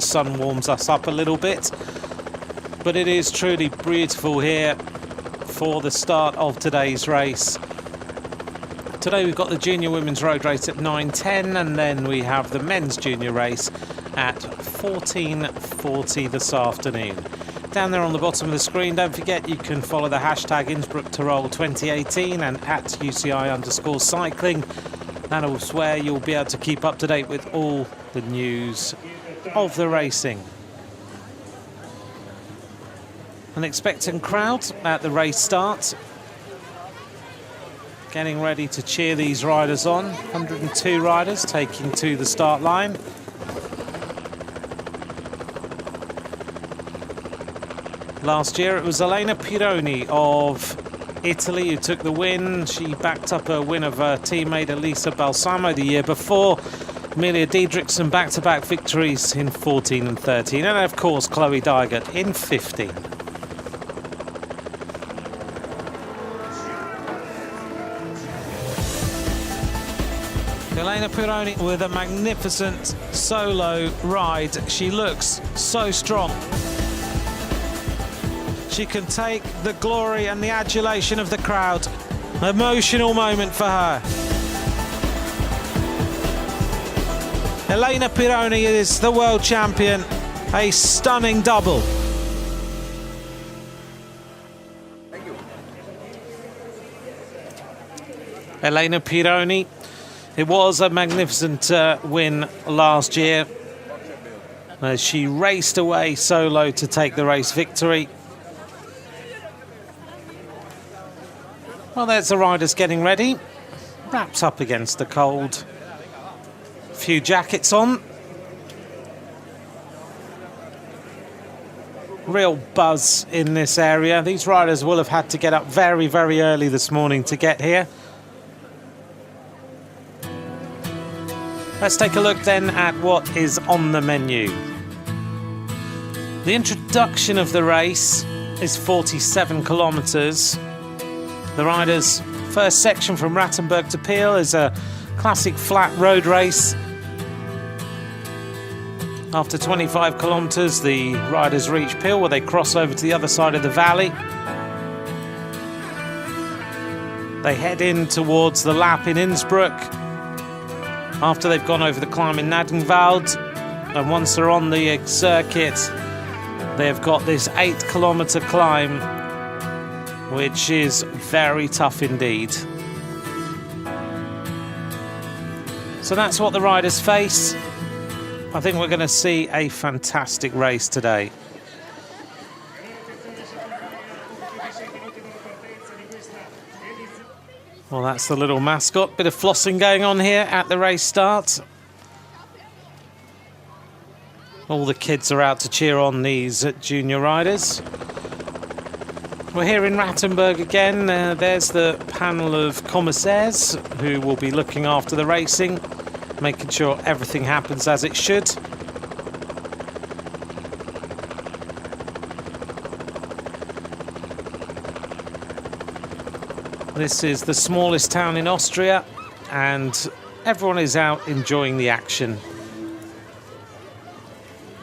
sun warms us up a little bit. But it is truly beautiful here for the start of today's race. Today we've got the junior women's road race at 9:10, and then we have the men's junior race at 14:40 this afternoon. Down there on the bottom of the screen, don't forget you can follow the hashtag Innsbruck Tirol 2018 and at UCI_cycling. That is where you'll be able to keep up to date with all the news of the racing. An expectant crowd at the race start, getting ready to cheer these riders on. 102 riders taking to the start line. Last year it was Elena Pironi of Italy who took the win. She backed up a win of her teammate Elisa Balsamo the year before. Amelia Diedrichsen back-to-back victories in 14 and 13. And of course Chloe Dygert in 15. Elena Pironi with a magnificent solo ride. She looks so strong. She can take the glory and the adulation of the crowd. Emotional moment for her. Elena Pironi is the world champion. A stunning double. Thank you. Elena Pironi. It was a magnificent win last year as she raced away solo to take the race victory. Well, there's the riders getting ready, wrapped up against the cold. A few jackets on. Real buzz in this area. These riders will have had to get up very, very early this morning to get here. Let's take a look then at what is on the menu. The introduction of the race is 47 kilometres. The riders' first section from Rattenberg to Peel is a classic flat road race. After 25 kilometres, the riders reach Peel where they cross over to the other side of the valley. They head in towards the lap in Innsbruck after they've gone over the climb in Nadenwald. And once they're on the circuit, they've got this 8-kilometre climb, which is very tough indeed. So that's what the riders face. I think we're going to see a fantastic race today. Well, that's the little mascot. Bit of flossing going on here at the race start. All the kids are out to cheer on these junior riders. We're here in Rattenberg again. There's the panel of commissaires who will be looking after the racing, making sure everything happens as it should. This is the smallest town in Austria, and everyone is out enjoying the action.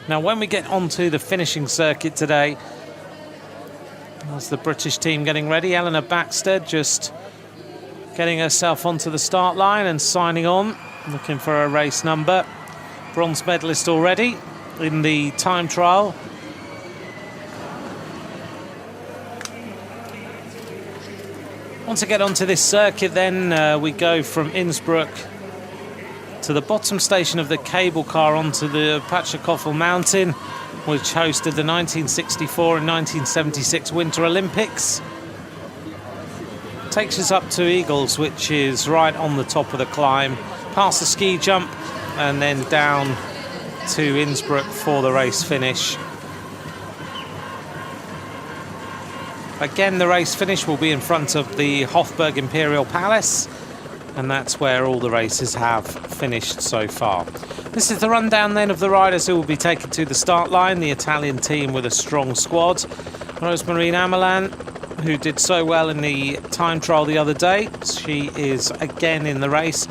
Now, when we get onto the finishing circuit today, there's the British team getting ready. Eleanor Baxter just getting herself onto the start line and signing on, looking for a race number. Bronze medalist already in the time trial. Once I get onto this circuit, then we go from Innsbruck to the bottom station of the cable car onto the Pachakoffel Mountain, which hosted the 1964 and 1976 Winter Olympics. Takes us up to Eagles, which is right on the top of the climb, past the ski jump, and then down to Innsbruck for the race finish. Again, the race finish will be in front of the Hofburg Imperial Palace, and that's where all the races have finished so far. This is the rundown then of the riders who will be taken to the start line. The Italian team with a strong squad. Rosemarine Amelan, who did so well in the time trial the other day. She is again in the race.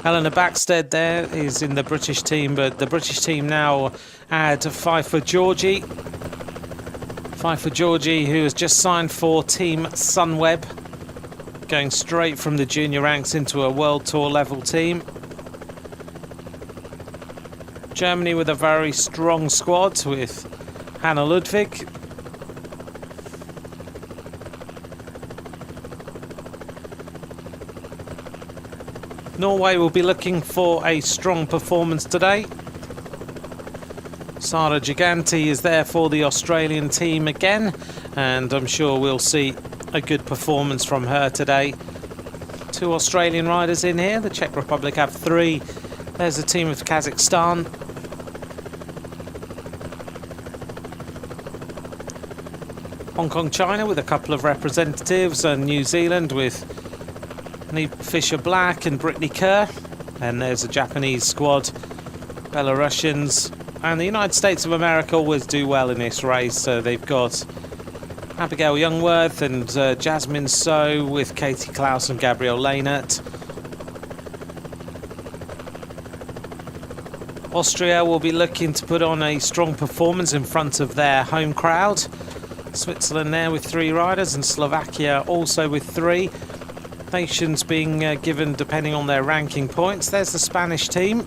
Eleanor Backstead there is in the British team, but the British team now add Pfeiffer Georgie. Pfeiffer Georgie, who has just signed for Team Sunweb, going straight from the junior ranks into a World Tour level team. Germany with a very strong squad with Hannah Ludwig. Norway will be looking for a strong performance today. Sara Giganti is there for the Australian team again, and I'm sure we'll see a good performance from her today. 2 Australian riders in here. The Czech Republic have 3. There's a team of Kazakhstan. Hong Kong, China with a couple of representatives, and New Zealand with Neve Fisher-Black and Brittany Kerr. And there's a Japanese squad, Belarusians, and the United States of America always do well in this race. So they've got Abigail Youngworth and Jasmine So with Katie Klaus and Gabrielle Lehnert. Austria will be looking to put on a strong performance in front of their home crowd. Switzerland there with 3 riders, and Slovakia also with 3. Nations being given depending on their ranking points. There's the Spanish team.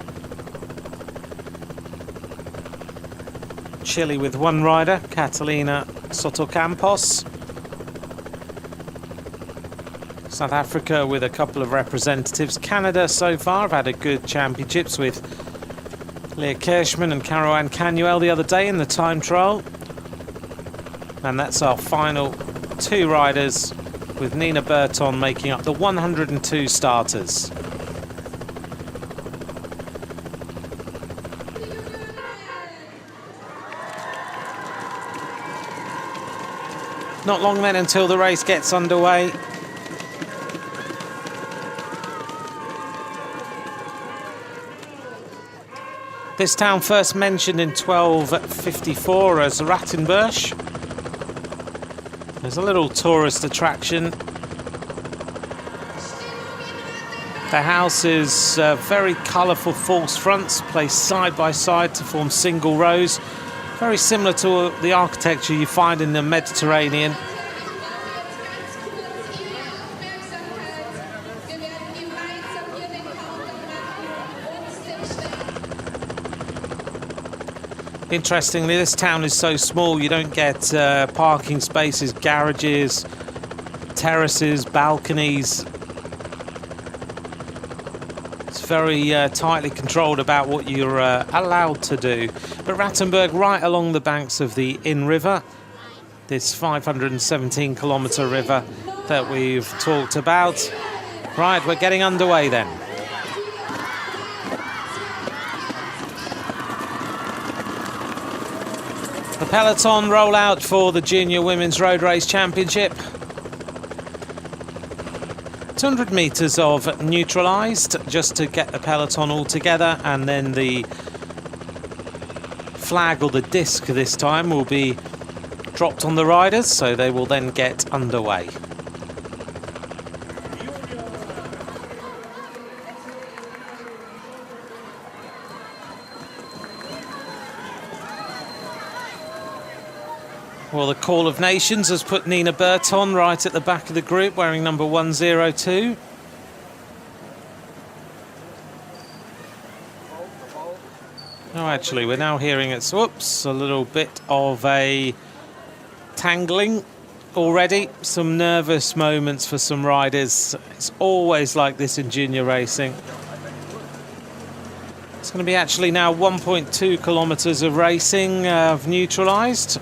Chile with 1 rider, Catalina Sotocampos. South Africa with a couple of representatives. Canada so far have had a good championships with Leah Kirschman and Caroline Canuel the other day in the time trial. And that's our final 2 riders, with Nina Burton making up the 102 starters. Not long then until the race gets underway. This town first mentioned in 1254 as Rattenbusch. There's a little tourist attraction. The house is very colourful false fronts placed side by side to form single rows. Very similar to the architecture you find in the Mediterranean. Interestingly, this town is so small you don't get parking spaces, garages, terraces, balconies. It's very tightly controlled about what you're allowed to do. But Rattenberg, right along the banks of the Inn River, this 517-kilometre river that we've talked about. Right, we're getting underway then. The peloton roll out for the Junior Women's Road Race Championship. 200 metres of neutralised just to get the peloton all together, and then the flag, or the disc this time, will be dropped on the riders, so they will then get underway. Well, the Call of Nations has put Nina Burton right at the back of the group, wearing number 102. Oh, actually, we're now hearing it's, whoops, a little bit of a tangling already. Some nervous moments for some riders. It's always like this in junior racing. It's going to be actually now 1.2 kilometres of racing neutralised.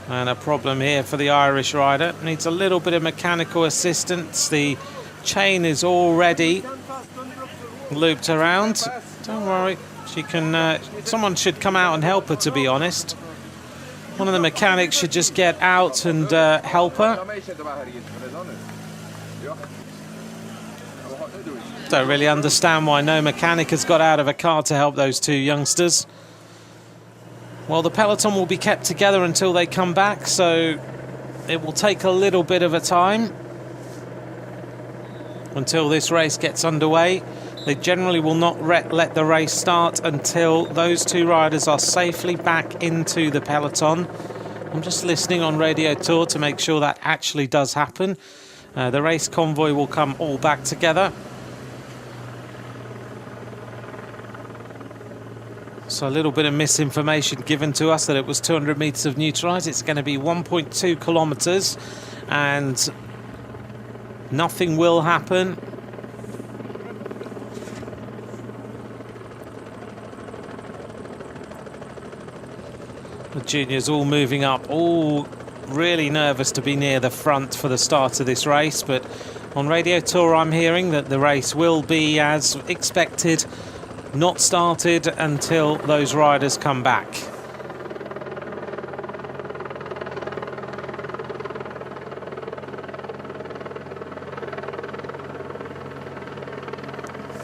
And a problem here for the Irish rider. Needs a little bit of mechanical assistance. The chain is already looped around. Don't worry, she can. Someone should come out and help her, to be honest. One of the mechanics should just get out and help her. Don't really understand why no mechanic has got out of a car to help those 2 youngsters. Well, the peloton will be kept together until they come back, so it will take a little bit of a time. until this race gets underway. They generally will not let the race start until those two riders are safely back into the peloton. I'm just listening on Radio Tour to make sure that actually does happen. The race convoy will come all back together. So a little bit of misinformation given to us that it was 200 metres of neutralised. It's going to be 1.2 kilometres and nothing will happen. The juniors all moving up, all really nervous to be near the front for the start of this race, but on Radio Tour I'm hearing that the race will be, as expected, not started until those riders come back.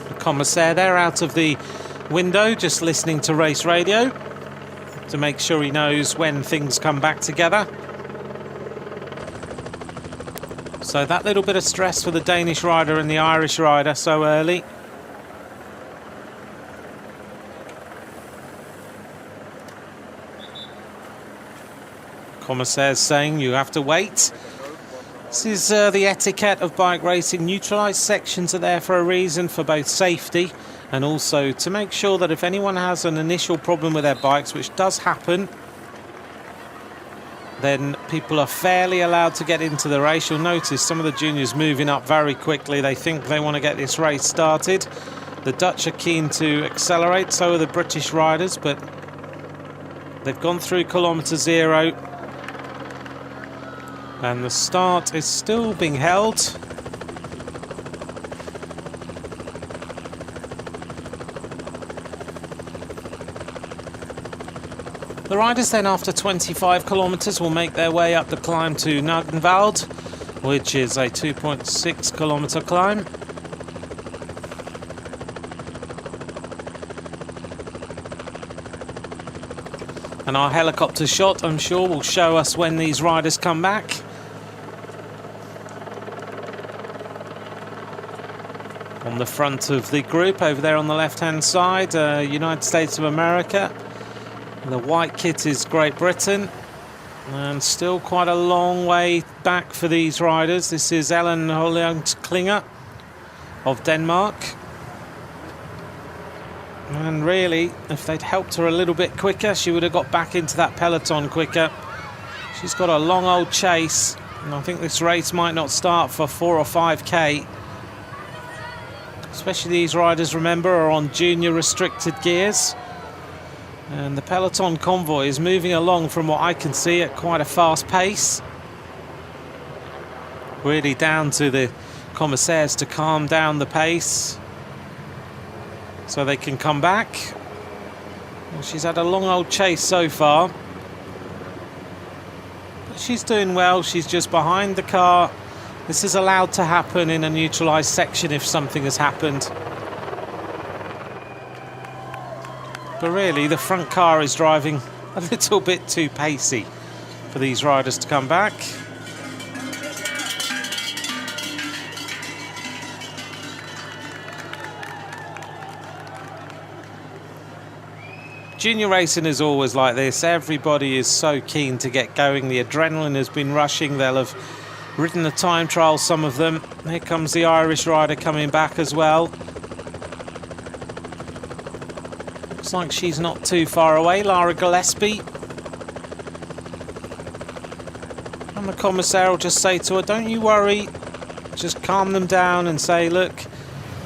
The commissaire there out of the window, just listening to race radio to make sure he knows when things come back together. So that little bit of stress for the Danish rider and the Irish rider so early. Commissaire's saying you have to wait. This is the etiquette of bike racing. Neutralised sections are there for a reason, for both safety and also to make sure that if anyone has an initial problem with their bikes, which does happen, then people are fairly allowed to get into the race. You'll notice some of the juniors moving up very quickly. They think they want to get this race started. The Dutch are keen to accelerate, so are the British riders, but they've gone through kilometre zero. And the start is still being held. The riders then, after 25 kilometres, will make their way up the climb to Nagenwald, which is a 2.6 kilometre climb. And our helicopter shot, I'm sure, will show us when these riders come back. On the front of the group, over there on the left-hand side, United States of America. The white kit is Great Britain, and still quite a long way back for these riders. This is Ellen Klinger of Denmark. And really, if they'd helped her a little bit quicker, she would have got back into that peloton quicker. She's got a long old chase, and I think this race might not start for 4 or 5k. Especially these riders, remember, are on junior restricted gears. And the peloton convoy is moving along, from what I can see, at quite a fast pace. Really down to the commissaires to calm down the pace so they can come back. Well, she's had a long old chase so far, but she's doing well. She's just behind the car. This is allowed to happen in a neutralised section if something has happened. But really, the front car is driving a little bit too pacey for these riders to come back. Junior racing is always like this. Everybody is so keen to get going. The adrenaline has been rushing. They'll have ridden the time trial, some of them. Here comes the Irish rider coming back as well. Looks like she's not too far away, Lara Gillespie. And the commissaire will just say to her, don't you worry, just calm them down and say, look,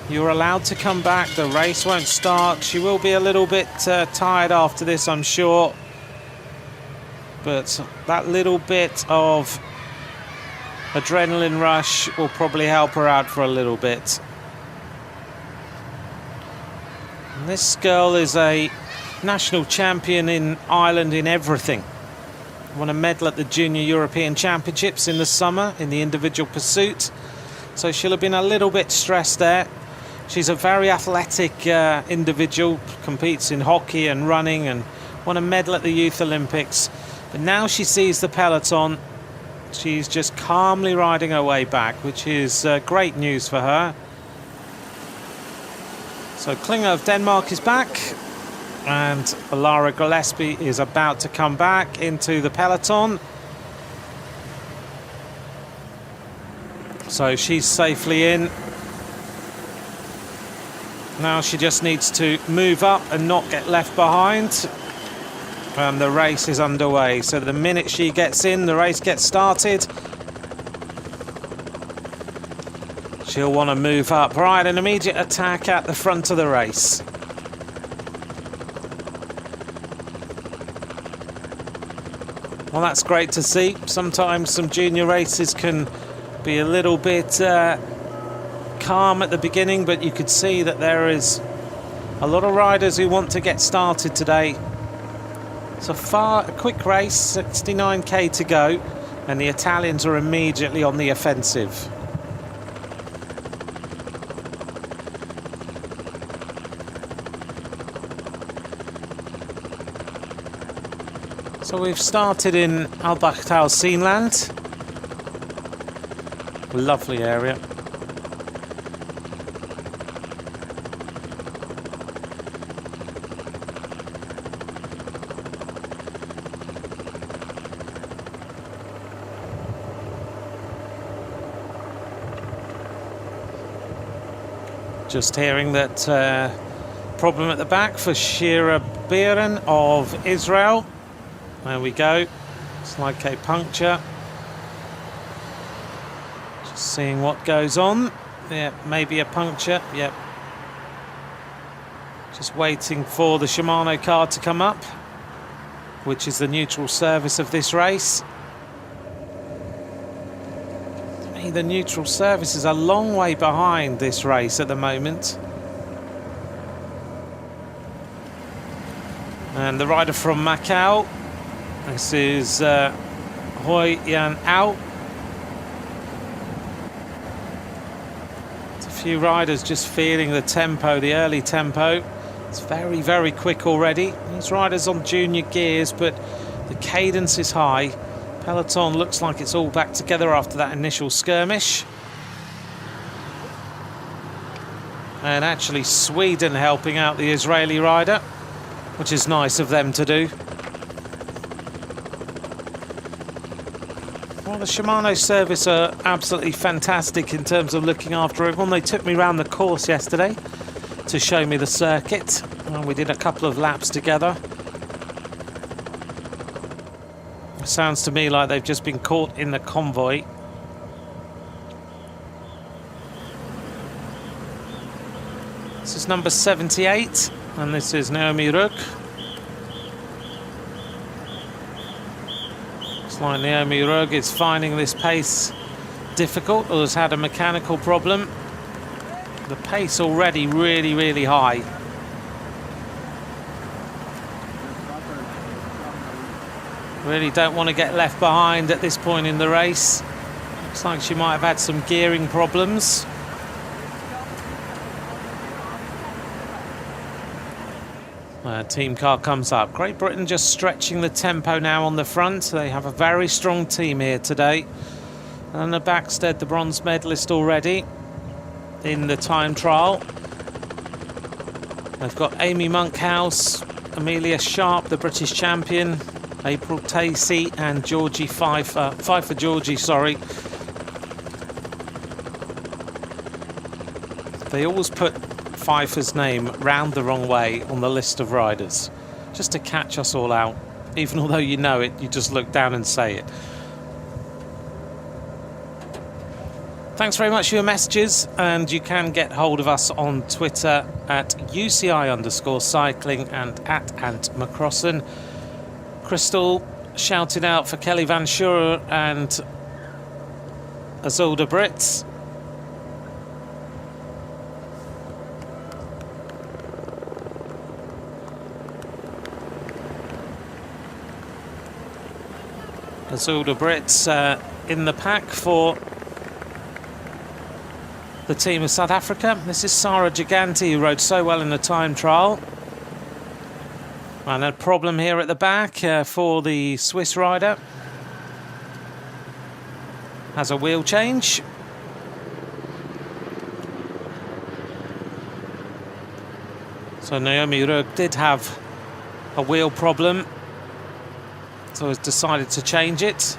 you're allowed to come back, the race won't start. She will be a little bit tired after this, I'm sure. But that little bit of adrenaline rush will probably help her out for a little bit. And this girl is a national champion in Ireland in everything. Won a medal at the Junior European Championships in the summer in the individual pursuit. So she'll have been a little bit stressed there. She's a very athletic individual, competes in hockey and running and won a medal at the Youth Olympics. But now she sees the peloton, She's just calmly riding her way back, which is great news for her. So Klinger of Denmark is back, and Lara Gillespie is about to come back into the peloton. So she's safely in. Now she just needs to move up and not get left behind. And the race is underway. So the minute she gets in, the race gets started. She'll want to move up. Right, an immediate attack at the front of the race. Well, that's great to see. Sometimes some junior races can be a little bit calm at the beginning, but you could see that there is a lot of riders who want to get started today. So far, a quick race, 69k to go, and the Italians are immediately on the offensive. So we've started in Albachtal Seenland. Lovely area. Just hearing that problem at the back for Shira Biren of Israel. There we go. It's like a puncture. Just seeing what goes on. Yeah, maybe a puncture. Yep. Just waiting for the Shimano car to come up, which is the neutral service of this race. The neutral service is a long way behind this race at the moment. And the rider from Macau, this is Hoi Yan Ao. It's a few riders just feeling the tempo, the early tempo. It's very, very quick already. These riders on junior gears, but the cadence is high. Peloton looks like it's all back together after that initial skirmish. And actually Sweden helping out the Israeli rider, which is nice of them to do. Well, the Shimano service are absolutely fantastic in terms of looking after everyone. They took me around the course yesterday to show me the circuit, and we did a couple of laps together. Sounds to me like they've just been caught in the convoy. This is number 78, and this is Naomi Rugg. Looks like Naomi Rugg is finding this pace difficult, or has had a mechanical problem. The pace already really, really high. Really don't want to get left behind at this point in the race. Looks like she might have had some gearing problems. Team car comes up. Great Britain just stretching the tempo now on the front. They have a very strong team here today. And the Backstead, the bronze medalist already in the time trial. They've got Amy Monkhouse, Amelia Sharp, the British champion, April Tacey and Georgie Pfeiffer Georgie, sorry. They always put Pfeiffer's name round the wrong way on the list of riders, just to catch us all out. Even although you know it, you just look down and say it. Thanks very much for your messages, and you can get hold of us on Twitter at UCI_cycling and at Ant McCrossan. Crystal shouting out for Kelly Van Schurer and Azulda Brits. Azulda Brits in the pack for the team of South Africa. This is Sarah Giganti, who rode so well in the time trial. And a problem here at the back for the Swiss rider. has a wheel change. So Naomi Rugg did have a wheel problem, so has decided to change it.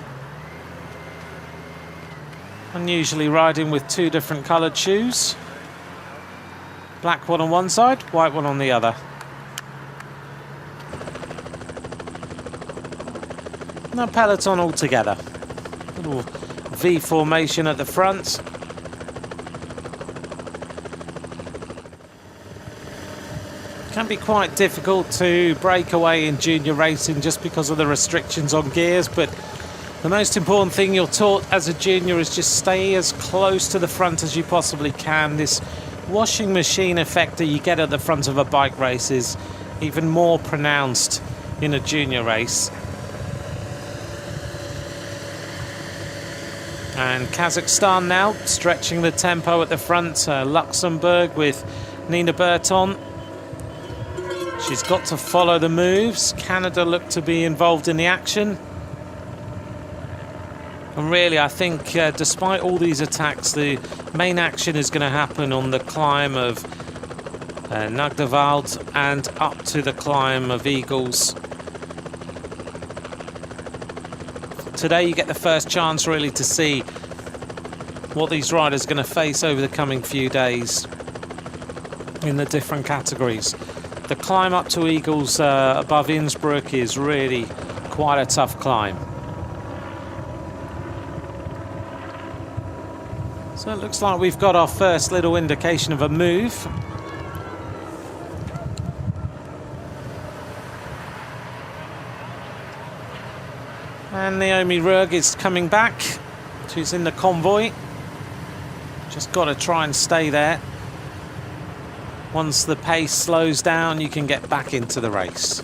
Unusually riding with two different coloured shoes. Black one on one side, white one on the other. Now peloton all together. Little V formation at the front. Can be quite difficult to break away in junior racing just because of the restrictions on gears, but the most important thing you're taught as a junior is just stay as close to the front as you possibly can. This washing machine effect that you get at the front of a bike race is even more pronounced in a junior race. And Kazakhstan now stretching the tempo at the front. Luxembourg with Nina Berton. She's got to follow the moves. Canada look to be involved in the action. And really, I think, despite all these attacks, the main action is going to happen on the climb of Nagdevald and up to the climb of Eagles. Today you get the first chance really to see what these riders are going to face over the coming few days in the different categories. The climb up to Eagles above Innsbruck is really quite a tough climb. So it looks like we've got our first little indication of a move. And Naomi Rugg is coming back. She's in the convoy. Just got to try and stay there. Once the pace slows down, you can get back into the race.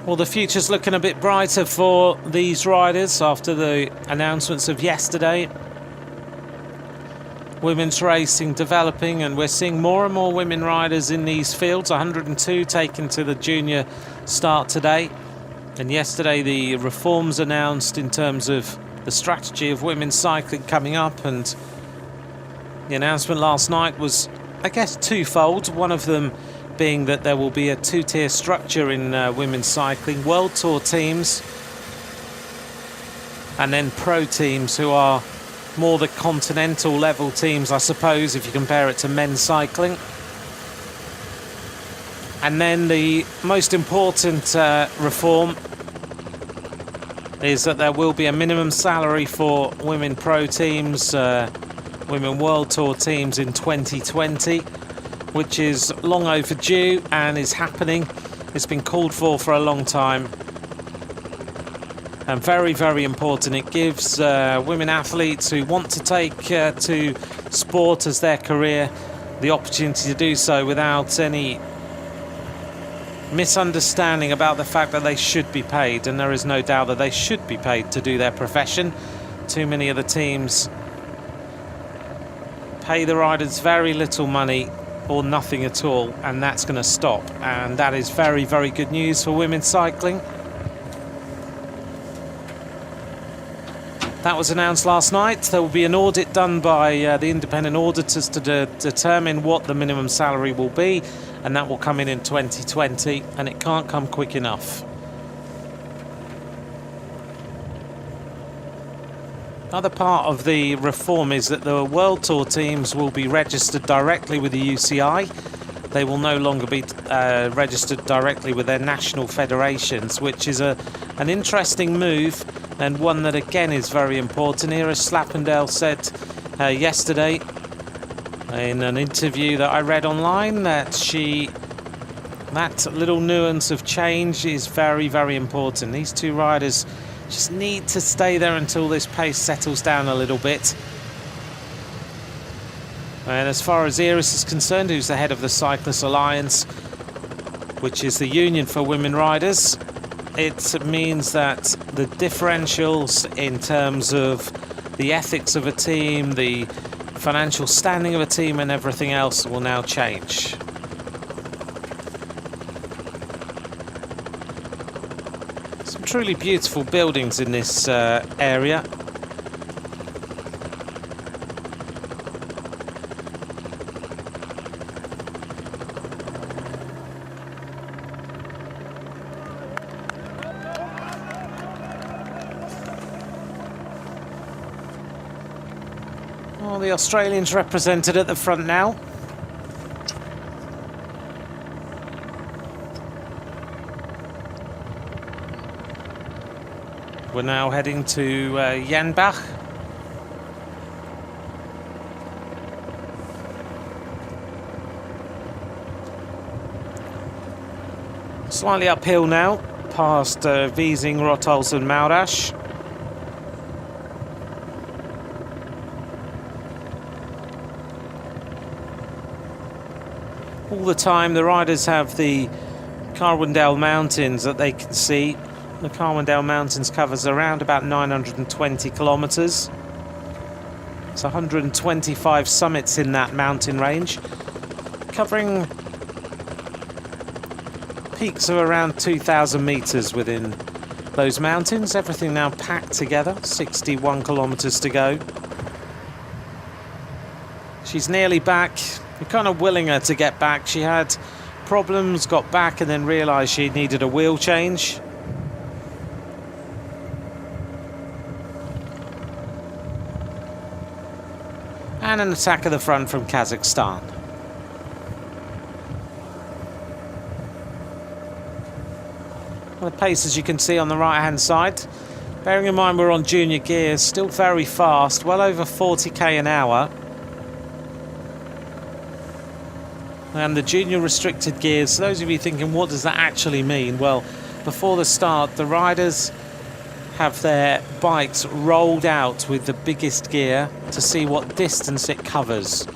Well, the future's looking a bit brighter for these riders after the announcements of yesterday. Women's racing developing, and we're seeing more and more women riders in these fields. 102 taken to the junior start today. And yesterday the reforms announced in terms of the strategy of women's cycling coming up, and the announcement last night was, I guess, twofold. One of them being that there will be a two-tier structure in women's cycling. World Tour teams and then pro teams, who are more the continental level teams, I suppose, if you compare it to men's cycling. And then the most important reform is that there will be a minimum salary for women pro teams, women World Tour teams in 2020, which is long overdue and is happening. It's been called for a long time. And very, very important. It gives women athletes who want to take to sport as their career the opportunity to do so without any misunderstanding about the fact that they should be paid. And there is no doubt that they should be paid to do their profession. Too many of the teams pay the riders very little money or nothing at all, and that's going to stop. And that is very, very good news for women's cycling. That was announced last night. There will be an audit done by the independent auditors to determine what the minimum salary will be, and that will come in 2020, and it can't come quick enough. Another part of the reform is that the World Tour teams will be registered directly with the UCI. They will no longer be registered directly with their national federations, which is an interesting move, and one that again is very important. Iris Slappendale said yesterday in an interview that I read online that that little nuance of change is very, very important. These two riders just need to stay there until this pace settles down a little bit. And as far as Iris is concerned, who's the head of the Cyclist Alliance, which is the union for women riders, it means that the differentials in terms of the ethics of a team, the financial standing of a team and everything else will now change. Some truly beautiful buildings in this area. Well, the Australians represented at the front now. We're now heading to Janbach. Slightly uphill now, past Wiesing, Rotals and Maurasch. All the time the riders have the Carwendale Mountains that they can see. The Carwendale Mountains covers around about 920 kilometres. It's 125 summits in that mountain range, covering peaks of around 2,000 metres within those mountains. Everything now packed together, 61 kilometres to go. She's nearly back. You're kind of willing her to get back. She had problems, got back and then realised she needed a wheel change. And an attack at the front from Kazakhstan. Well, the pace, as you can see on the right hand side, bearing in mind we're on junior gears, still very fast, well over 40k an hour. And the junior restricted gears, those of you thinking what does that actually mean? Well, before the start the riders have their bikes rolled out with the biggest gear to see what distance it covers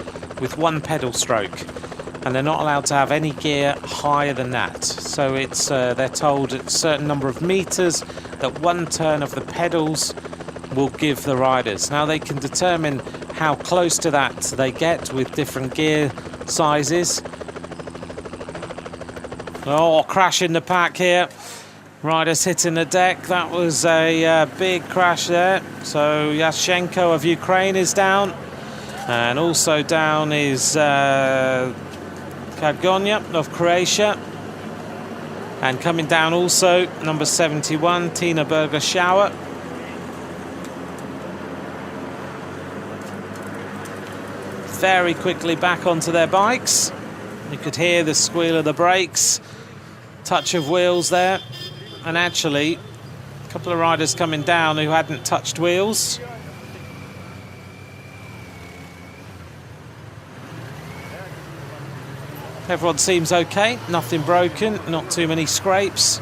with one pedal stroke, and they're not allowed to have any gear higher than that. So it's they're told at a certain number of meters that one turn of the pedals will give the riders. Now they can determine how close to that they get with different gear sizes. Oh, crash in the pack here. Riders hitting the deck. That was a big crash there. So Yashchenko of Ukraine is down, and also down is Kadgonya of Croatia, and coming down also number 71 Tina Berger-Schauer. Very quickly back onto their bikes. You could hear the squeal of the brakes, touch of wheels there. And actually, a couple of riders coming down who hadn't touched wheels. Everyone seems okay, nothing broken, not too many scrapes.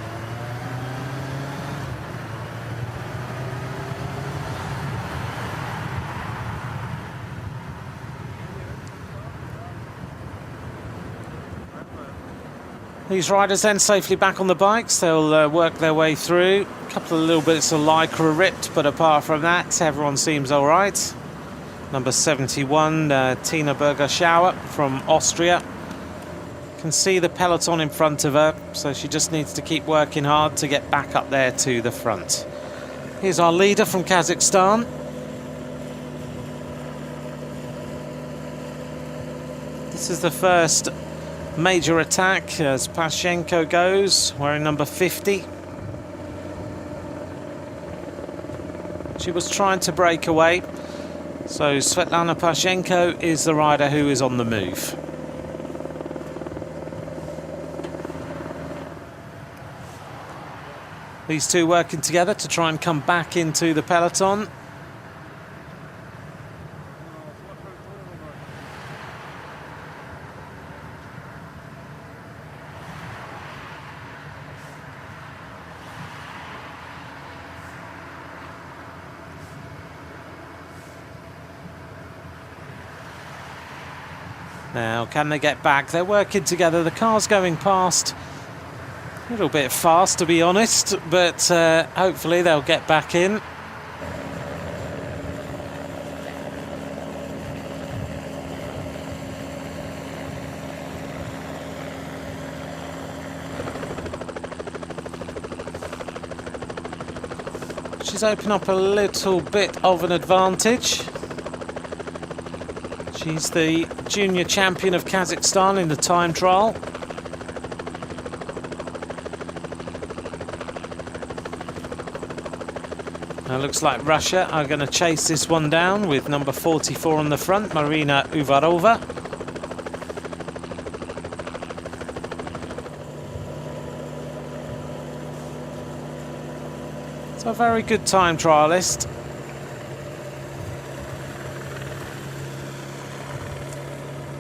These riders then safely back on the bikes. They'll work their way through. A couple of little bits of lycra ripped, but apart from that, everyone seems all right. Number 71, Tina Berger-Schauer from Austria. Can see the peloton in front of her, so she just needs to keep working hard to get back up there to the front. Here's our leader from Kazakhstan. This is the first major attack as Pashenko goes, wearing number 50. She was trying to break away, so Svetlana Pashenko is the rider who is on the move. These two working together to try and come back into the peloton. Now, can they get back? They're working together. The car's going past A little bit fast, to be honest, but hopefully they'll get back in. She's opened up a little bit of an advantage. She's the junior champion of Kazakhstan in the time trial. Now looks like Russia are going to chase this one down with number 44 on the front, Marina Uvarova. It's a very good time trialist.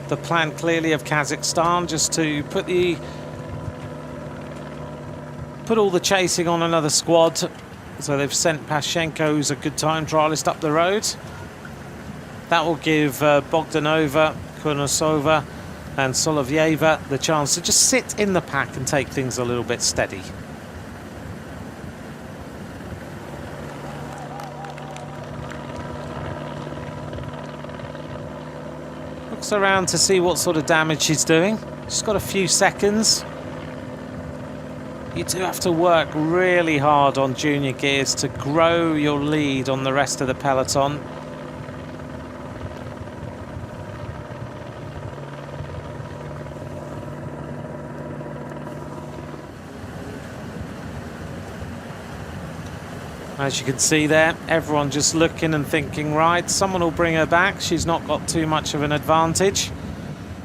The plan clearly of Kazakhstan just to put all the chasing on another squad. So they've sent Pashenko, who's a good time trialist, up the road. That will give Bogdanova, Kurnosova and Solovyeva the chance to just sit in the pack and take things a little bit steady. Looks around to see what sort of damage she's doing. She's got a few seconds. You do have to work really hard on junior gears to grow your lead on the rest of the peloton. As you can see there, everyone just looking and thinking, right, someone will bring her back. She's not got too much of an advantage.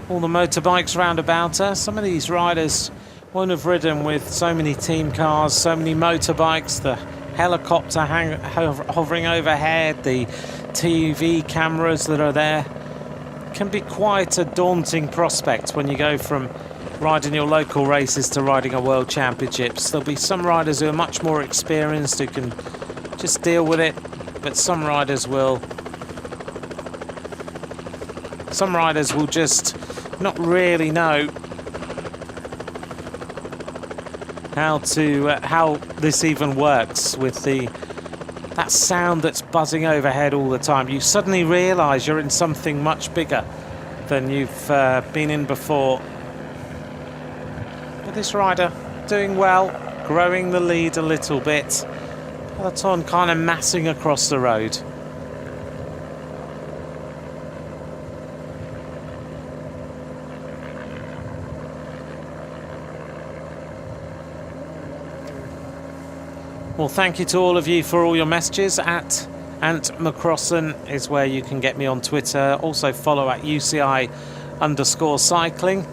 All the motorbikes round about her. Some of these riders won't have ridden with so many team cars, so many motorbikes, the helicopter hovering overhead, the TV cameras that are there. It can be quite a daunting prospect when you go from riding your local races to riding a world championships. There'll be some riders who are much more experienced who can just deal with it, but some riders will just not really know how this even works with that sound that's buzzing overhead all the time. You suddenly realise you're in something much bigger than you've been in before. But this rider doing well, growing the lead a little bit. Peloton kind of massing across the road. Well, thank you to all of you for all your messages. At Ant McCrossan is where you can get me on Twitter. Also follow at UCI_cycling.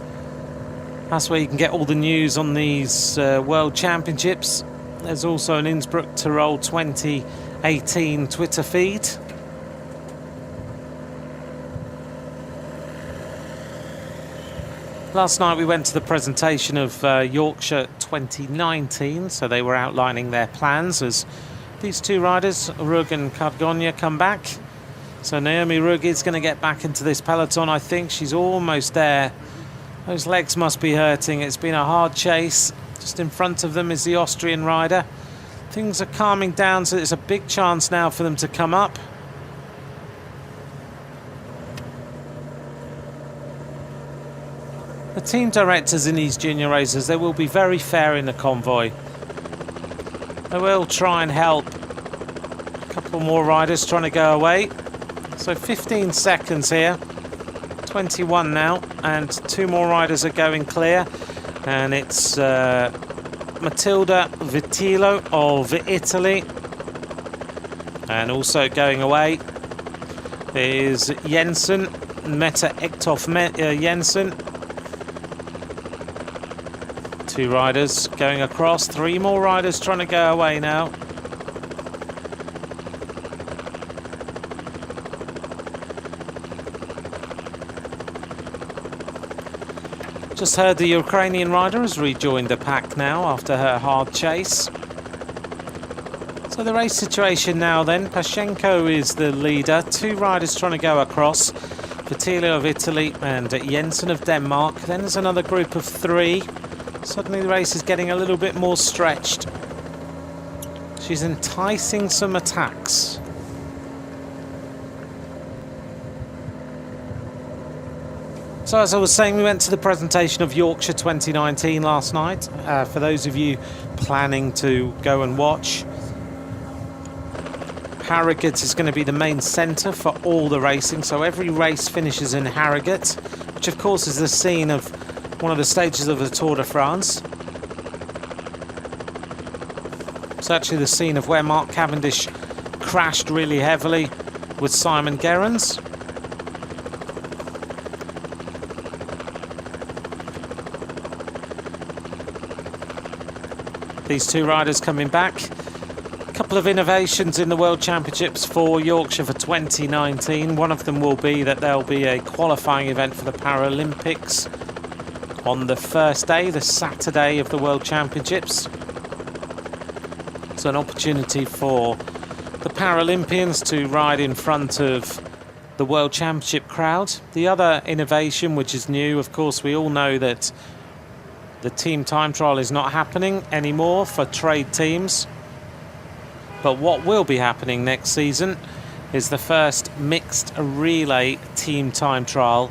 That's where you can get all the news on these World Championships. There's also an Innsbruck Tyrol 2018 Twitter feed. Last night we went to the presentation of Yorkshire 2019, so they were outlining their plans as these two riders, Rugg and Cardgonia, come back. So Naomi Rugg is going to get back into this peloton, I think. She's almost there. Those legs must be hurting. It's been a hard chase. Just in front of them is the Austrian rider. Things are calming down, so it's a big chance now for them to come up. The team directors in these junior races, they will be very fair in the convoy. They will try and help a couple more riders trying to go away. So 15 seconds here, 21 now, and two more riders are going clear. And it's Matilda Vitillo of Italy. And also going away is Jensen, Meta Ekthoff Jensen. Two riders going across, three more riders trying to go away now. Just heard the Ukrainian rider has rejoined the pack now after her hard chase. So the race situation now then, Pashenko is the leader, two riders trying to go across, Vitillo of Italy and Jensen of Denmark. Then there's another group of three. Suddenly the race is getting a little bit more stretched. She's enticing some attacks. So as I was saying, we went to the presentation of Yorkshire 2019 last night. For those of you planning to go and watch, Harrogate is going to be the main centre for all the racing. So every race finishes in Harrogate, which of course is the scene of one of the stages of the Tour de France. It's actually the scene of where Mark Cavendish crashed really heavily with Simon Gerrans. These two riders coming back. A couple of innovations in the World Championships for Yorkshire for 2019. One of them will be that there'll be a qualifying event for the Paralympics on the first day, the Saturday of the World Championships. It's an opportunity for the Paralympians to ride in front of the World Championship crowd. The other innovation, which is new, of course, we all know that the team time trial is not happening anymore for trade teams. But what will be happening next season is the first mixed relay team time trial,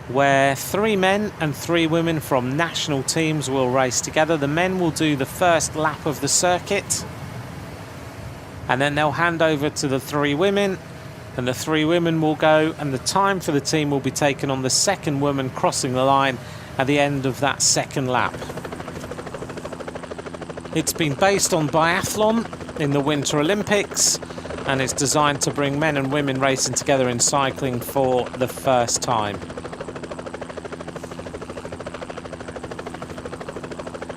where 3 men and 3 women from national teams will race together. The men will do the first lap of the circuit, and then they'll hand over to the 3 women, and the 3 women will go, and the time for the team will be taken on the second woman crossing the line at the end of that second lap. It's been based on biathlon in the Winter Olympics, and it's designed to bring men and women racing together in cycling for the first time.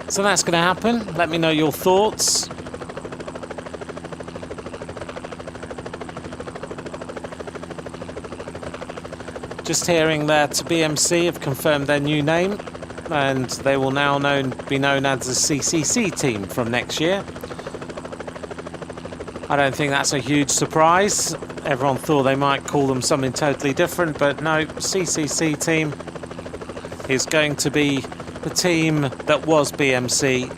So that's going to happen. Let me know your thoughts. Just hearing that BMC have confirmed their new name, and they will now be known as the CCC team from next year. I don't think that's a huge surprise. Everyone thought they might call them something totally different, but no, CCC team is going to be the team that was BMC.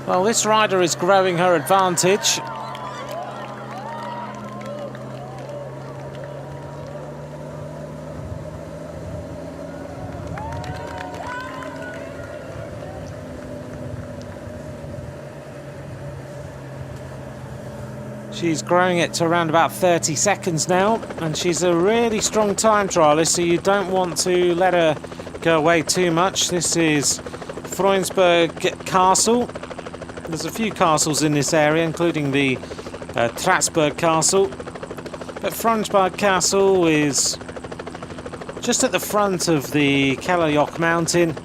Well, this rider is growing her advantage. She's growing it to around about 30 seconds now, and she's a really strong time trialist, so you don't want to let her go away too much. This is Freunsberg Castle. There's a few castles in this area, including the Tratsburg Castle. But Freunsberg Castle is just at the front of the Kellerjoch mountain.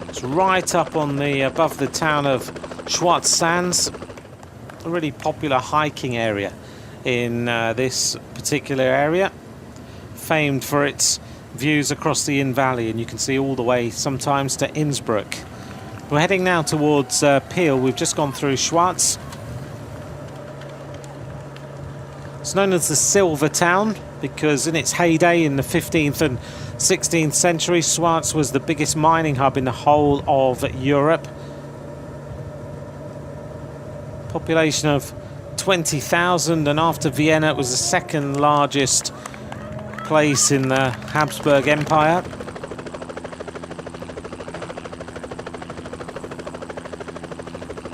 It's right up on the above the town of Schwarz Sands. A really popular hiking area in this particular area, famed for its views across the Inn Valley, and you can see all the way sometimes to Innsbruck. We're heading now towards Peel. We've just gone through Schwarz. It's known as the Silver Town because in its heyday in the 15th and 16th century, Schwarz was the biggest mining hub in the whole of Europe. Population of 20,000, and after Vienna it was the second largest place in the Habsburg Empire.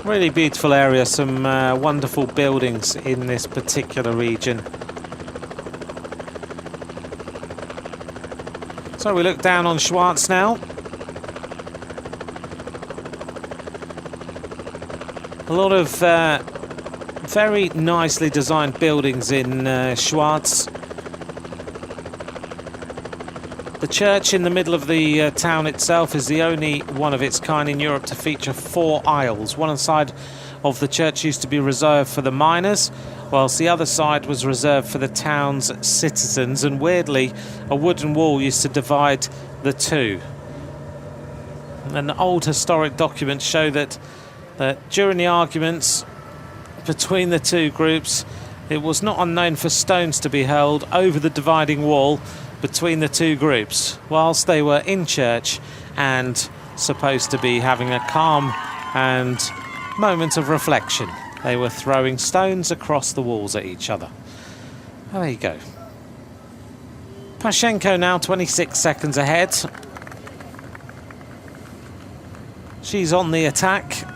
Really beautiful area, some wonderful buildings in this particular region. So we look down on Schwarz now. A lot of very nicely designed buildings in Schwarz. The church in the middle of the town itself is the only one of its kind in Europe to feature 4 aisles, one on the side of the church used to be reserved for the miners, whilst the other side was reserved for the town's citizens, and weirdly a wooden wall used to divide the two. And old historic documents show that during the arguments between the two groups, it was not unknown for stones to be hurled over the dividing wall between the two groups whilst they were in church and supposed to be having a calm and moment of reflection. They were throwing stones across the walls at each other. Oh, there you go. Pashenko now 26 seconds ahead. She's on the attack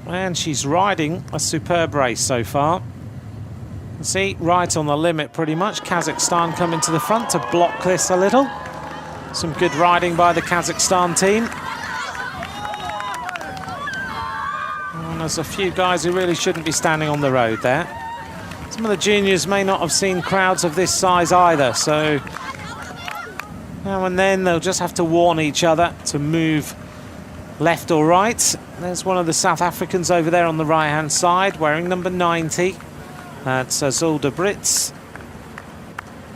and she's riding a superb race so far. See, right on the limit pretty much. Kazakhstan coming to the front to block this a little. Some good riding by the Kazakhstan team. And there's a few guys who really shouldn't be standing on the road there. Some of the juniors may not have seen crowds of this size either, so now and then they'll just have to warn each other to move left or right. There's one of the South Africans over there on the right-hand side wearing number 90. That's Zulda Brits.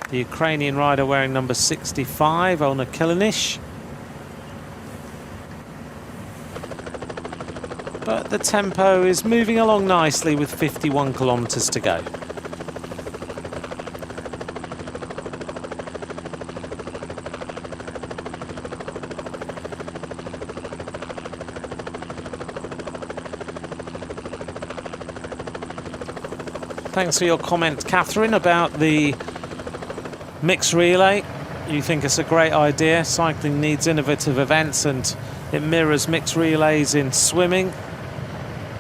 The Ukrainian rider wearing number 65, Ona Kilinish. But the tempo is moving along nicely with 51 kilometers to go. Thanks for your comment, Catherine, about the mixed relay. You think it's a great idea. Cycling needs innovative events, and it mirrors mixed relays in swimming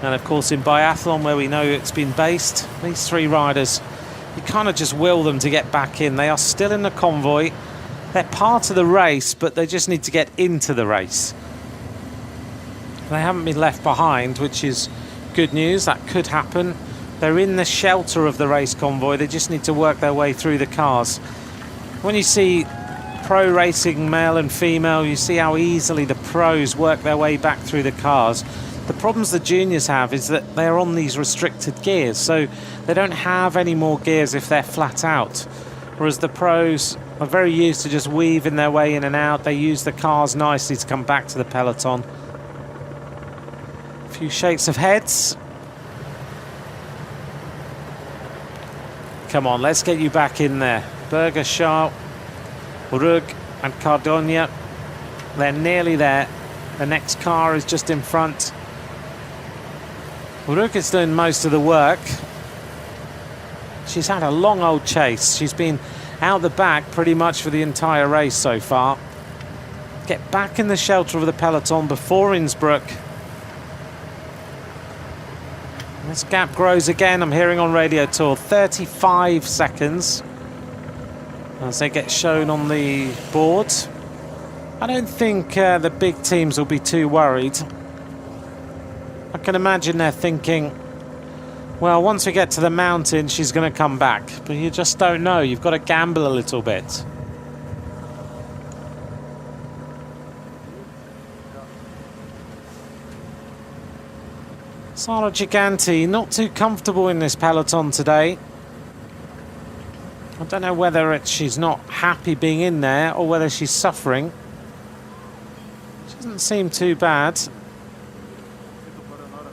and of course in biathlon, where we know it's been based. These three riders, you kind of just will them to get back in. They are still in the convoy. They're part of the race, but they just need to get into the race. They haven't been left behind, which is good news. That could happen. They're in the shelter of the race convoy. They just need to work their way through the cars. When you see pro racing, male and female, you see how easily the pros work their way back through the cars. The problems the juniors have is that they're on these restricted gears, so they don't have any more gears if they're flat out. Whereas the pros are very used to just weaving their way in and out. They use the cars nicely to come back to the peloton. A few shakes of heads. Come on, let's get you back in there. Berger, Shaw, Rug and Cardonia. They're nearly there. The next car is just in front. Rug is doing most of the work. She's had a long old chase. She's been out the back pretty much for the entire race so far. Get back in the shelter of the peloton before Innsbruck. This gap grows again, I'm hearing on Radio Tour. 35 seconds as they get shown on the board. I don't think the big teams will be too worried. I can imagine they're thinking, well, once we get to the mountain, she's going to come back. But you just don't know. You've got to gamble a little bit. Sara Giganti not too comfortable in this peloton today. I don't know whether she's not happy being in there or whether she's suffering. She doesn't seem too bad.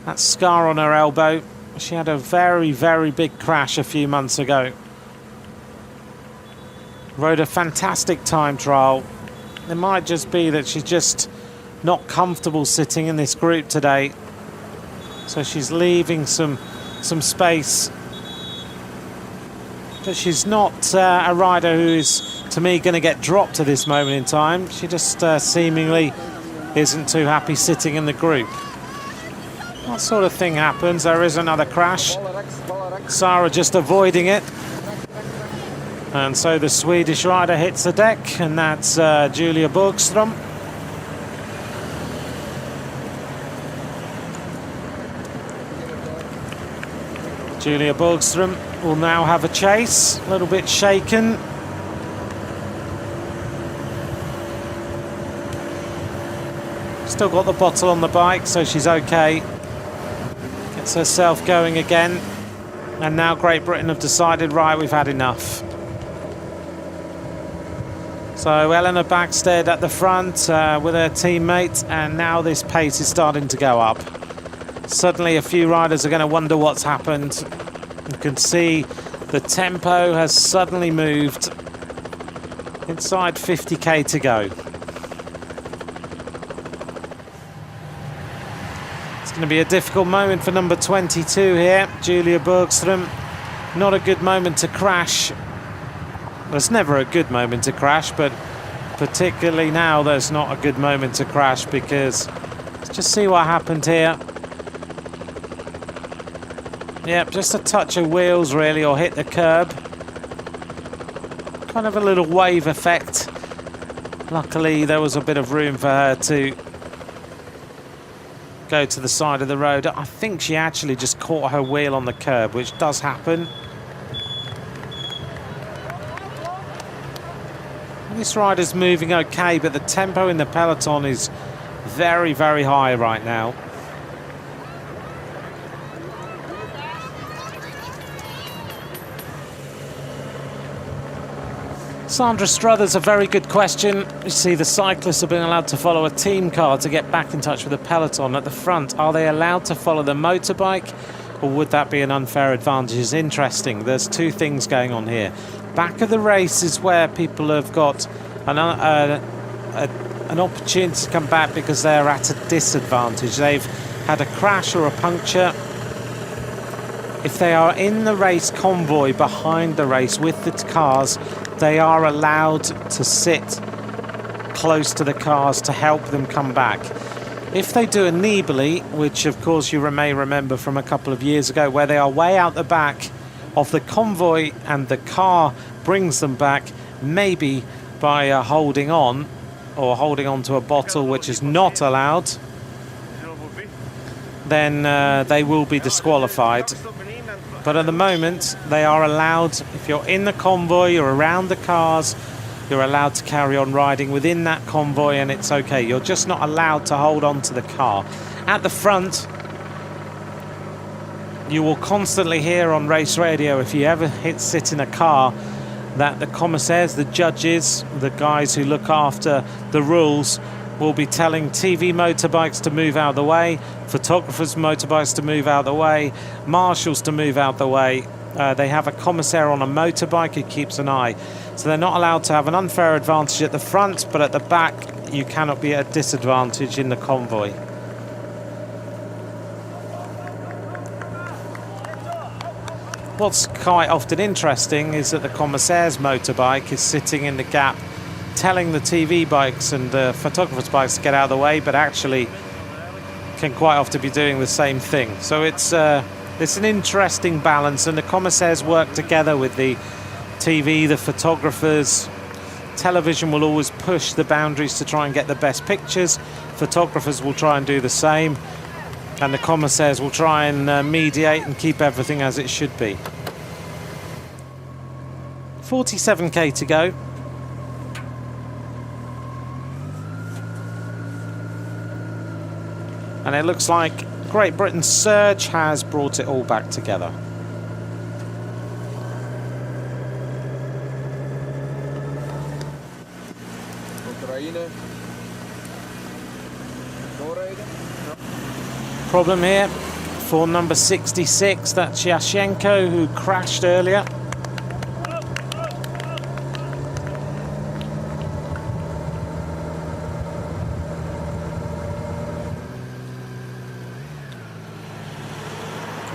That scar on her elbow. She had a very, very big crash a few months ago. Rode a fantastic time trial. It might just be that she's just not comfortable sitting in this group today. So she's leaving some space. But she's not a rider who is, to me, going to get dropped at this moment in time. She just seemingly isn't too happy sitting in the group. That sort of thing happens. There is another crash. Sara just avoiding it. And so the Swedish rider hits the deck, and that's Julia Borgström. Julia Borgström will now have a chase, a little bit shaken. Still got the bottle on the bike, so she's okay. gets herself going again. And now Great Britain have decided, right, we've had enough. So Eleanor Backstead at the front with her teammate, and now this pace is starting to go up. Suddenly a few riders are going to wonder what's happened. You can see the tempo has suddenly moved inside 50k to go. It's going to be a difficult moment for number 22 here, Julia Bergström. Not a good moment to crash. There's never a good moment to crash, but particularly now there's not a good moment to crash, because let's just see what happened here. Yep, just a touch of wheels really, or hit the curb. Kind of a little wave effect. Luckily there was a bit of room for her to go to the side of the road. I think she actually just caught her wheel on the curb, which does happen. This rider's moving okay, but the tempo in the peloton is very, very high right now. Sandra Struthers, a very good question. You see the cyclists are being allowed to follow a team car to get back in touch with the peloton at the front. Are they allowed to follow the motorbike, or would that be an unfair advantage? It's interesting. There's two things going on here. Back of the race is where people have got an opportunity to come back because they're at a disadvantage. They've had a crash or a puncture. If they are in the race convoy behind the race with the cars, they are allowed to sit close to the cars to help them come back. If they do a Nibali, which of course you may remember from a couple of years ago, where they are way out the back of the convoy and the car brings them back, maybe by holding on, or holding on to a bottle, which is not allowed, then they will be disqualified. But at the moment, they are allowed. If you're in the convoy, you're around the cars, you're allowed to carry on riding within that convoy, and it's okay. You're just not allowed to hold on to the car. At the front, you will constantly hear on race radio, if you ever sit in a car, that the commissaires, the judges, the guys who look after the rules, will be telling TV motorbikes to move out of the way, photographers' motorbikes to move out of the way, marshals to move out of the way. They have a commissaire on a motorbike who keeps an eye. So they're not allowed to have an unfair advantage at the front, but at the back you cannot be at a disadvantage in the convoy. What's quite often interesting is that the commissaire's motorbike is sitting in the gap telling the TV bikes and the photographers' bikes to get out of the way, but actually can quite often be doing the same thing. So it's an interesting balance, and the commissaires work together with the TV, the photographers. Television will always push the boundaries to try and get the best pictures. Photographers will try and do the same, and the commissaires will try and mediate and keep everything as it should be. 47k to go. And it looks like Great Britain's surge has brought it all back together. Problem here for number 66, that's Yashenko, who crashed earlier.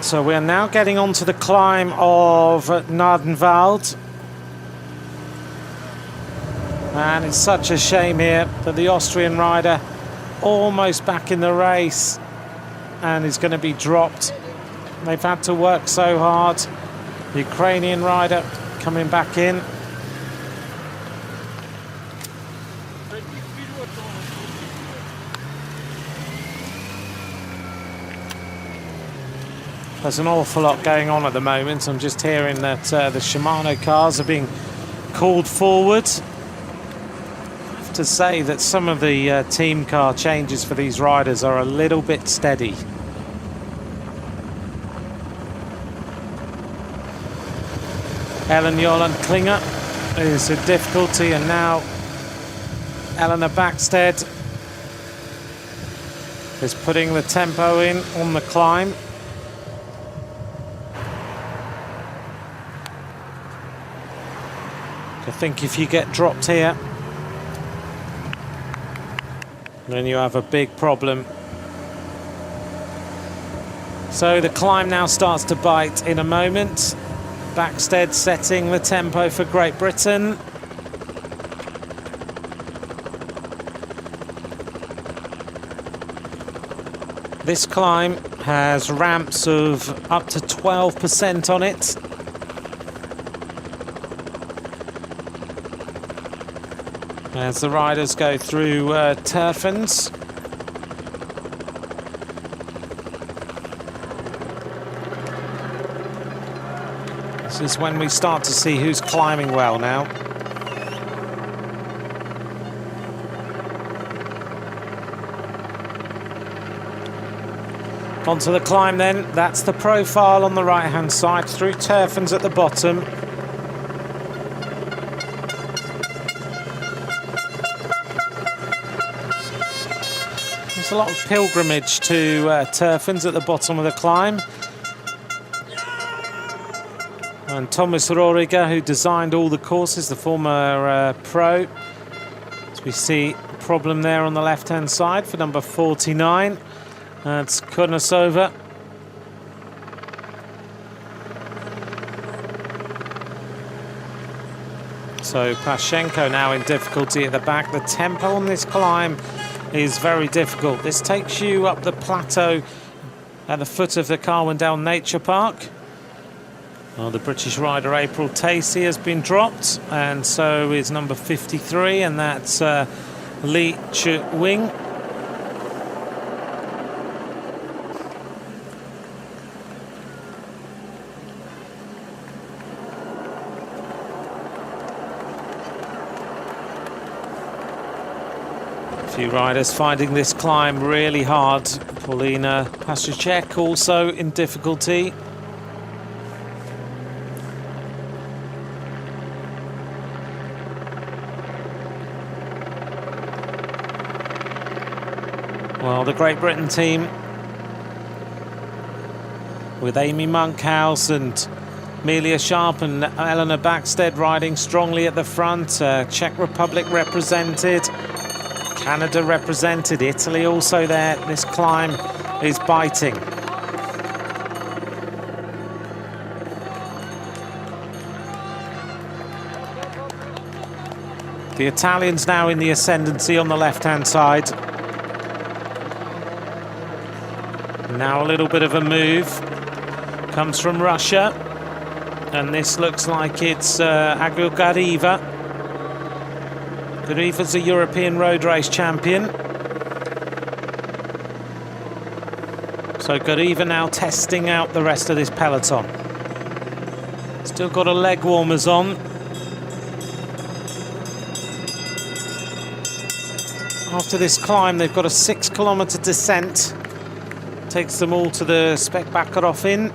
So we are now getting onto the climb of Nardenwald. And it's such a shame here that the Austrian rider almost back in the race and is going to be dropped. They've had to work so hard. The Ukrainian rider coming back in. There's an awful lot going on at the moment. I'm just hearing that the Shimano cars are being called forward. I have to say that some of the team car changes for these riders are a little bit steady. Ellen Jolan Klinger is a difficulty, and now Eleanor Backstead is putting the tempo in on the climb. I think if you get dropped here, then you have a big problem. So the climb now starts to bite in a moment. Backstead setting the tempo for Great Britain. This climb has ramps of up to 12% on it. As the riders go through turfens. This is when we start to see who's climbing well now. Onto the climb then. That's the profile on the right-hand side, through turfens at the bottom. There's a lot of pilgrimage to turfens at the bottom of the climb. And Thomas Roriger, who designed all the courses, the former pro. As we see a problem there on the left-hand side for number 49. That's Kurnosova. So Pashenko now in difficulty at the back. The tempo on this climb is very difficult. This takes you up the plateau at the foot of the Carwendale Nature Park. Well, the British rider April Tacey has been dropped, and so is number 53, and that's Lee Chu-wing. Few riders finding this climb really hard. Paulina Pastuchek also in difficulty. Well, the Great Britain team with Amy Monkhouse and Amelia Sharp and Eleanor Backstead riding strongly at the front. Czech Republic represented, Canada represented, Italy also there. This climb is biting. The Italians now in the ascendancy on the left-hand side. Now a little bit of a move comes from Russia, and this looks like it's Agil Gariva. Gariva's a European road race champion. So Gariva now testing out the rest of this peloton. Still got a leg warmers on. After this climb, they've got a 6-kilometre descent. Takes them all to the Spec Bakarov Inn.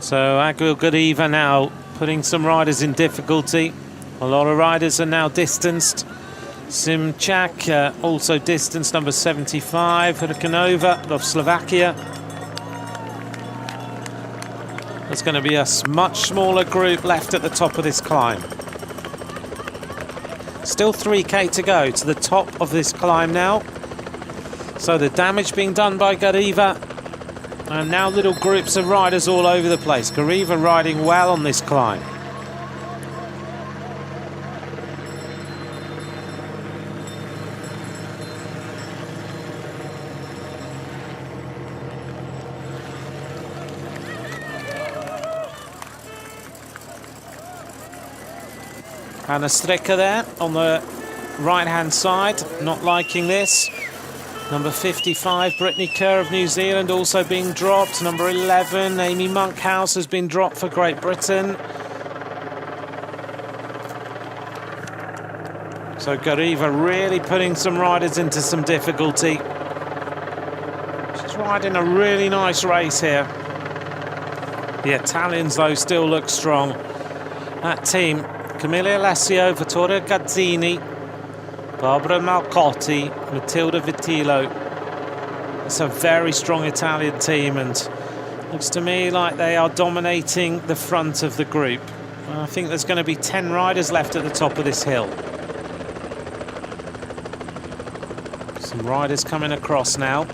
So Agil Gariva now putting some riders in difficulty. A lot of riders are now distanced. Simchak also distanced, number 75, Hurkanova of Slovakia. There's going to be a much smaller group left at the top of this climb. Still 3K to go to the top of this climb now. So the damage being done by Gariva. And now little groups of riders all over the place. Gariva riding well on this climb. And a Stricker there on the right-hand side, not liking this. Number 55, Brittany Kerr of New Zealand, also being dropped. Number 11, Amy Monkhouse has been dropped for Great Britain. So Gariva really putting some riders into some difficulty. She's riding a really nice race here. The Italians, though, still look strong. That team, Camilla Alessio, Vittoria Gazzini, Barbara Malcotti, Matilda Vitilo. It's a very strong Italian team, and looks to me like they are dominating the front of the group. I think there's going to be 10 riders left at the top of this hill. Some riders coming across now.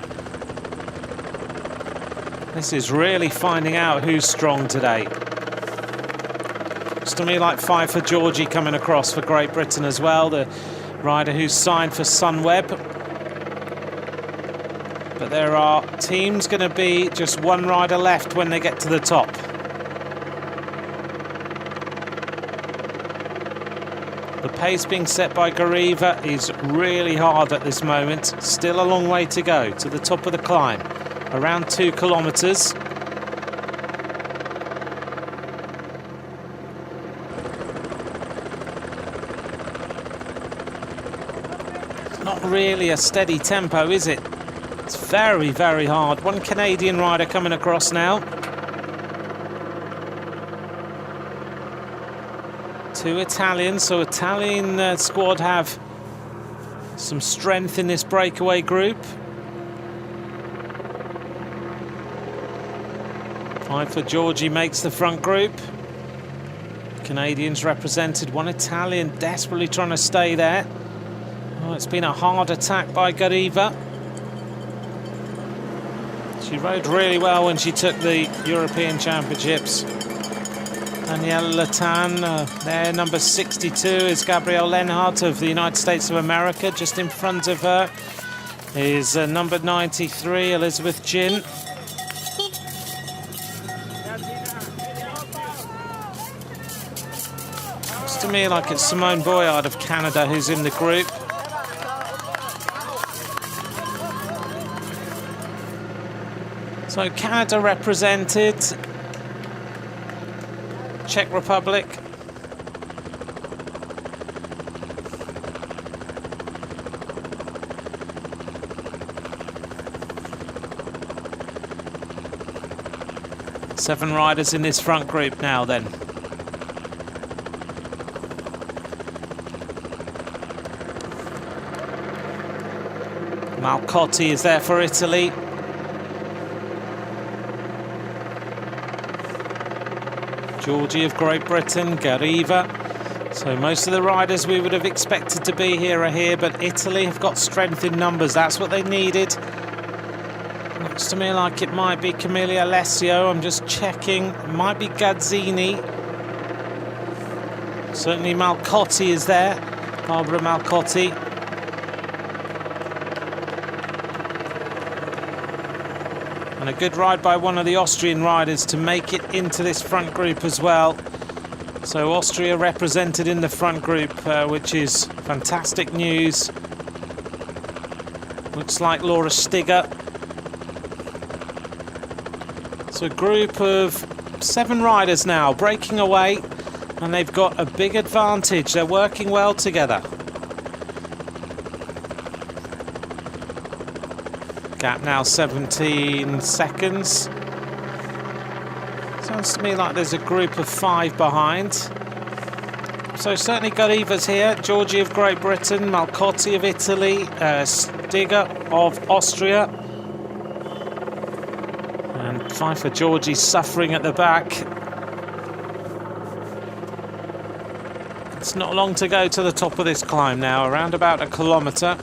This is really finding out who's strong today. Looks to me like Pfeiffer Georgie coming across for Great Britain as well, the rider who's signed for Sunweb. But there are teams going to be just one rider left when they get to the top. The pace being set by Gariva is really hard at this moment. Still a long way to go to the top of the climb. Around 2 kilometres. It's not really a steady tempo, is it? It's very, very hard. One Canadian rider coming across now. 2 Italians, so Italian squad have some strength in this breakaway group. Pfeiffer Georgie makes the front group. Canadians represented, 1 Italian desperately trying to stay there. Oh, it's been a hard attack by Gariva. She rode really well when she took the European Championships. Danielle Latan, there, number 62 is Gabrielle Lenhart of the United States of America. Just in front of her is number 93, Elizabeth Jin. Looks to me like it's Simone Boyard of Canada who's in the group. So Canada represented. Czech Republic. Seven riders in this front group now then. Malcotti is there for Italy. Georgie of Great Britain, Gariva. So most of the riders we would have expected to be here are here, but Italy have got strength in numbers. That's what they needed. Looks to me like it might be Camilla Alessio. I'm just checking. It might be Gazzini. Certainly Malcotti is there. Barbara Malcotti. And a good ride by one of the Austrian riders to make it into this front group as well. So Austria represented in the front group, which is fantastic news. Looks like Laura Stigger. So a group of 7 riders now breaking away, and they've got a big advantage. They're working well together. Gap now 17 seconds. Sounds to me like there's a group of 5 behind. So certainly Gariva's here, Georgie of Great Britain, Malcotti of Italy, Stigger of Austria. And Pfeiffer Georgie suffering at the back. It's not long to go to the top of this climb now, around about a kilometre.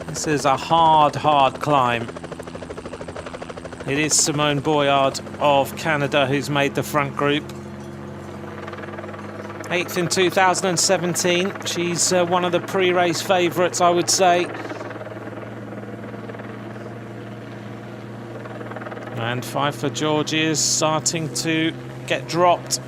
This is a hard climb. It is Simone Boyard of Canada who's made the front group. 8th in 2017. She's one of the pre-race favourites, I would say. And Pfeiffer Georgie is starting to get dropped.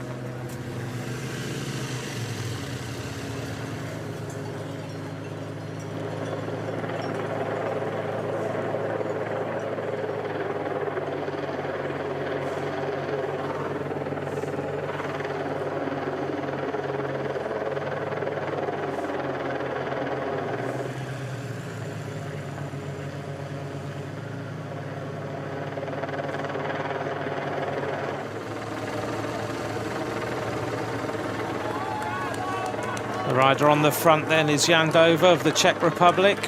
The rider on the front then is Jandova of the Czech Republic.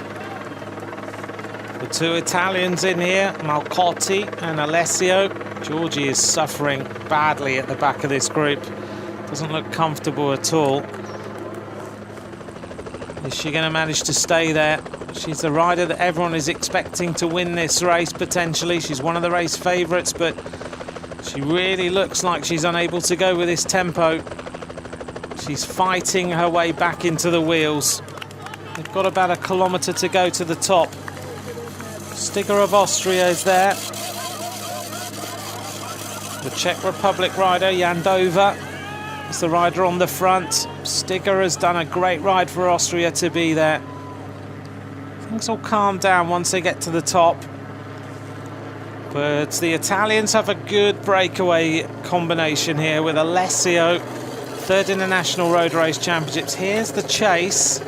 The two Italians in here, Malcotti and Alessio. Georgie is suffering badly at the back of this group. Doesn't look comfortable at all. Is she going to manage to stay there? She's the rider that everyone is expecting to win this race, potentially. She's one of the race favourites, but she really looks like she's unable to go with this tempo. She's fighting her way back into the wheels. They've got about a kilometre to go to the top. Stigger of Austria is there. The Czech Republic rider, Jandova, is the rider on the front. Stigger has done a great ride for Austria to be there. Things will calm down once they get to the top. But the Italians have a good breakaway combination here with Alessio, third in the National Road Race Championships. Here's the chase.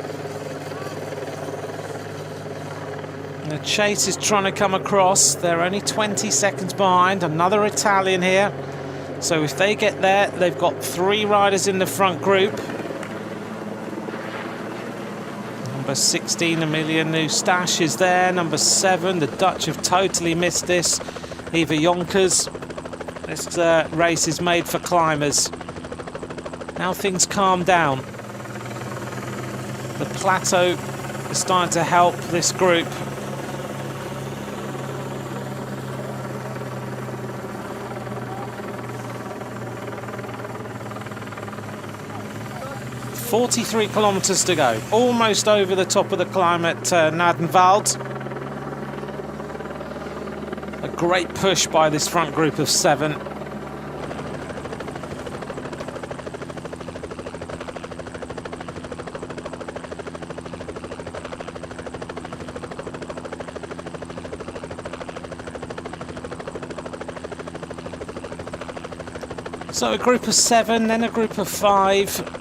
The chase is trying to come across. They're only 20 seconds behind. Another Italian here. So if they get there, they've got three riders in the front group. Number 16, Emilia Neustadt is there. Number 7, the Dutch have totally missed this. Eva Jonkers. This race is made for climbers. Now things calm down. The plateau is starting to help this group. .43 kilometres to go, almost over the top of the climb at Nadenwald. A great push by this front group of 7. So a group of 7, then a group of 5.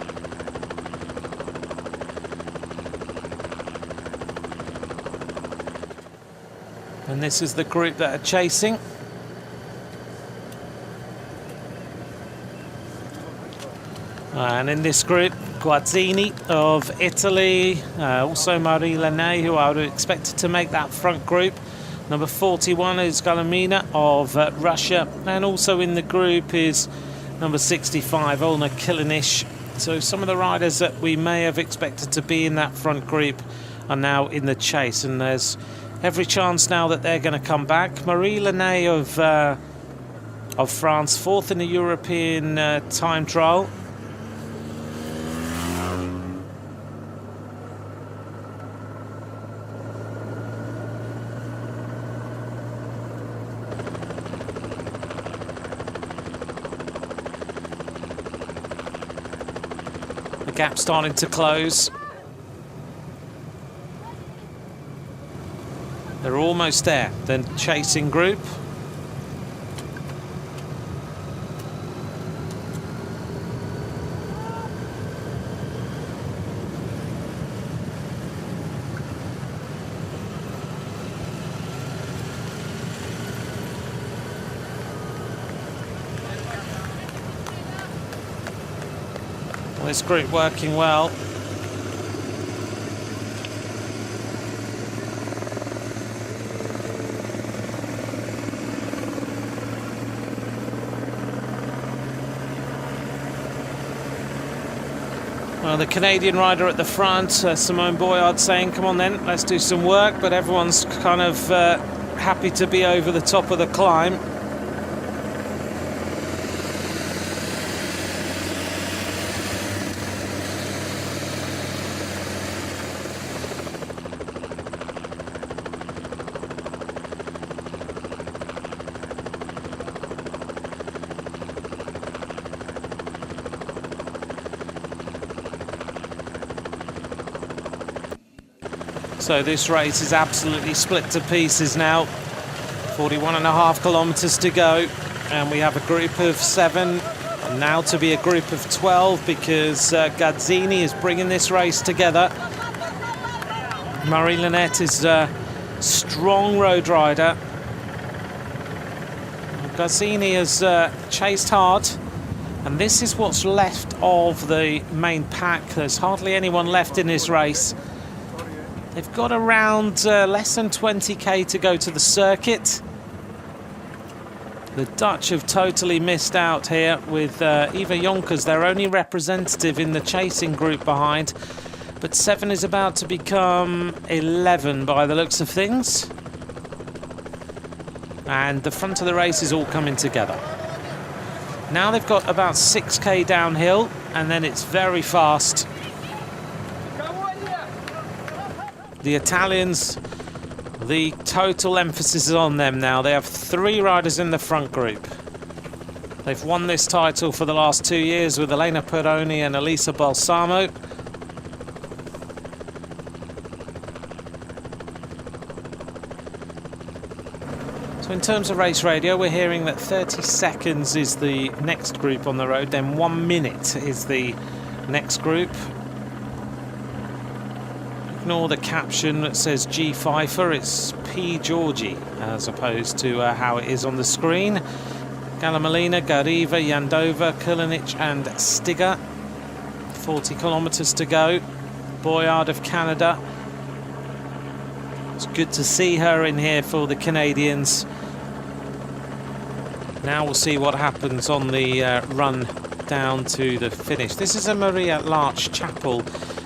And this is the group that are chasing. And in this group, Guazzini of Italy, also Marie Lenné, who I would have expected to make that front group. Number 41 is Galamina of Russia. And also in the group is number 65, Olna Kilinish. So some of the riders that we may have expected to be in that front group are now in the chase. And there's every chance now that they're going to come back. Marie Lenné of France, 4th in the European time trial. The gap starting to close. They're almost there, the chasing group. Well, this group working well. Well, the Canadian rider at the front, Simone Boyard, saying, come on then, let's do some work, but everyone's kind of happy to be over the top of the climb. So this race is absolutely split to pieces now. 41.5 kilometres to go, and we have a group of 7, and now to be a group of 12 because Gazzini is bringing this race together. Marie Lenné is a strong road rider. Gazzini has chased hard And this is what's left of the main pack. There's hardly anyone left in this race. They've got around less than 20k to go to the circuit. The Dutch have totally missed out here with Eva Jonkers, their only representative in the chasing group behind. But 7 is about to become 11 by the looks of things. And the front of the race is all coming together. Now they've got about 6k downhill, and then it's very fast. The Italians, the total emphasis is on them now. They have 3 riders in the front group. They've won this title for the last 2 years with Elena Peroni and Elisa Balsamo. So in terms of race radio, we're hearing that 30 seconds is the next group on the road, then 1 minute is the next group. Ignore the caption that says G Pfeiffer, it's P Georgie as opposed to how it is on the screen. Galamolina, Gariva, Yandova, Kulinic and Stiga. 40 kilometres to go. Boyard of Canada. It's good to see her in here for the Canadians. Now we'll see what happens on the run down to the finish. This is a Maria Larch Chapel,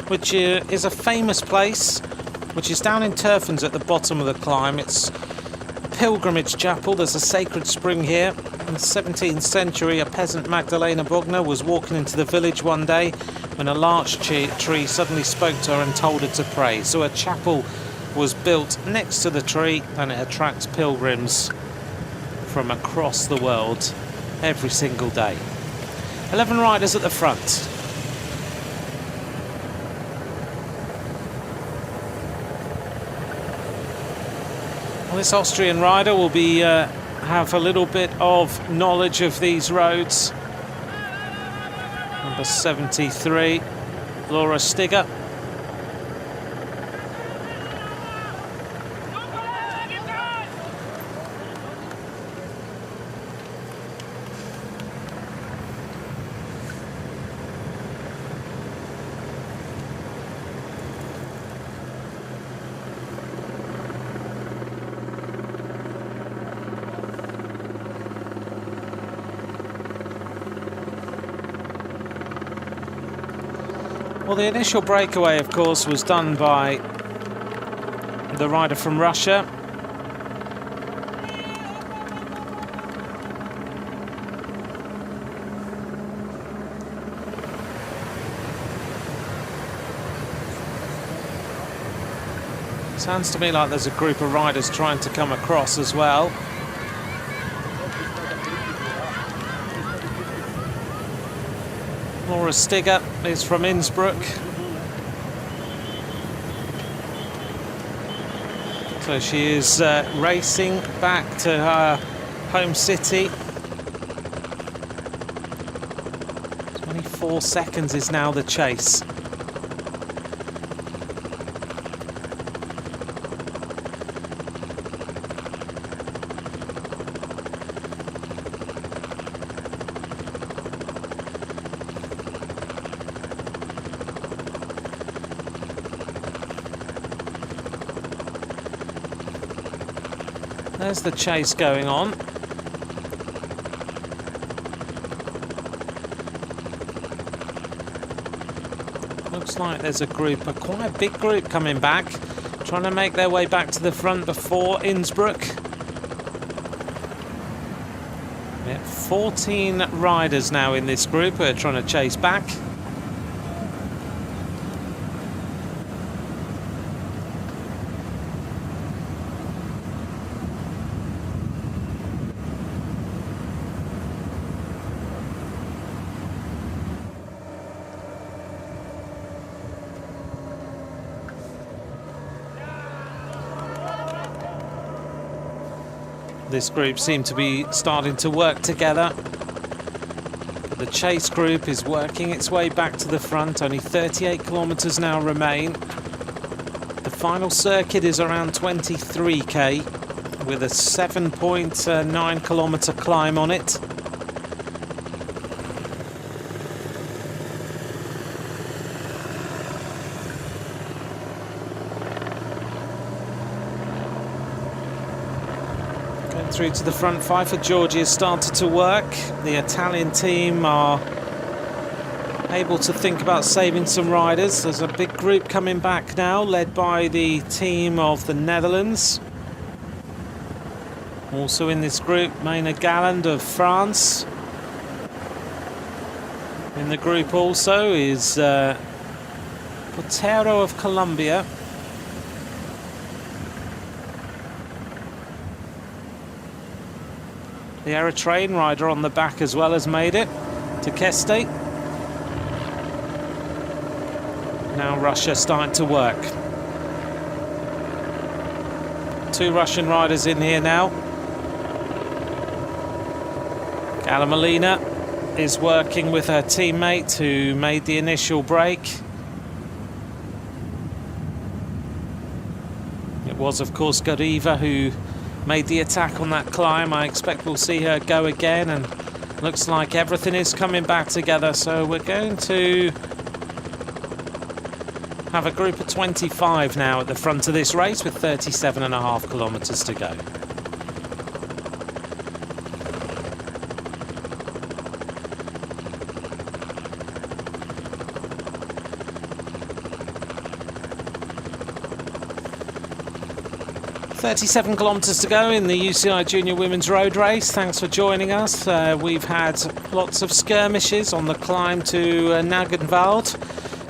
which is a famous place, which is down in Turfens at the bottom of the climb. It's a pilgrimage chapel. There's a sacred spring here. In the 17th century, a peasant, Magdalena Bogner, was walking into the village one day when a larch tree suddenly spoke to her and told her to pray. So a chapel was built next to the tree, and it attracts pilgrims from across the world every single day. 11 riders at the front. Well, this Austrian rider will be have a little bit of knowledge of these roads. Number 73, Laura Stiga. Well, the initial breakaway, of course, was done by the rider from Russia. Sounds to me like there's a group of riders trying to come across as well. Laura Stiga is from Innsbruck. So she is racing back to her home city. 24 seconds is now the chase. There's the chase going on. Looks like there's a group, quite a big group coming back, trying to make their way back to the front before Innsbruck. Yeah, 14 riders now in this group who are trying to chase back. This group seem to be starting to work together. The chase group is working its way back to the front. Only 38 kilometres now remain. The final circuit is around 23k with a 7.9 kilometre climb on it. through to the front. Five for Georgia has started to work. The Italian team are able to think about saving some riders. There's a big group coming back now, led by the team of the Netherlands. Also in this group, Maina Galland of France. In the group also is Potero of Colombia. The Eritrean rider on the back as well has made it to Keste. Now Russia starting to work. Two Russian riders in here now. Galamalina is working with her teammate who made the initial break. It was, of course, Gariva who made the attack on that climb. I expect we'll see her go again, and looks like everything is coming back together. So we're going to have a group of 25 now at the front of this race with 37.5 kilometres to go. .37 kilometres to go in the UCI Junior Women's Road Race. Thanks for joining us. We've had lots of skirmishes on the climb to Nagenwald,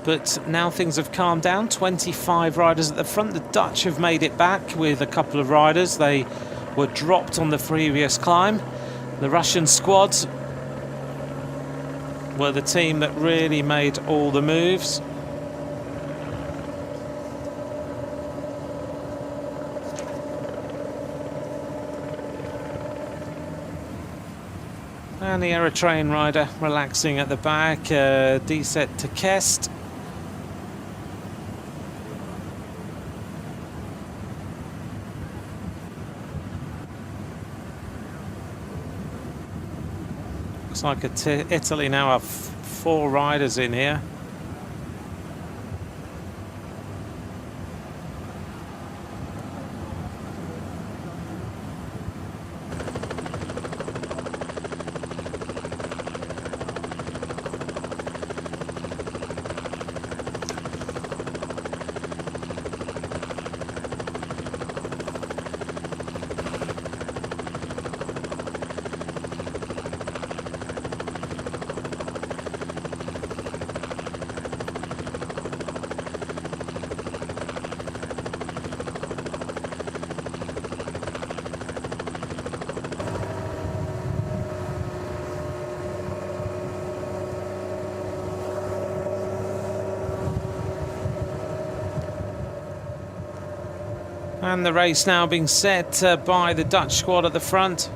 but now things have calmed down. 25 riders at the front. The Dutch have made it back with a couple of riders. They were dropped on the previous climb. The Russian squad were the team that really made all the moves. And the Eritrean rider relaxing at the back, Deset Tekest. Looks like Italy now have 4 riders in here. And the race now being set by the Dutch squad at the front.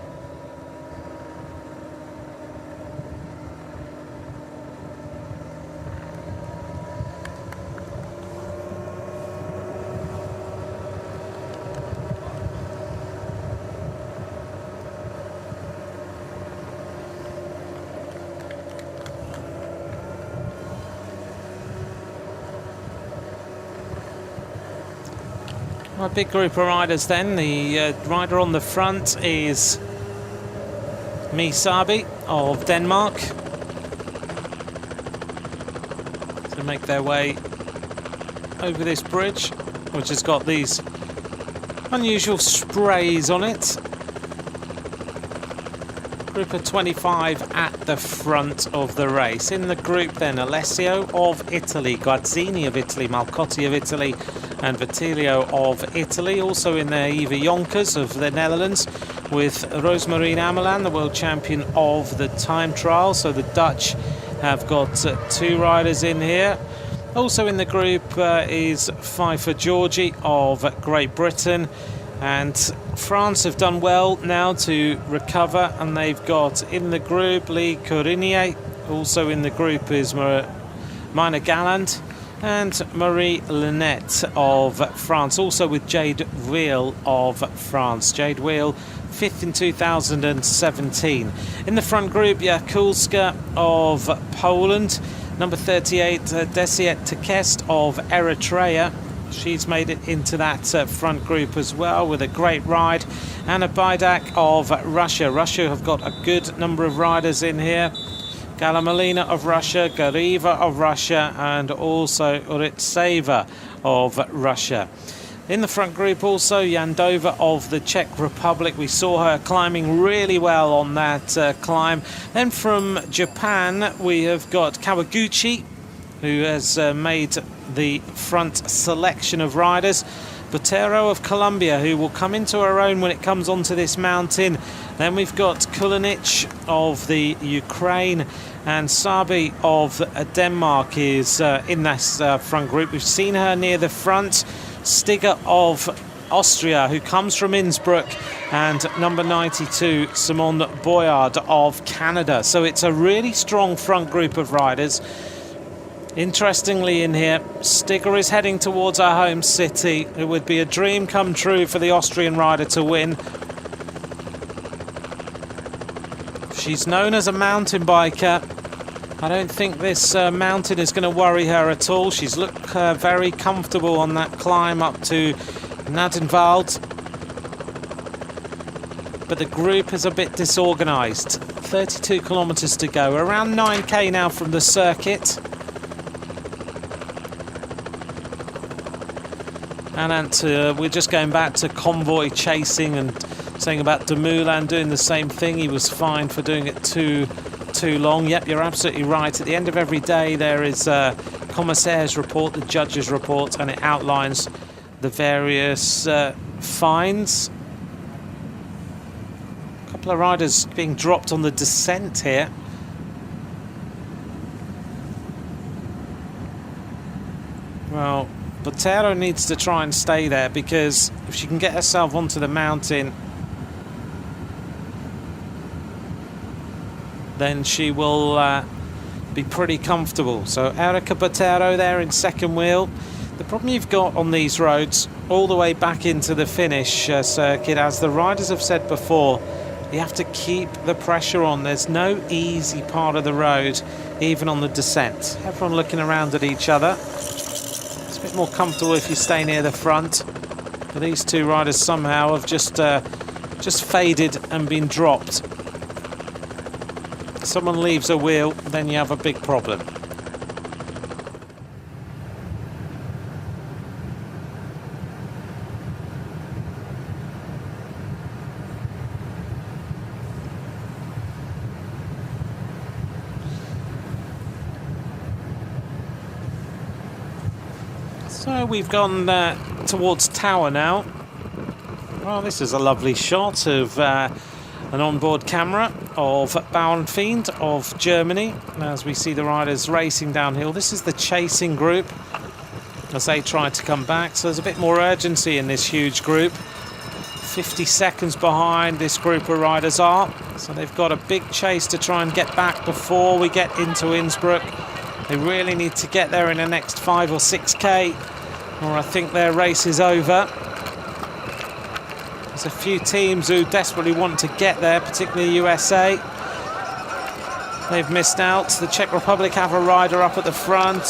A big group of riders then. The rider on the front is Misabi of Denmark. To make their way over this bridge, which has got these unusual sprays on it. Group of 25 at the front of the race. In the group then, Alessio of Italy, Guazzini of Italy, Malcotti of Italy, and Vittilio of Italy. Also in there, Eva Jonkers of the Netherlands, with Rosemarine Amelan, the world champion of the time trial. So the Dutch have got 2 riders in here. Also in the group is Pfeiffer Georgie of Great Britain. And France have done well now to recover, and they've got in the group Lee Corinier. Also in the group is Maina Galland and Marie Linette of France, also with Jade Wheel of France. Jade Wheel, 5th in 2017. In the front group, Jakulska of Poland. Number 38, Desiet Tekest of Eritrea. She's made it into that front group as well with a great ride. Anna Baidak of Russia. Russia have got a good number of riders in here. Galamalina of Russia, Gariva of Russia, and also Uritseva of Russia. In the front group also Yandova of the Czech Republic. We saw her climbing really well on that climb. Then from Japan we have got Kawaguchi, who has made the front selection of riders. Botero of Colombia, who will come into her own when it comes onto this mountain. Then we've got Kulinich of the Ukraine, and Sabi of Denmark is in this front group. We've seen her near the front. Stigger of Austria, who comes from Innsbruck, and number 92, Simone Boyard of Canada. So it's a really strong front group of riders. Interestingly in here, Stigger is heading towards our home city. It would be a dream come true for the Austrian rider to win. She's known as a mountain biker. I don't think this mountain is going to worry her at all. She's looked very comfortable on that climb up to Nadenwald. But the group is a bit disorganised. 32 kilometres to go, around 9k now from the circuit. And we're just going back to convoy chasing and saying about Dumoulin doing the same thing. He was fined for doing it too long. Yep, you're absolutely right. At the end of every day there is a commissaire's report, the judge's report, and it outlines the various fines. A couple of riders being dropped on the descent here. Well, Botero needs to try and stay there, because if she can get herself onto the mountain, then she will be pretty comfortable. So Erika Botero there in second wheel. The problem you've got on these roads all the way back into the finish circuit, as the riders have said before, you have to keep the pressure on. There's no easy part of the road, even on the descent. Everyone looking around at each other. It's a bit more comfortable if you stay near the front. But these two riders somehow have just faded and been dropped. Someone leaves a wheel, then you have a big problem. So we've gone towards Tower now. Well, this is a lovely shot of an onboard camera of Bauernfeind of Germany as we see the riders racing downhill. This is the chasing group as they try to come back, so there's a bit more urgency in this huge group. 50 seconds behind this group of riders are, so they've got a big chase to try and get back before we get into Innsbruck. They really need to get there in the next 5 or 6k, or I think their race is over. There's a few teams who desperately want to get there, particularly USA. They've missed out. The Czech Republic have a rider up at the front.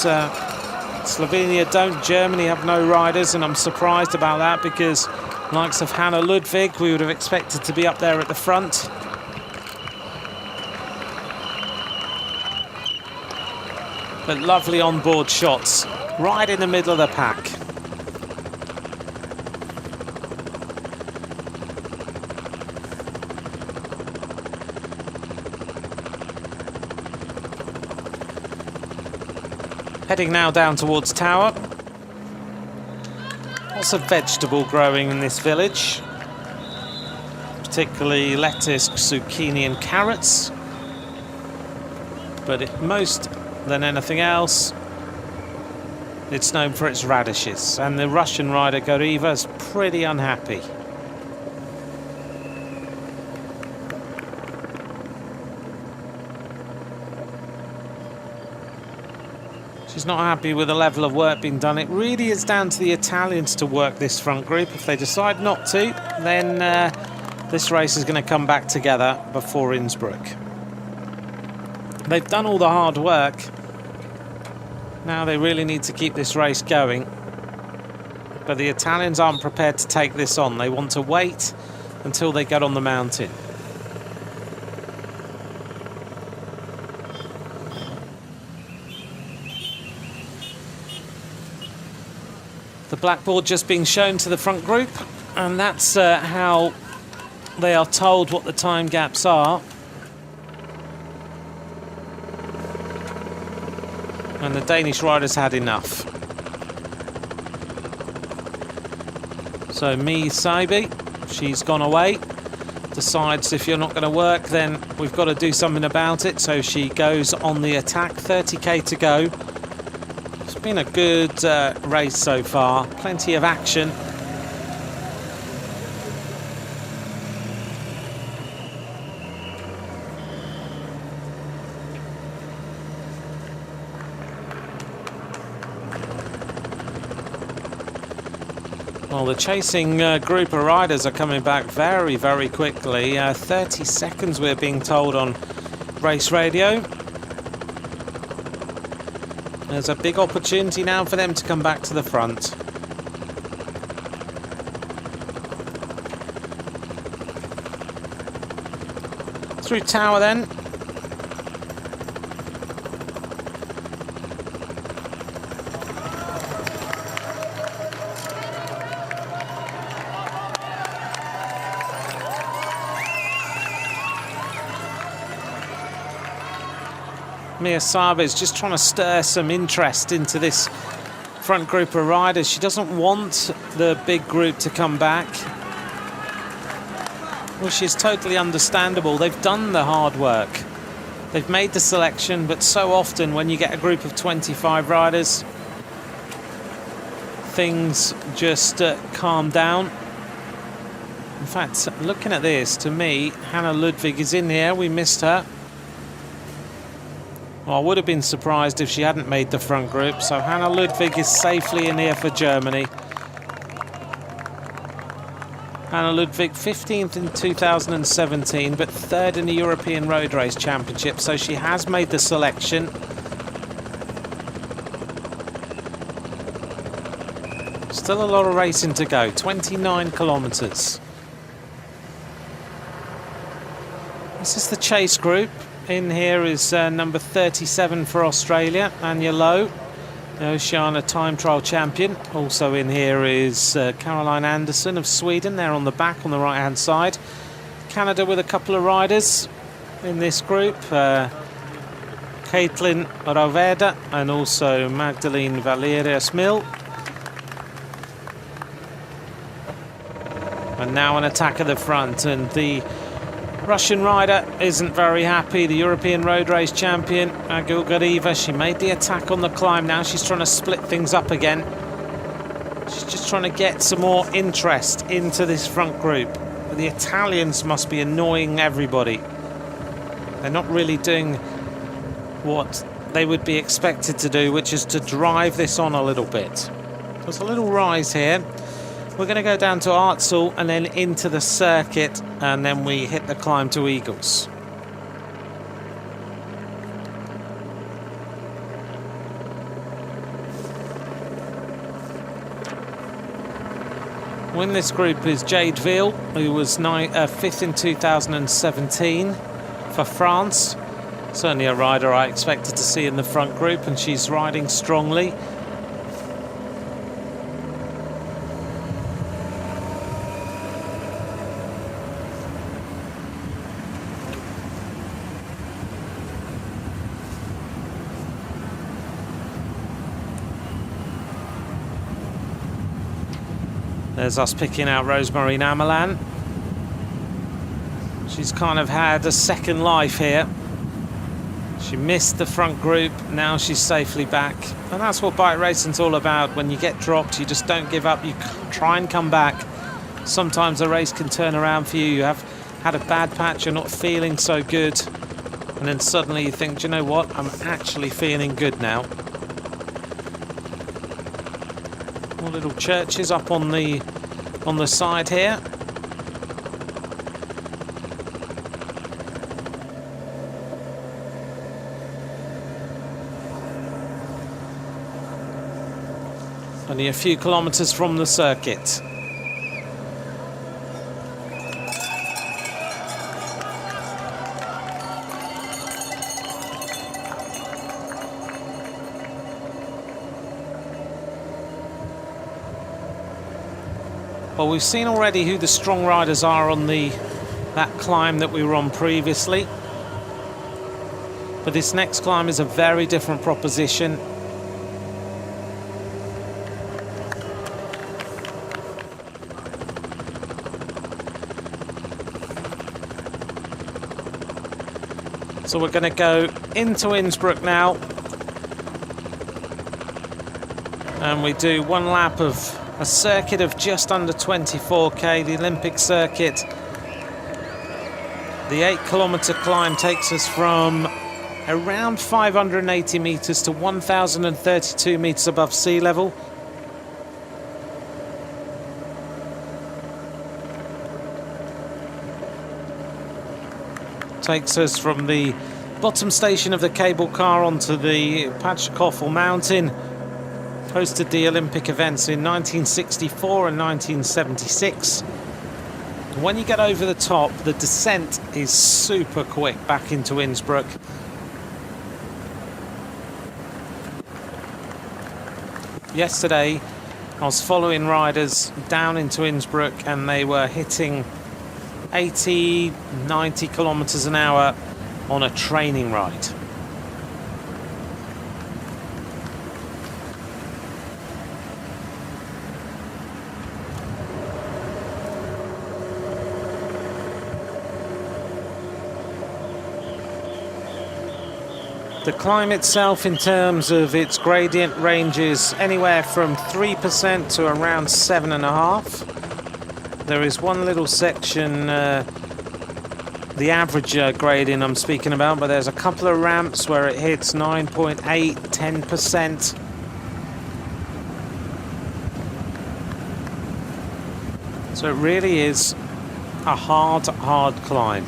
Slovenia don't. Germany have no riders, and I'm surprised about that, because likes of Hannah Ludwig, we would have expected to be up there at the front. But lovely onboard shots, right in the middle of the pack. Heading now down towards Tower. Lots of vegetable growing in this village, particularly lettuce, zucchini and carrots. But most than anything else, it's known for its radishes. And the Russian rider Gariva is pretty unhappy. She's not happy with the level of work being done. It really is down to the Italians to work this front group. If they decide not to, then this race is going to come back together before Innsbruck. They've done all the hard work. Now they really need to keep this race going. But the Italians aren't prepared to take this on. They want to wait until they get on the mountain. The blackboard just being shown to the front group, and that's how they are told what the time gaps are. And the Danish riders had enough. So Mi Saibi, she's gone away, decides if you're not going to work, then we've got to do something about it. So she goes on the attack, 30k to go. It's been a good race so far, plenty of action. Well, the chasing group of riders are coming back very, very quickly. 30 seconds we're being told on race radio. There's a big opportunity now for them to come back to the front. Through Tower then. Mia Saba is just trying to stir some interest into this front group of riders. She doesn't want the big group to come back, which is totally understandable. They've done the hard work. They've made the selection, but so often when you get a group of 25 riders, things just calm down. In fact, looking at this, to me, Hannah Ludwig is in here. We missed her. Well, I would have been surprised if she hadn't made the front group. So Hannah Ludwig is safely in here for Germany. Hannah Ludwig, 15th in 2017, but 3rd in the European Road Race Championship. So she has made the selection. Still a lot of racing to go, 29 kilometres. This is the chase group. In here is number 37 for Australia, Anja Lowe, the Oceania time trial champion. Also in here is Caroline Anderson of Sweden. They're on the back on the right hand side. Canada with a couple of riders in this group. Caitlin Roveda and also Magdalene Valeria Smil. And now an attack at the front, and the Russian rider isn't very happy. The European Road Race champion, Agil Gariva, she made the attack on the climb. Now she's trying to split things up again. She's just trying to get some more interest into this front group. But the Italians must be annoying everybody. They're not really doing what they would be expected to do, which is to drive this on a little bit. There's a little rise here. We're going to go down to Artsel and then into the circuit, and then we hit the climb to Eagles. In this group is Jade Veal, who was 5th in 2017 for France. Certainly a rider I expected to see in the front group, and she's riding strongly. There's us picking out Rosemary Namalan. She's kind of had a second life here. She missed the front group, now she's safely back. And that's what bike racing's all about. When you get dropped, you just don't give up, you try and come back. Sometimes the race can turn around for you. You have had a bad patch, you're not feeling so good. And then suddenly you think, do you know what? I'm actually feeling good now. Little churches up on the side here. Only a few kilometres from the circuit. Well, we've seen already who the strong riders are on that climb that we were on previously. But this next climb is a very different proposition. So we're going to go into Innsbruck now. And we do one lap of a circuit of just under 24k, the Olympic circuit. The 8-kilometre climb takes us from around 580 metres to 1,032 metres above sea level. Takes us from the bottom station of the cable car onto the Patchkoffel mountain. Hosted the Olympic events in 1964 and 1976. When you get over the top, the descent is super quick back into Innsbruck. Yesterday, I was following riders down into Innsbruck and they were hitting 80, 90 kilometers an hour on a training ride. The climb itself, in terms of its gradient, ranges anywhere from 3% to around 7.5%. There is one little section, the average gradient I'm speaking about, but there's a couple of ramps where it hits 9.8, 10%. So it really is a hard climb.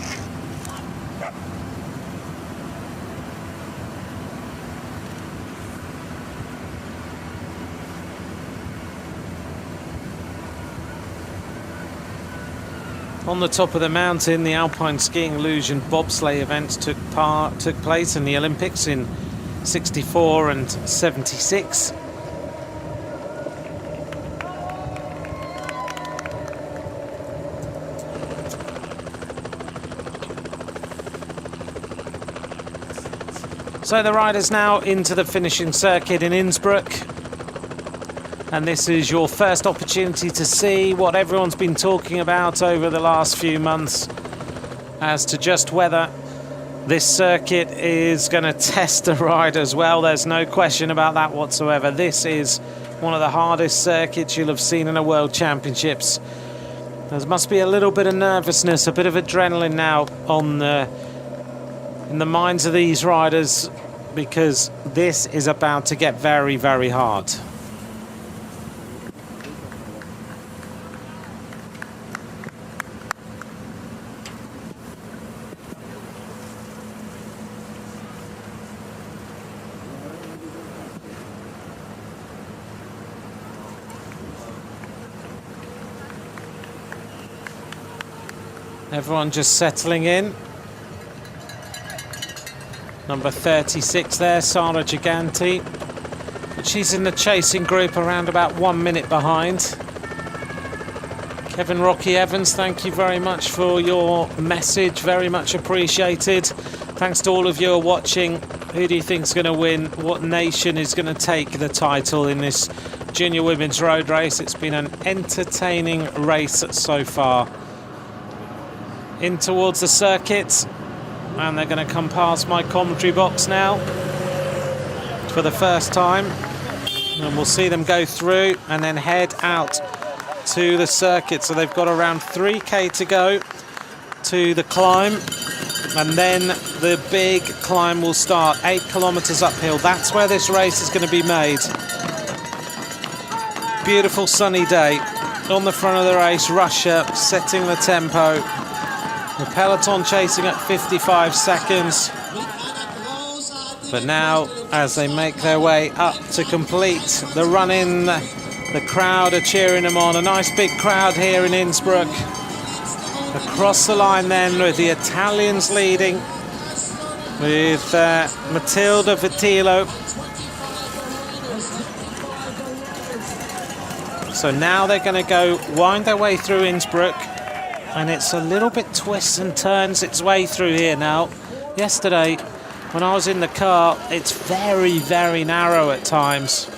On the top of the mountain, the alpine skiing, luge and bobsleigh events took place in the Olympics in 64 and 76. So the riders now into the finishing circuit in Innsbruck. And this is your first opportunity to see what everyone's been talking about over the last few months as to just whether this circuit is going to test the riders. Well, there's no question about that whatsoever. This is one of the hardest circuits you'll have seen in a World Championships. There must be a little bit of nervousness, a bit of adrenaline now in the minds of these riders, because this is about to get very, very hard. Everyone just settling in. Number 36 there, Sara Giganti. But she's in the chasing group around about 1 minute behind. Kevin Rocky Evans, thank you very much for your message. Very much appreciated. Thanks to all of you who are watching. Who do you think is going to win? What nation is going to take the title in this junior women's road race? It's been an entertaining race so far. In towards the circuit, and they're going to come past my commentary box now for the first time, and we'll see them go through and then head out to the circuit. So they've got around 3k to go to the climb, and then the big climb will start, 8 kilometers uphill. That's where this race is going to be made. Beautiful sunny day. On the front of the race, Russia setting the tempo. The peloton chasing at 55 seconds. But now, as they make their way up to complete the run-in The crowd are cheering them on. A nice big crowd here in Innsbruck. Across the line then with the Italians leading, with Matilda Vitilo. So now they're going to go wind their way through Innsbruck, and it's a little bit twists and turns its way through here now. Yesterday, when I was in the car, it's very, very narrow at times.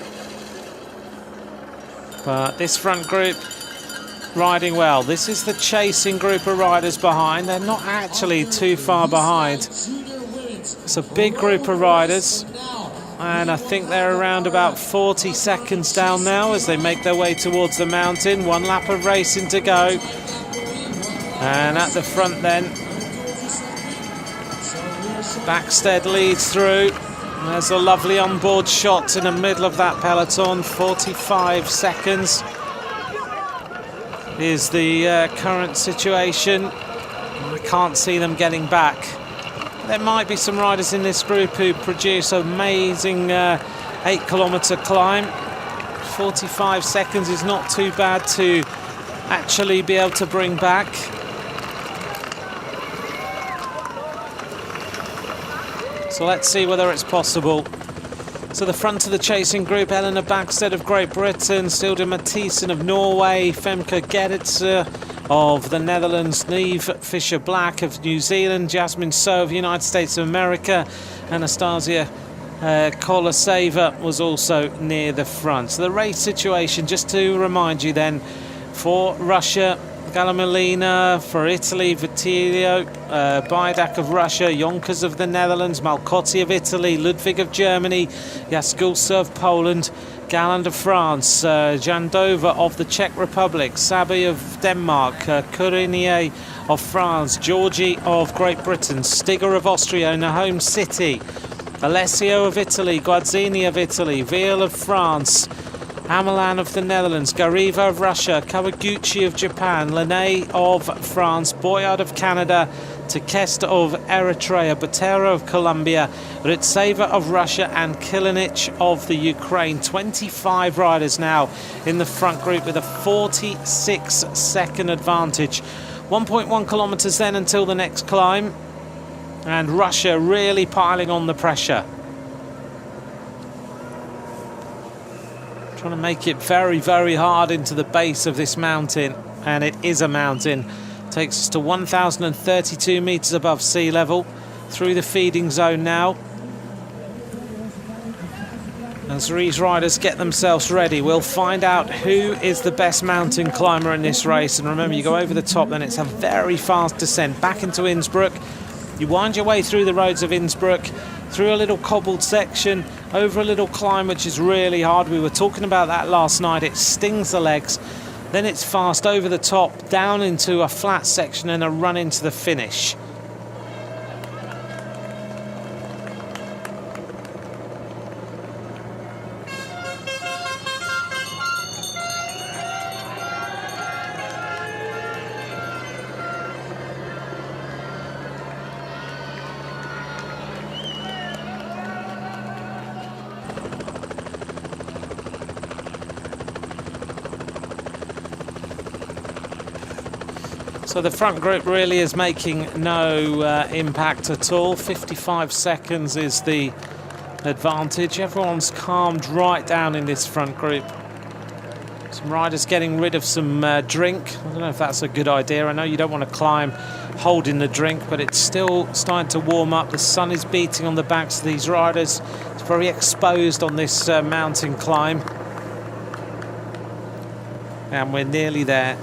But this front group riding well. This is the chasing group of riders behind. They're not actually too far behind. It's a big group of riders, and I think they're around about 40 seconds down now as they make their way towards the mountain. One lap of racing to go. And at the front then, Backstead leads through. There's a lovely onboard shot in the middle of that peloton. 45 seconds is the current situation. I can't see them getting back. There might be some riders in this group who produce an amazing 8-kilometre climb. 45 seconds is not too bad to actually be able to bring back. So let's see whether it's possible. So the front of the chasing group, Eleanor Backstead of Great Britain, Silde Mathisen of Norway, Femke Gerritsen of the Netherlands, Neve Fisher-Black of New Zealand, Jasmine So of the United States of America, Anastasia Koloseva was also near the front. So the race situation, just to remind you then, for Russia, Galamolina, for Italy, Vittilio, Baidak of Russia, Jonkers of the Netherlands, Malcotti of Italy, Ludwig of Germany, Jaskulsa of Poland, Galland of France, Jandova of the Czech Republic, Sabi of Denmark, Courinier of France, Georgi of Great Britain, Stigger of Austria in her home city, Alessio of Italy, Guazzini of Italy, Viel of France, Amalan of the Netherlands, Gariva of Russia, Kawaguchi of Japan, Lene of France, Boyard of Canada, Tekesta of Eritrea, Botero of Colombia, Ritseva of Russia, and Kilinich of the Ukraine. 25 riders now in the front group with a 46-second advantage. 1.1 kilometres then until the next climb, and Russia really piling on the pressure. Trying to make it very, very hard into the base of this mountain, and it is a mountain. Takes us to 1,032 metres above sea level, through the feeding zone now. As these riders get themselves ready, we'll find out who is the best mountain climber in this race. And remember, you go over the top, then it's a very fast descent back into Innsbruck. You wind your way through the roads of Innsbruck, through a little cobbled section, over a little climb which is really hard. We were talking about that last night. It stings the legs. Then it's fast over the top, down into a flat section and a run into the finish. So the front group really is making no impact at all. 55 seconds is the advantage. Everyone's calmed right down in this front group. Some riders getting rid of some drink. I don't know if that's a good idea. I know you don't want to climb holding the drink, but it's still starting to warm up. The sun is beating on the backs of these riders. It's very exposed on this mountain climb. And we're nearly there.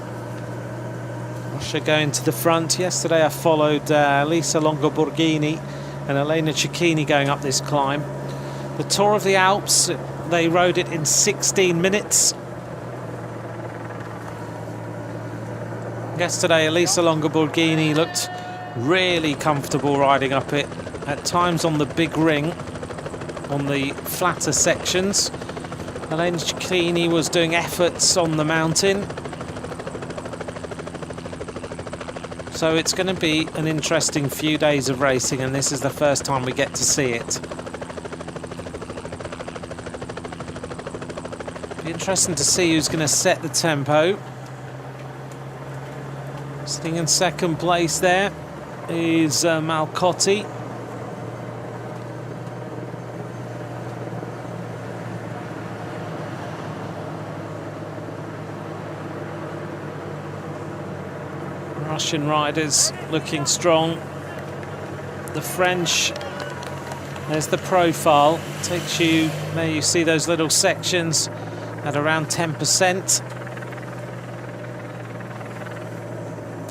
Russia going to the front. Yesterday I followed Lisa Longoborghini and Elena Cecchini going up this climb. The Tour of the Alps, they rode it in 16 minutes. Yesterday Elisa Longoborghini looked really comfortable riding up it, at times on the big ring, on the flatter sections. Elena Cecchini was doing efforts on the mountain. So it's going to be an interesting few days of racing, and this is the first time we get to see it. Be interesting to see who's going to set the tempo. Sitting in second place there is Malcotti. Russian riders looking strong. The French, there's the profile. Takes you, there you see those little sections at around 10%.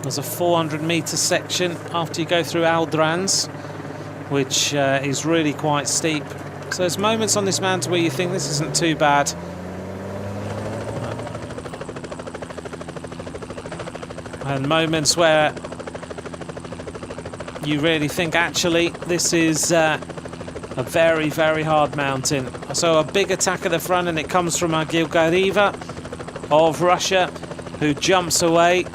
There's a 400-meter section after you go through Aldrans, which is really quite steep. So there's moments on this mountain where you think this isn't too bad. And moments where you really think, actually, this is a very, very hard mountain. So a big attack at the front, and it comes from Gilgariva of Russia, who jumps away.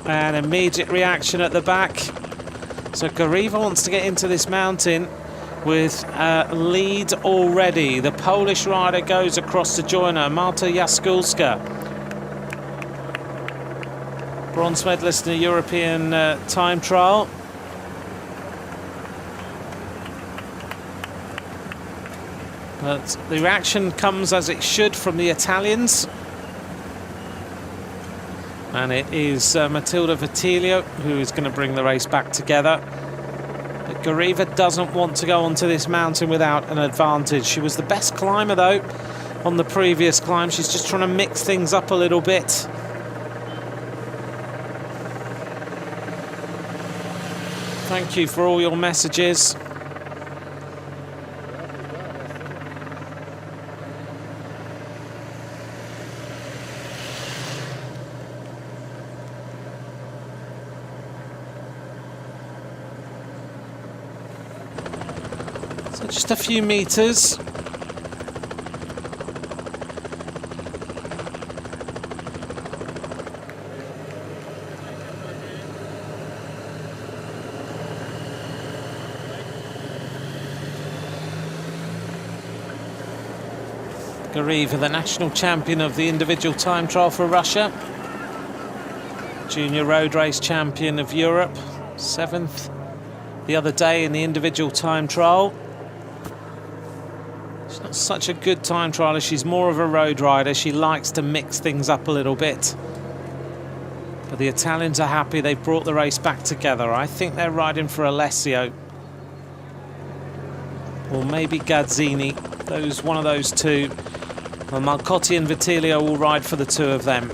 An immediate reaction at the back. So Gariva wants to get into this mountain with a lead already. The Polish rider goes across to join her, Marta Jaskulska. Bronze medalist in the European time trial. But the reaction comes as it should from the Italians. And it is Matilda Vitilio who is going to bring the race back together. But Gariva doesn't want to go onto this mountain without an advantage. She was the best climber, though, on the previous climb. She's just trying to mix things up a little bit. Thank you for all your messages. So just a few meters. Gariva, the national champion of the individual time trial for Russia. Junior road race champion of Europe. 7th the other day in the individual time trial. She's not such a good time trialer. She's more of a road rider. She likes to mix things up a little bit. But the Italians are happy. They've brought the race back together. I think they're riding for Alessio. Or maybe Gazzini. One of those two. Well, Malcotti and Vitilio will ride for the two of them.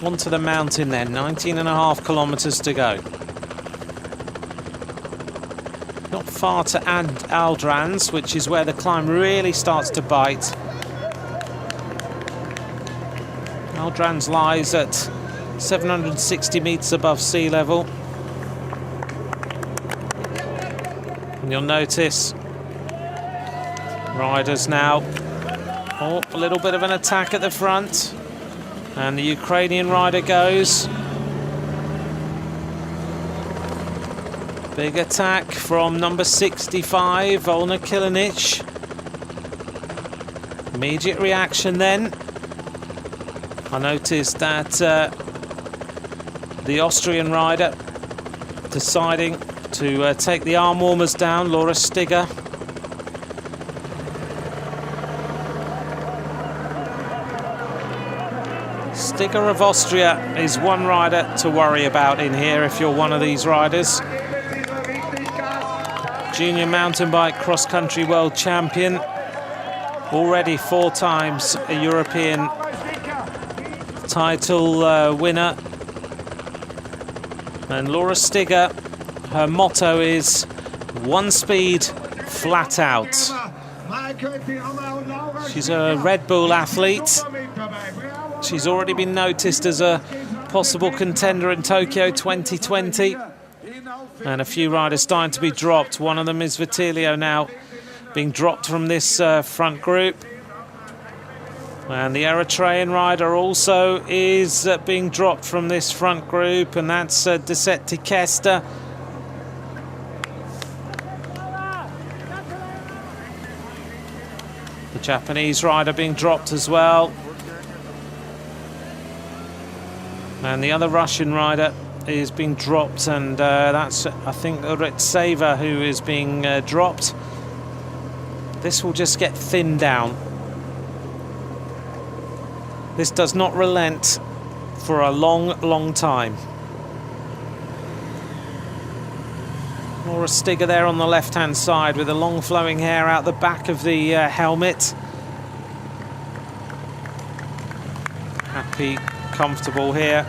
Onto the mountain then, 19.5 kilometers to go. Not far to Aldrans, which is where the climb really starts to bite. Aldrans lies at 760 meters above sea level. And you'll notice riders now. Oh, a little bit of an attack at the front. And the Ukrainian rider goes. Big attack from number 65, Volna Kilinich. Immediate reaction then. I noticed that the Austrian rider deciding to take the arm warmers down, Laura Stigger. Stigger of Austria is one rider to worry about in here if you're one of these riders. Junior mountain bike cross-country world champion. Already 4 times a European title winner. And Laura Stigger, her motto is one speed, flat out. She's a Red Bull athlete. She's already been noticed as a possible contender in Tokyo 2020. And a few riders starting to be dropped. One of them is Vitilio now being dropped from this front group. And the Eritrean rider also is being dropped from this front group, and that's Desetti Kesta. The Japanese rider being dropped as well. And the other Russian rider is being dropped, and that's, I think, Uretseva who is being dropped. This will just get thinned down. This does not relent for a long, long time. Laura Stigger there on the left-hand side with the long flowing hair out the back of the helmet. Happy, comfortable here.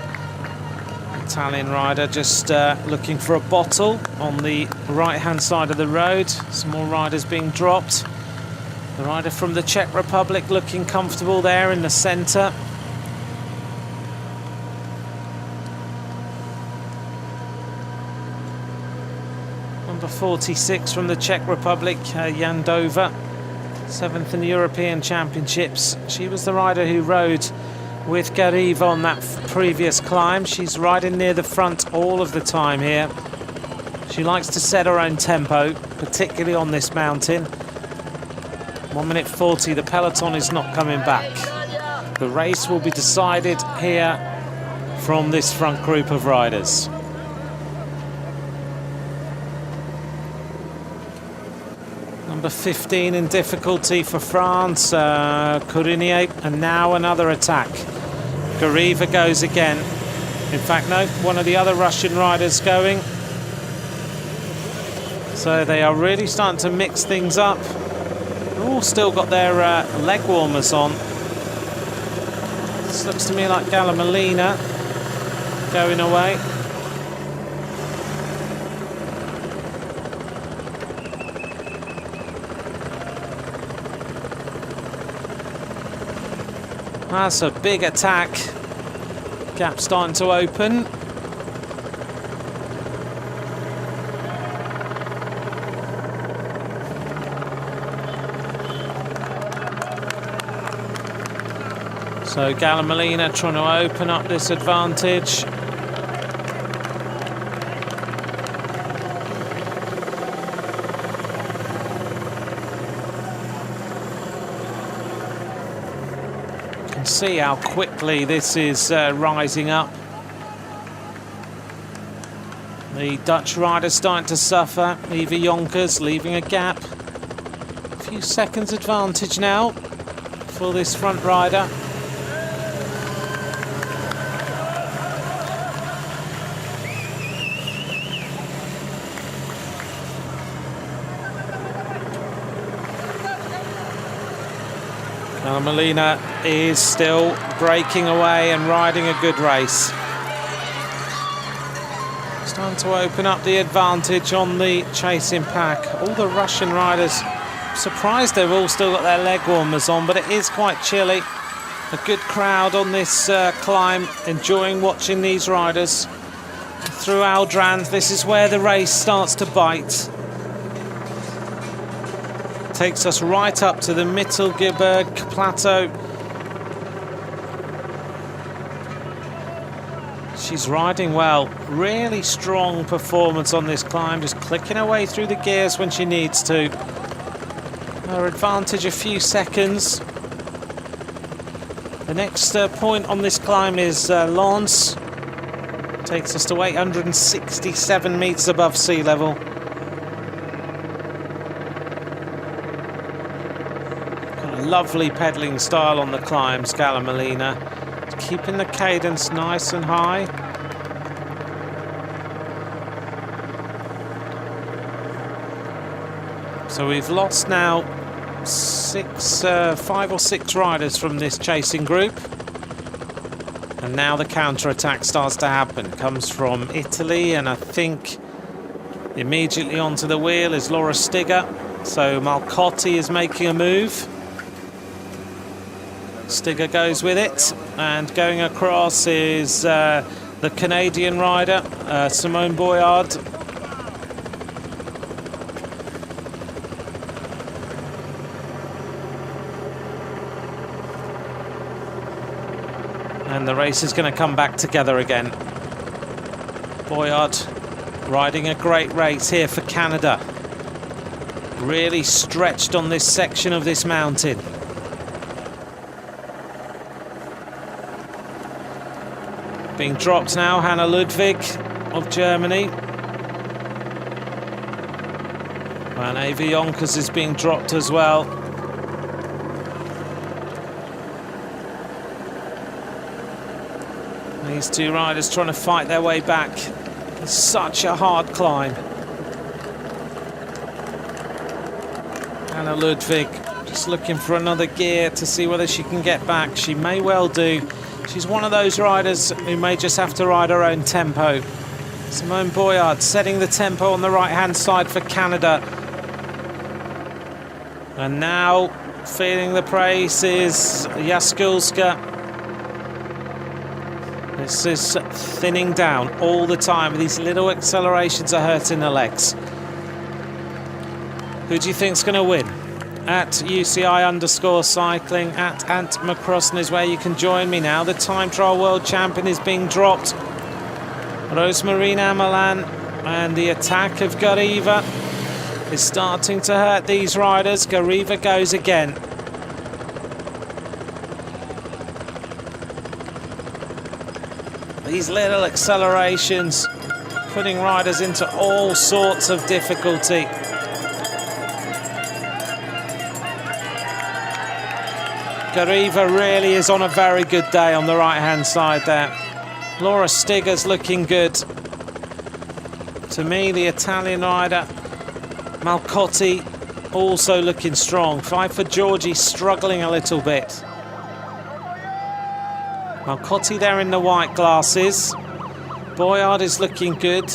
Italian rider just looking for a bottle on the right-hand side of the road. Some more riders being dropped. The rider from the Czech Republic looking comfortable there in the centre. Number 46 from the Czech Republic, Jandova, 7th in the European Championships. She was the rider who rode with Gariv on that previous climb. She's riding near the front all of the time here. She likes to set her own tempo, particularly on this mountain. 1 minute 40, the peloton is not coming back. The race will be decided here from this front group of riders. Number 15 in difficulty for France, Courinier, and now another attack. Gariva goes again. In fact, no, one of the other Russian riders going. So they are really starting to mix things up. All still got their leg warmers on. This looks to me like Galamolina going away. That's a big attack. Gap starting to open. So Galamolina trying to open up this advantage. See how quickly this is rising up. The Dutch rider starting to suffer. Eva Jonkers leaving a gap. A few seconds advantage now for this front rider. Molina is still breaking away and riding a good race. Starting to open up the advantage on the chasing pack. All the Russian riders, surprised they've all still got their leg warmers on, but it is quite chilly. A good crowd on this climb, enjoying watching these riders. Through Aldrand, this is where the race starts to bite. Takes us right up to the Mittelgebirge plateau. She's riding well. Really strong performance on this climb, just clicking her way through the gears when she needs to. Her advantage a few seconds. The next point on this climb is Lens. Takes us to 867 metres above sea level. Lovely pedalling style on the climbs, Galamolina. Keeping the cadence nice and high. So we've lost now 5 or 6 riders from this chasing group. And now the counter-attack starts to happen. Comes from Italy, and I think immediately onto the wheel is Laura Stigger. So Malcotti is making a move. Stigger goes with it, and going across is the Canadian rider, Simone Boyard. And the race is going to come back together again. Boyard riding a great race here for Canada. Really stretched on this section of this mountain. being dropped now, Hannah Ludwig of Germany. And Eva Jonkers is being dropped as well. These two riders trying to fight their way back. It's such a hard climb. Hannah Ludwig just looking for another gear to see whether she can get back. She may well do. She's one of those riders who may just have to ride her own tempo. Simone Boyard setting the tempo on the right-hand side for Canada. And now feeling the praise is Jaskulska. This is thinning down all the time. These little accelerations are hurting the legs. Who do you think's going to win? At UCI_cycling, at Ant McCrossan is where you can join me now. The time trial world champion is being dropped. Rosemarina Milan, and the attack of Gariva is starting to hurt these riders. Gariva goes again. These little accelerations putting riders into all sorts of difficulty. Gariva really is on a very good day on the right-hand side there. Laura Stigger's looking good. To me, the Italian rider, Malcotti, also looking strong. Five for Georgie, struggling a little bit. Malcotti there in the white glasses. Boyard is looking good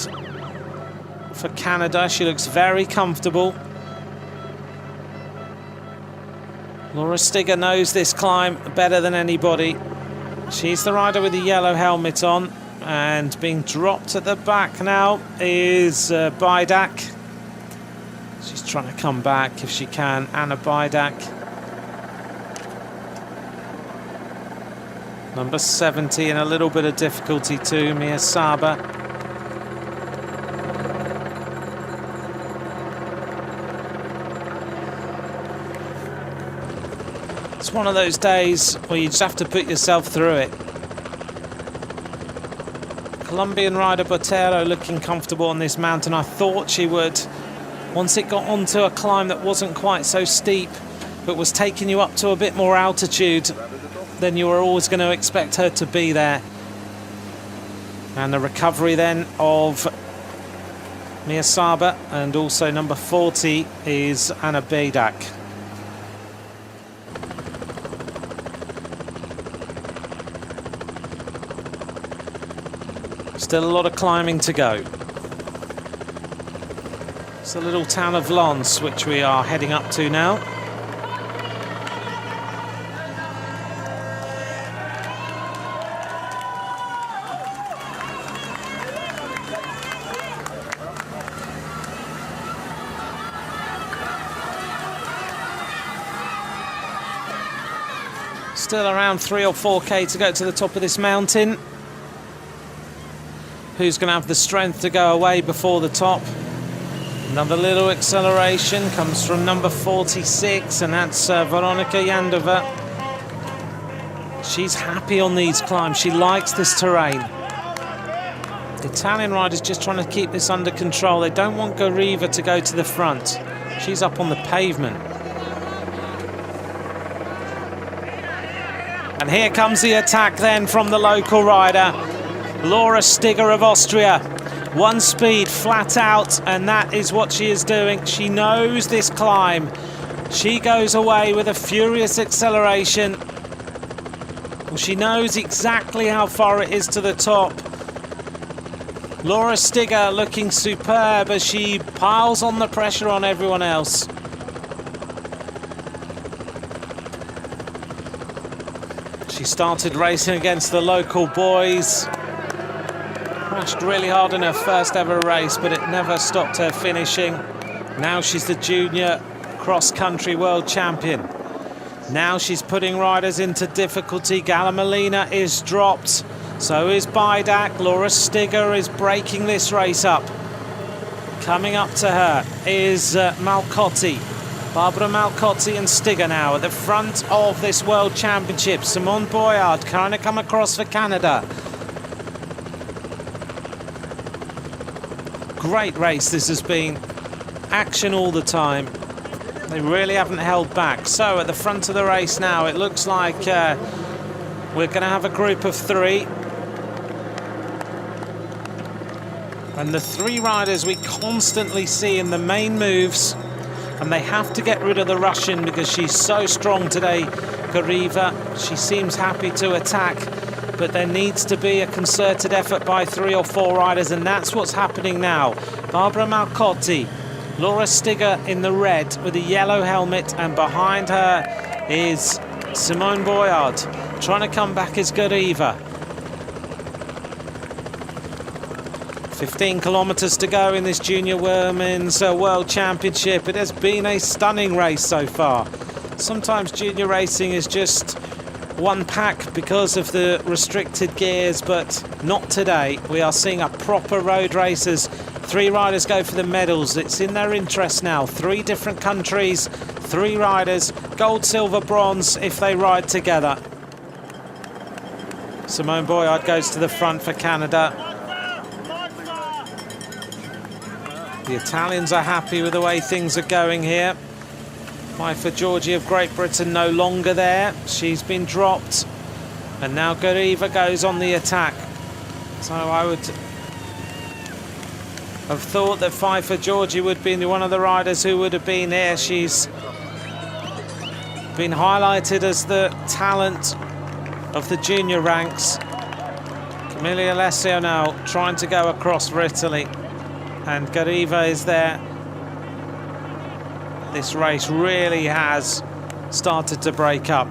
for Canada. She looks very comfortable. Laura Stigger knows this climb better than anybody. She's the rider with the yellow helmet on, and being dropped at the back now is Bidak. She's trying to come back if she can. Anna Bidak. Number 70 in a little bit of difficulty too, Mia Saba. It's one of those days where you just have to put yourself through it. Colombian rider Botero looking comfortable on this mountain. I thought she would. Once it got onto a climb that wasn't quite so steep, but was taking you up to a bit more altitude, then you were always going to expect her to be there. And the recovery then of Mia Saba, and also number 40 is Anna Bidak. Still a lot of climbing to go. It's the little town of Lens, which we are heading up to now. Still around 3 or 4k to go to the top of this mountain. Who's going to have the strength to go away before the top? Another little acceleration comes from number 46, and that's Veronika Yandova. She's happy on these climbs. She likes this terrain. The Italian rider's just trying to keep this under control. They don't want Gariva to go to the front. She's up on the pavement. And here comes the attack then from the local rider, Laura Stigger of Austria. One speed, flat out, and that is what she is doing. She knows this climb. She goes away with a furious acceleration. Well, she knows exactly how far it is to the top. Laura Stigger looking superb as she piles on the pressure on everyone else. She started racing against the local boys. Crashed really hard in her first ever race, but it never stopped her finishing. Now she's the junior cross-country world champion. Now she's putting riders into difficulty. Galamolina is dropped. So is Bidak. Laura Stigger is breaking this race up. Coming up to her is Malcotti. Barbara Malcotti and Stigger now at the front of this World Championship. Simone Boyard trying to come across for Canada. Great race this has been. Action all the time. They really haven't held back. So at the front of the race now, it looks like we're going to have a group of 3. And the 3 riders we constantly see in the main moves, and they have to get rid of the Russian because she's so strong today, Goriva. She seems happy to attack, but there needs to be a concerted effort by 3 or 4 riders, and that's what's happening now. Barbara Malcotti, Laura Stigger in the red with a yellow helmet, and behind her is Simone Boyard. Trying to come back is Goriva. 15 kilometres to go in this Junior Women's World Championship. It has been a stunning race so far. Sometimes junior racing is just one pack because of the restricted gears, but not today. We are seeing a proper road races. 3 riders go for the medals. It's in their interest now. 3 different countries, 3 riders, gold, silver, bronze if they ride together. Simone Boyard goes to the front for Canada. The Italians are happy with the way things are going here. Pfeiffer Georgie of Great Britain no longer there. She's been dropped. And now Goriva goes on the attack. So I would have thought that Pfeiffer Georgie would be one of the riders who would have been here. She's been highlighted as the talent of the junior ranks. Camilla Alessio now trying to go across for Italy. And Goriva is there. This race really has started to break up.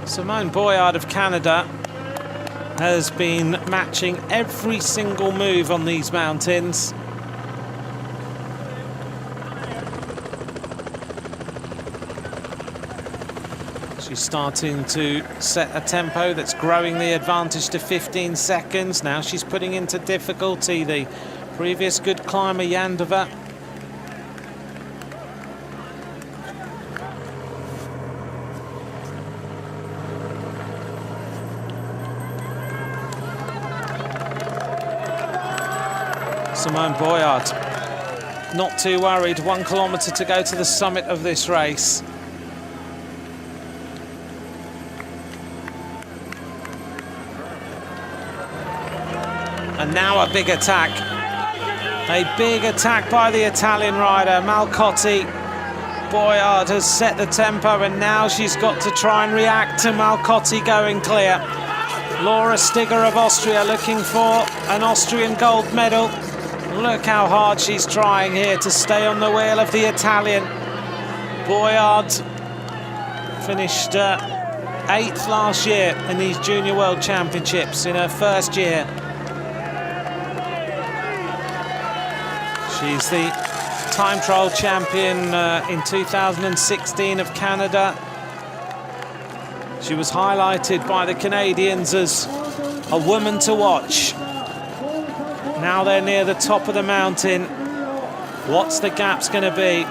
Simone Boyard of Canada has been matching every single move on these mountains. She's starting to set a tempo that's growing the advantage to 15 seconds. Now she's putting into difficulty the previous good climber, Yandova. Simone Boyard, not too worried. 1 kilometre to go to the summit of this race. And now a big attack. A big attack by the Italian rider, Malcotti. Boyard has set the tempo, and now she's got to try and react to Malcotti going clear. Laura Stigger of Austria looking for an Austrian gold medal. Look how hard she's trying here to stay on the wheel of the Italian. Boyard finished 8th last year in these Junior World Championships in her first year. She's the time trial champion in 2016 of Canada. She was highlighted by the Canadians as a woman to watch. Now they're near the top of the mountain. What's the gaps going to be?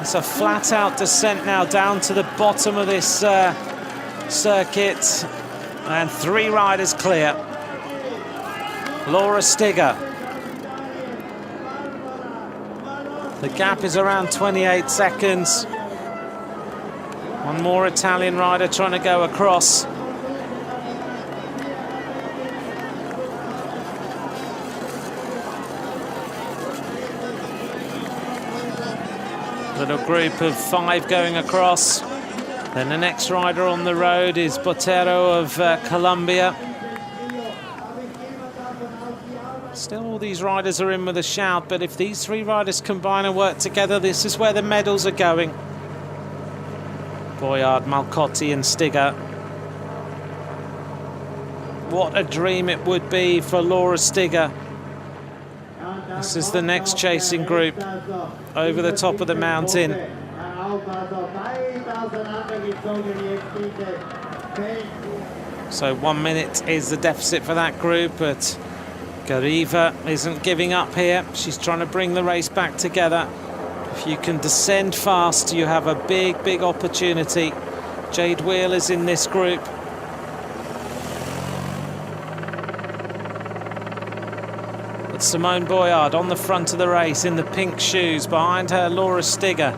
It's a flat-out descent now down to the bottom of this circuit. And 3 riders clear. Laura Stigger. The gap is around 28 seconds. One more Italian rider trying to go across. Little group of 5 going across. Then the next rider on the road is Botero of Colombia. Still, all these riders are in with a shout, but if these 3 riders combine and work together, this is where the medals are going. Boyard, Malcotti and Stigger. What a dream it would be for Laura Stigger. This is the next chasing group over the top of the mountain. So 1 minute is the deficit for that group, but Goriva isn't giving up here. She's trying to bring the race back together. If you can descend fast, you have a big opportunity. Jade Wheeler's in this group. But Simone Boyard on the front of the race in the pink shoes. Behind her, Laura Stigger.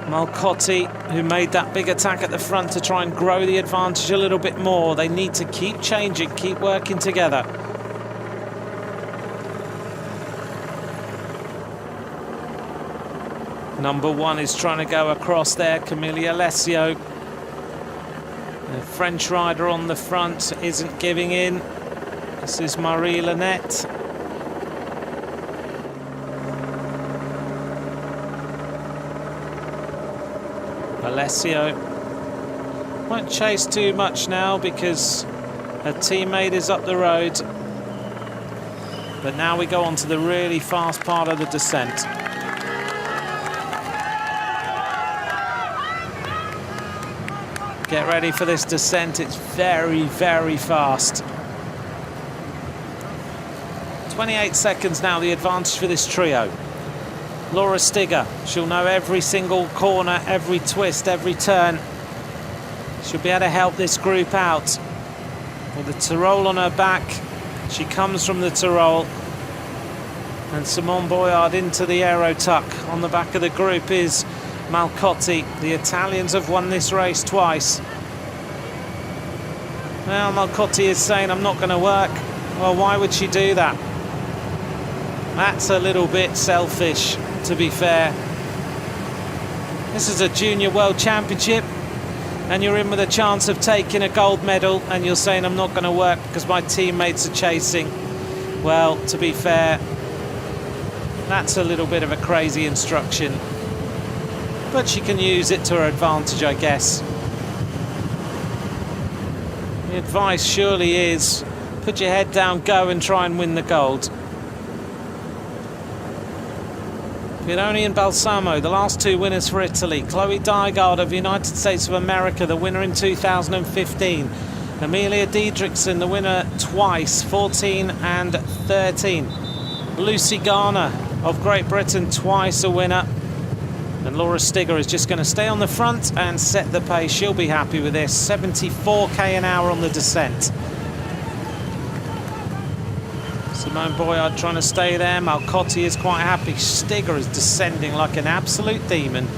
Malcotti, who made that big attack at the front to try and grow the advantage a little bit more. They need to keep changing, keep working together. Number 1 is trying to go across there, Camille Alessio. The French rider on the front isn't giving in. This is Marie Linette. Alessio won't chase too much now because her teammate is up the road. But now we go on to the really fast part of the descent. Get ready for this descent, it's very fast. 28 seconds now, the advantage for this trio. Laura Stigger, she'll know every single corner, every twist, every turn. She'll be able to help this group out. With the Tyrol on her back, she comes from the Tyrol. And Simone Boyard into the aero tuck. On the back of the group is Malcotti. The Italians have won this race twice. Well, Malcotti is saying, I'm not going to work. Well, why would she do that? That's a little bit selfish, to be fair. This is a Junior World Championship, and you're in with a chance of taking a gold medal, and you're saying, I'm not going to work because my teammates are chasing. Well, to be fair, that's a little bit of a crazy instruction. But she can use it to her advantage, I guess. The advice surely is, put your head down, go and try and win the gold. Pironi and Balsamo, the last 2 winners for Italy. Chloe Dygard of the United States of America, the winner in 2015. Amelia Diedrichsen, the winner twice, 14 and 13. Lucy Garner of Great Britain, twice a winner. And Laura Stigger is just going to stay on the front and set the pace. She'll be happy with this. 74k an hour on the descent. Simone Boyard trying to stay there. Malcotti is quite happy. Stigger is descending like an absolute demon.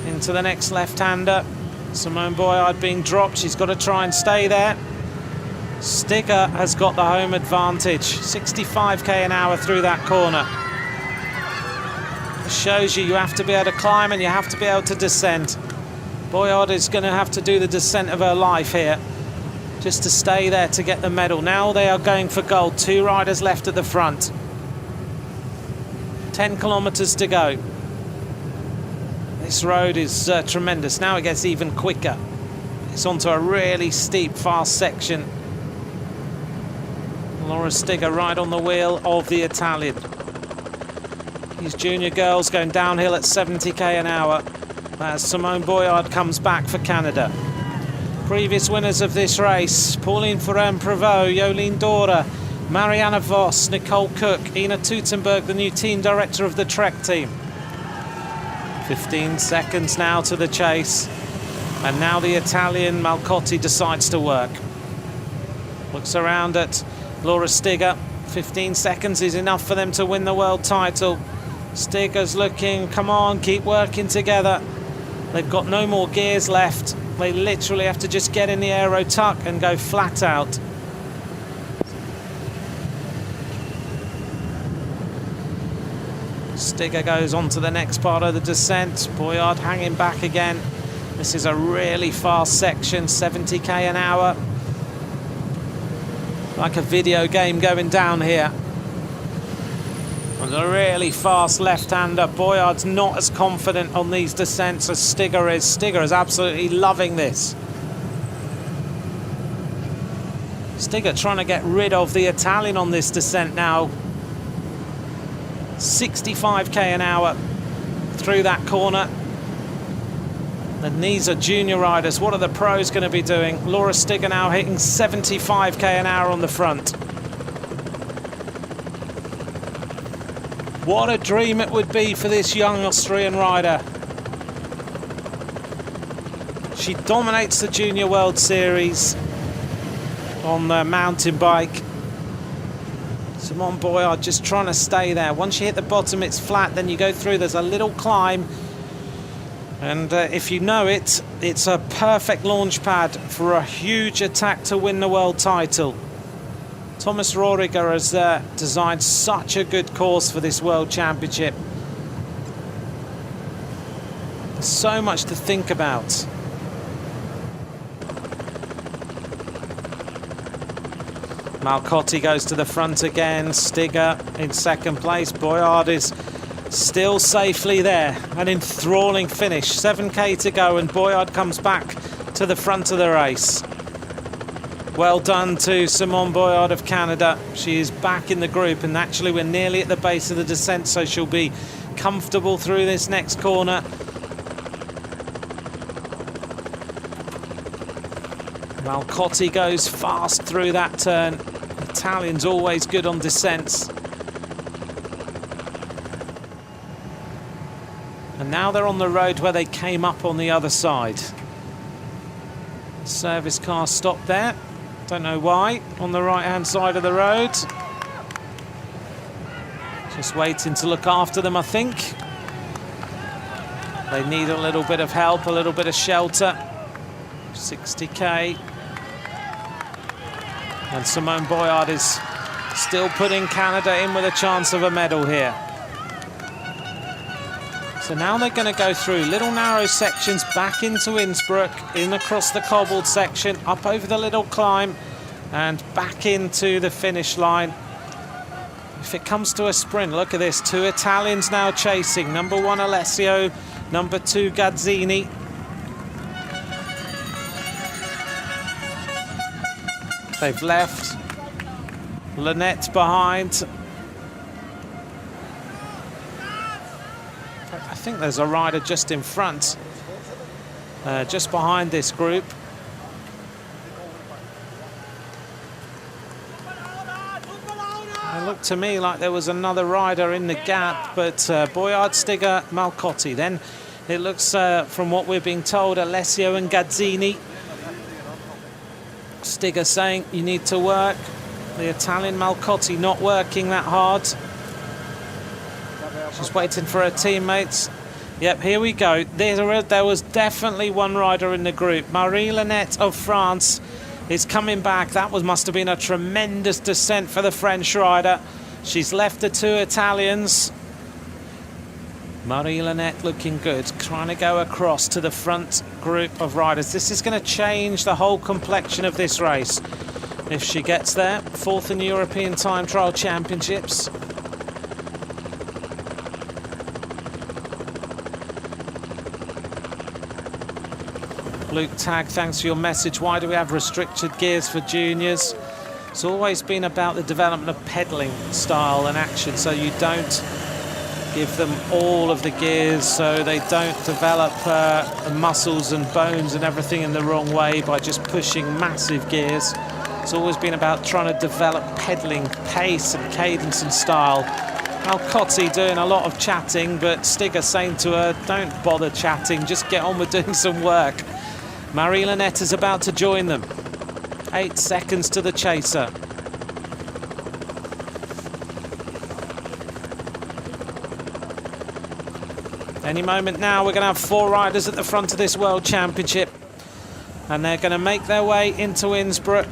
Into the next left-hander. Simone Boyard being dropped. She's got to try and stay there. Stigger has got the home advantage. 65k an hour through that corner. It shows you have to be able to climb and you have to be able to descend. Boyard is going to have to do the descent of her life here, just to stay there to get the medal. Now they are going for gold. 2 riders left at the front. 10 kilometers to go. This road is tremendous. Now it gets even quicker. It's onto a really steep, fast section. Laura Stigger right on the wheel of the Italian. These junior girls going downhill at 70k an hour as Simone Boyard comes back for Canada. Previous winners of this race: Pauline Ferrand-Prévot, Jolene Dora, Marianne Vos, Nicole Cook, Ina Teutenberg, the new team director of the Trek team. 15 seconds now to the chase, and now the Italian Malcotti decides to work. Looks around at Laura Stigger. 15 seconds is enough for them to win the world title. Stigger's looking, come on, keep working together. They've got no more gears left. They literally have to just get in the aero tuck and go flat out. Stigger goes on to the next part of the descent. Boyard hanging back again. This is a really fast section, 70k an hour. Like a video game going down here. And a really fast left-hander. Boyard's not as confident on these descents as Stigger is. Stigger is absolutely loving this. Stigger trying to get rid of the Italian on this descent now. 65k an hour through that corner. And these are junior riders. What are the pros going to be doing? Laura Stigger now hitting 75k an hour on the front. What a dream it would be for this young Austrian rider. She dominates the Junior World Series on the mountain bike. Simone Boyard just trying to stay there. Once you hit the bottom, it's flat, then you go through, there's a little climb. And if you know it, it's a perfect launch pad for a huge attack to win the world title. Thomas Rohriger has designed such a good course for this World Championship. There's so much to think about. Malcotti goes to the front again. Stigger in second place. Boyard is still safely there. An enthralling finish. 7k to go and Boyard comes back to the front of the race. Well done to Simone Boyard of Canada. She is back in the group, and actually we're nearly at the base of the descent, so she'll be comfortable through this next corner. Malcotti goes fast through that turn. Italian's always good on descents. And now they're on the road where they came up on the other side. Service car stopped there. Don't know why. On the right-hand side of the road. Just waiting to look after them, I think. They need a little bit of help, a little bit of shelter. 60k. And Simone Boyard is still putting Canada in with a chance of a medal here. So now they're going to go through little narrow sections back into Innsbruck, in across the cobbled section, up over the little climb, and back into the finish line. If it comes to a sprint, look at this. 2 Italians now chasing. Number 1, Alessio. Number 2, Gazzini. They've left. Lynette behind. I think there's a rider just in front, just behind this group. It looked to me like there was another rider in the gap, but Boyard, Stigger, Malcotti. Then it looks, from what we're being told, Alessio and Gazzini. Stigger saying you need to work. The Italian Malcotti not working that hard. Just waiting for her teammates. Yep, here we go. There was definitely one rider in the group. Marie Lynette of France is coming back. That must have been a tremendous descent for the French rider. She's left the 2 Italians. Marie Lynette looking good, trying to go across to the front group of riders. This is going to change the whole complexion of this race if she gets there. 4th in the European Time Trial Championships. Luke Tag, thanks for your message. Why do we have restricted gears for juniors? It's always been about the development of pedaling style and action, so you don't give them all of the gears, so they don't develop muscles and bones and everything in the wrong way by just pushing massive gears. It's always been about trying to develop pedaling pace and cadence and style. Malcotti doing a lot of chatting, but Stigger saying to her, don't bother chatting, just get on with doing some work. Marie Lynette is about to join them. 8 seconds to the chaser. Any moment now, we're going to have 4 riders at the front of this World Championship. And they're going to make their way into Innsbruck.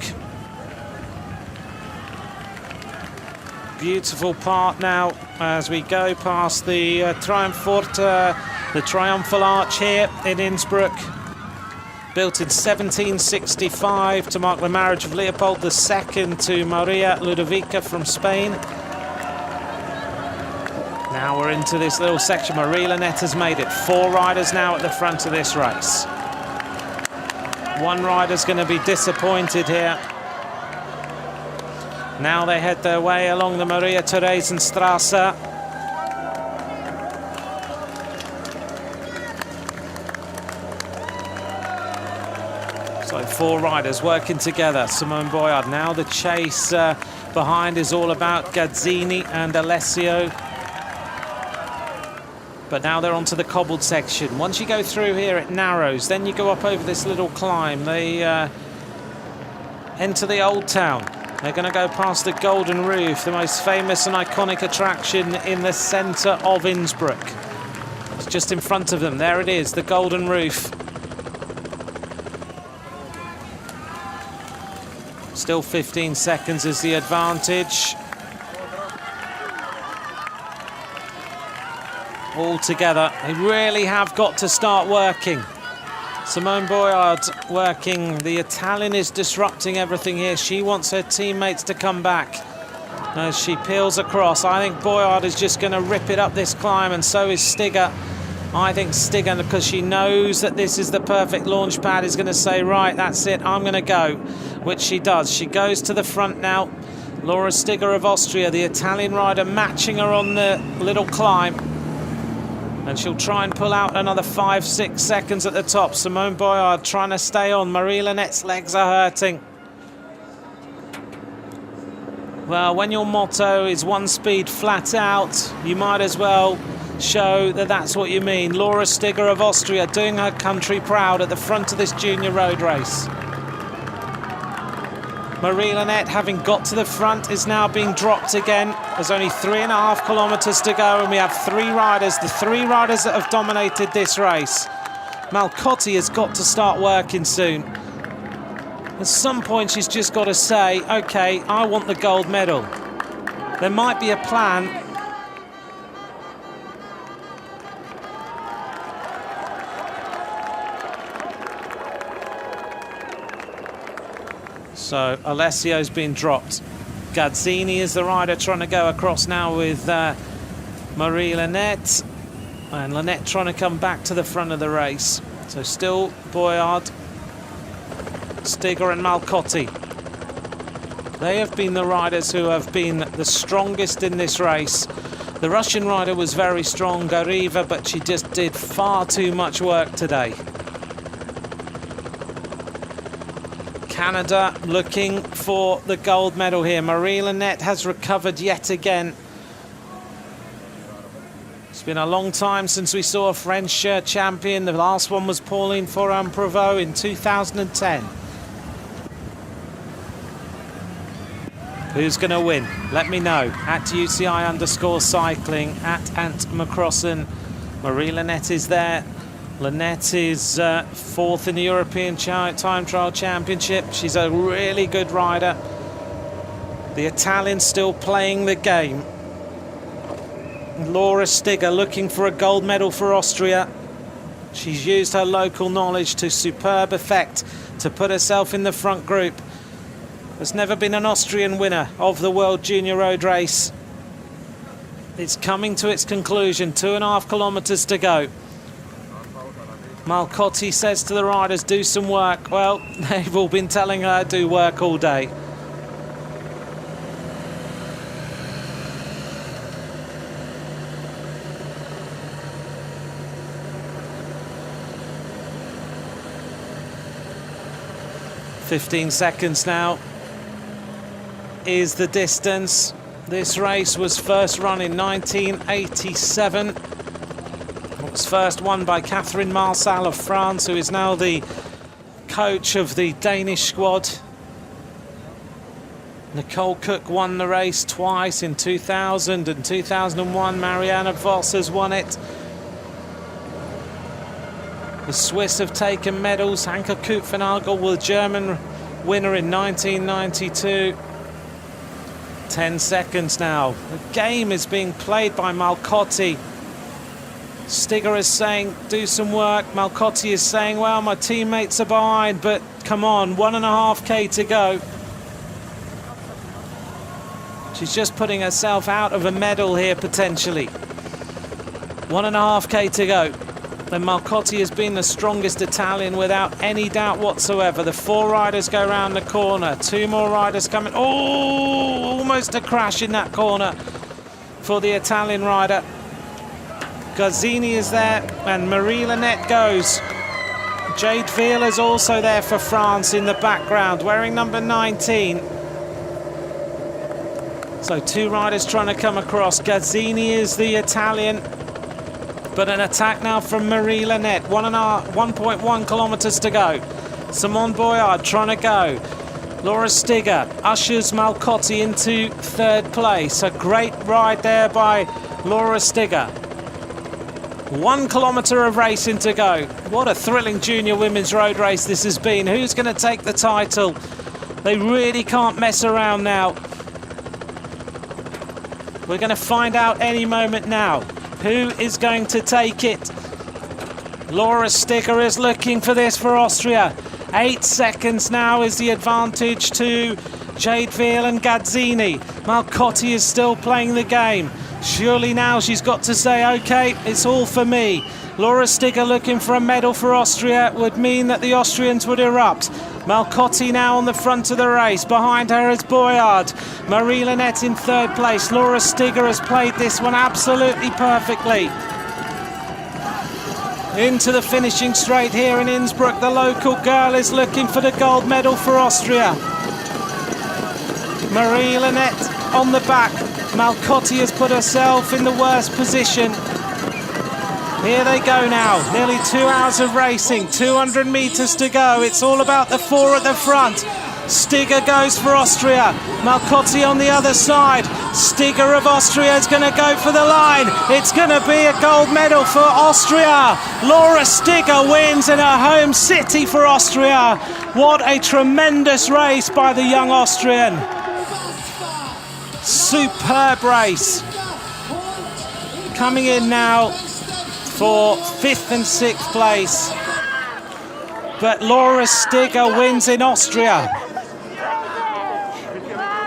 Beautiful part now as we go past the the Triumphal Arch here in Innsbruck. Built in 1765 to mark the marriage of Leopold II to Maria Ludovica from Spain. Now we're into this little section. Marie Lynette has made it. 4 riders now at the front of this race. One rider's going to be disappointed here. Now they head their way along the Maria Theresienstrasse. So 4 riders working together. Simone Boyard. Now the chase behind is all about Gazzini and Alessio. But now they're onto the cobbled section. Once you go through here, it narrows. Then you go up over this little climb. They enter the old town. They're going to go past the Golden Roof, the most famous and iconic attraction in the centre of Innsbruck. It's just in front of them. There it is, the Golden Roof. Still 15 seconds is the advantage. All together, they really have got to start working. Simone Boyard working. The Italian is disrupting everything here. She wants her teammates to come back as she peels across. I think Boyard is just going to rip it up this climb, and so is Stigger. I think Stigger, because she knows that this is the perfect launch pad, is going to say, right, that's it, I'm going to go, which she does. She goes to the front now. Laura Stigger of Austria, the Italian rider, matching her on the little climb. And she'll try and pull out another 5-6 seconds at the top. Simone Boyard trying to stay on. Marie-Linette's legs are hurting. Well, when your motto is one speed flat out, you might as well show that that's what you mean. Laura Stigger of Austria doing her country proud at the front of this junior road race. Marie-Linette, having got to the front, is now being dropped again. There's only 3.5 kilometres to go, and we have three riders, the three riders that have dominated this race. Malcotti has got to start working soon. At some point, she's just got to say, OK, I want the gold medal. There might be a plan. So Alessio's been dropped. Gazzini is the rider trying to go across now with Marie-Linette. And Linette trying to come back to the front of the race. So still Boyard, Stigger and Malcotti. They have been the riders who have been the strongest in this race. The Russian rider was very strong, Gariva, but she just did far too much work today. Canada looking for the gold medal here. Marie-Linette has recovered yet again. It's been a long time since we saw a French champion. The last one was Pauline Foran-Provost in 2010. Who's going to win? Let me know. At UCI_cycling, at Ant McCrossan. Marie-Linette is there. Linette is fourth in the European Time Trial Championship. She's a really good rider. The Italian still playing the game. Laura Stigger looking for a gold medal for Austria. She's used her local knowledge to superb effect to put herself in the front group. There's never been an Austrian winner of the World Junior Road Race. It's coming to its conclusion. 2.5 kilometres to go. Malcotti says to the riders, do some work. Well, they've all been telling her to do work all day. "15 seconds now is the distance. This race was first run in 1987. It was first won by Catherine Marsal of France, who is now the coach of the Danish squad. Nicole Cook won the race twice, in 2000 and 2001. Marianne Vos has won it. The Swiss have taken medals. Hanke Kupfenagel was the German winner in 1992. 10 seconds now. The game is being played by Malcotti. Stigger is saying, do some work. Malcotti is saying, well, my teammates are behind, but come on, 1.5k to go. She's just putting herself out of a medal here, potentially. 1.5k to go. And Malcotti has been the strongest Italian without any doubt whatsoever. The 4 riders go around the corner. 2 more riders coming. Oh, almost a crash in that corner for the Italian rider. Gazzini is there, and Marie-Linette goes. Jade Veal is also there for France in the background, wearing number 19. So 2 riders trying to come across. Gazzini is the Italian. But an attack now from Marie Linette. 1.1 kilometres to go. Simone Boyard trying to go. Laura Stigger ushers Malcotti into third place. A great ride there by Laura Stigger. 1 kilometre of racing to go. What a thrilling junior women's road race this has been. Who's going to take the title? They really can't mess around now. We're going to find out any moment now. Who is going to take it? Laura Stigger is looking for this for Austria. 8 seconds now is the advantage to Jade Veal and Gazzini. Malcotti is still playing the game. Surely now she's got to say, OK, it's all for me. Laura Stigger looking for a medal for Austria would mean that the Austrians would erupt. Malcotti now on the front of the race. Behind her is Boyard. Marie Linette in third place. Laura Stigger has played this one absolutely perfectly. Into the finishing straight here in Innsbruck. The local girl is looking for the gold medal for Austria. Marie Linette on the back. Malcotti has put herself in the worst position. Here they go now, nearly 2 hours of racing, 200 metres to go. It's all about the four at the front. Stigger goes for Austria. Malcotti on the other side. Stigger of Austria is going to go for the line. It's going to be a gold medal for Austria. Laura Stigger wins in her home city for Austria. What a tremendous race by the young Austrian. Superb race. Coming in now for 5th and 6th place. But Laura Stigger wins in Austria.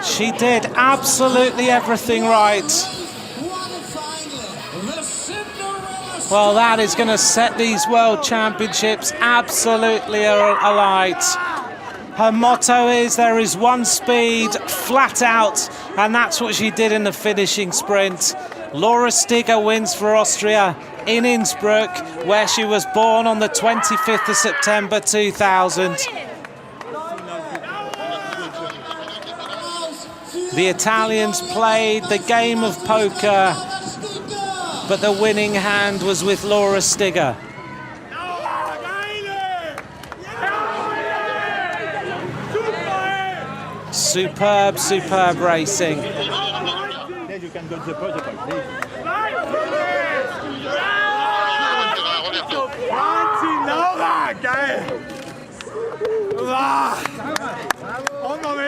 She did absolutely everything right. Well, that is going to set these World Championships absolutely alight. Her motto is there is one speed, flat out, and that's what she did in the finishing sprint. Laura Stigger wins for Austria in Innsbruck, where she was born on the 25th of September 2000. The Italians played the game of poker, but the winning hand was with Laura Stigger. Superb, superb racing.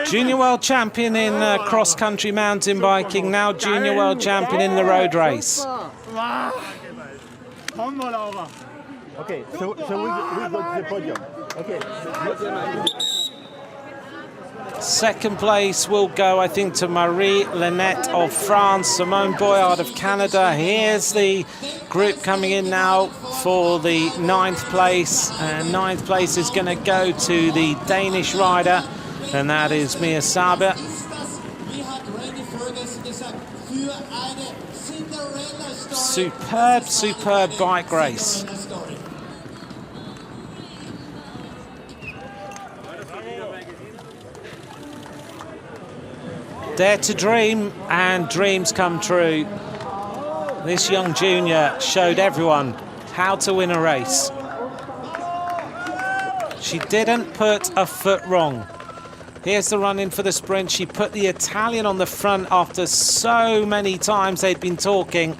Junior world champion in cross-country mountain biking, now junior world champion in the road race. Okay, so we got the podium. Okay. Second place will go, I think, to Marie Linette of France, Simone Boyard of Canada. Here's the group coming in now for the 9th place. And 9th place is going to go to the Danish rider, and that is Mia Saber. Superb, superb bike race. Dare to dream, and dreams come true. This young junior showed everyone how to win a race. She didn't put a foot wrong. Here's the run in for the sprint. She put the Italian on the front after so many times they'd been talking.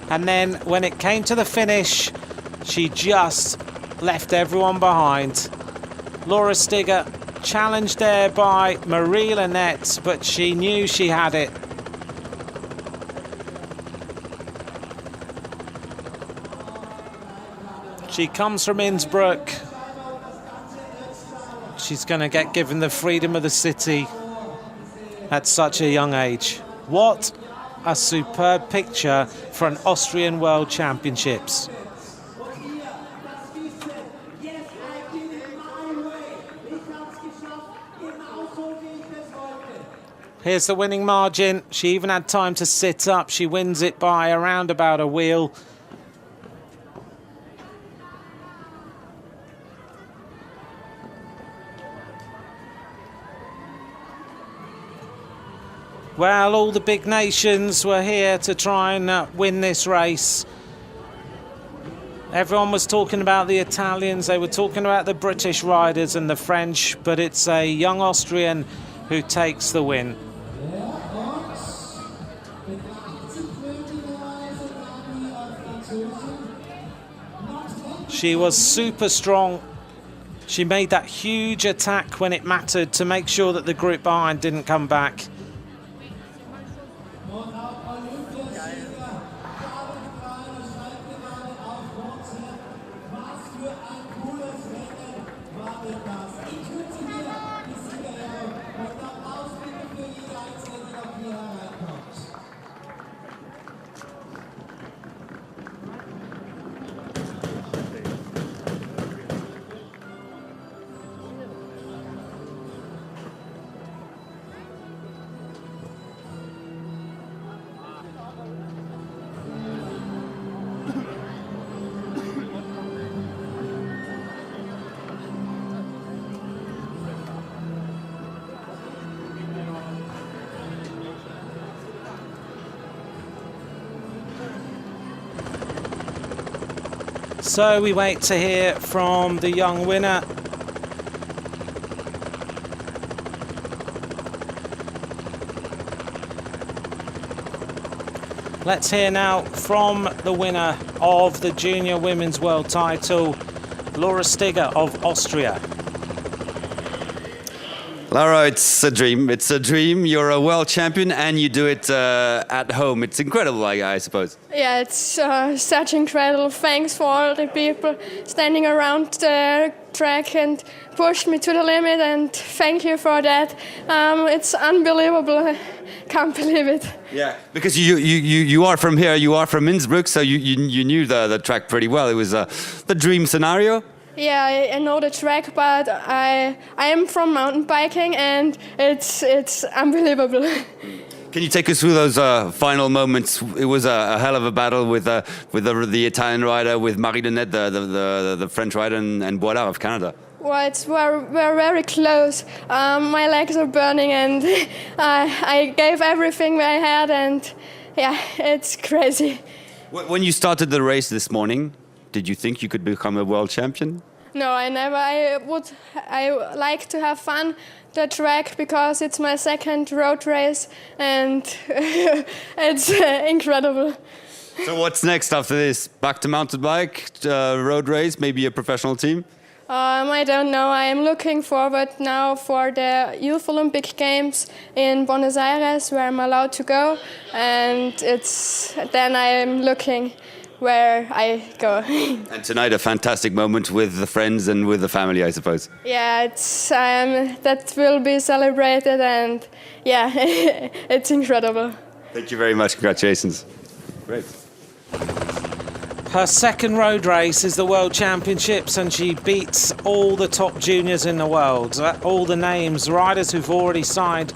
And then when it came to the finish, she just left everyone behind. Laura Stigger challenged there by Marie Linette, but she knew she had it. She comes from Innsbruck. She's going to get given the freedom of the city at such a young age. What a superb picture for an Austrian World Championships. Here's the winning margin. She even had time to sit up. She wins it by around about a wheel. Well, all the big nations were here to try and win this race. Everyone was talking about the Italians, they were talking about the British riders and the French, but it's a young Austrian who takes the win. She was super strong. She made that huge attack when it mattered to make sure that the group behind didn't come back. So we wait to hear from the young winner. Let's hear now from the winner of the Junior Women's World title, Laura Stigger of Austria. Laura, it's a dream. It's a dream. You're a world champion and you do it at home. It's incredible, I suppose. Yeah, it's such incredible. Thanks for all the people standing around the track and pushed me to the limit, and thank you for that. It's unbelievable. I can't believe it. Yeah, because you are from here. You are from Innsbruck, so you knew the track pretty well. It was the dream scenario. Yeah, I know the track, but I am from mountain biking, and it's unbelievable. Can you take us through those final moments? It was a hell of a battle with the Italian rider, with Marie Lenette, the French rider, and Boilard of Canada. Well, we're very close. My legs are burning, and I gave everything I had, and yeah, it's crazy. When you started the race this morning, did you think you could become a world champion? No, I never. I like to have fun the track because it's my second road race, and it's incredible. So what's next after this? Back to mountain bike, road race, maybe a professional team? I don't know. I am looking forward now for the Youth Olympic Games in Buenos Aires, where I'm allowed to go, and then I am looking where I go. And tonight a fantastic moment with the friends and with the family, I suppose. Yeah, that will be celebrated, and yeah, it's incredible. Thank you very much. Congratulations. Great. Her second road race is the World Championships, and she beats all the top juniors in the world. All the names, riders who've already signed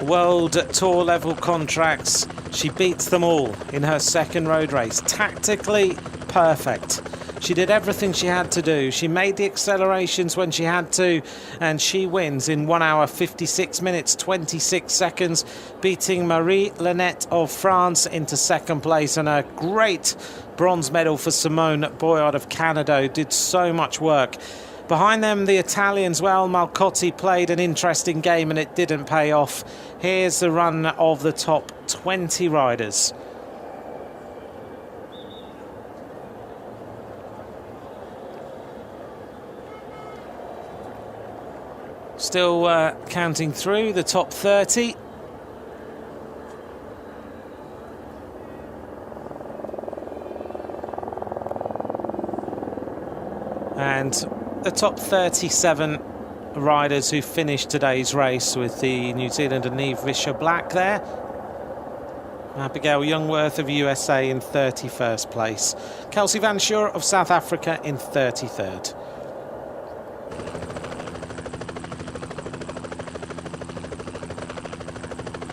World Tour level contracts. She beats them all in her second road race. Tactically perfect. She did everything she had to do. She made the accelerations when she had to, and she wins in 1 hour 56 minutes 26 seconds, beating Marie Lenette of France into second place, and a great bronze medal for Simone Boyard of Canada, who did so much work. Behind them, the Italians, well, Malcotti played an interesting game and it didn't pay off. Here's the run of the top 20 riders. Still counting through the top 30. And the top 37 riders who finished today's race, with the New Zealander Niamh Vischer-Black there. Abigail Youngworth of USA in 31st place. Kelsey Van Schuur of South Africa in 33rd.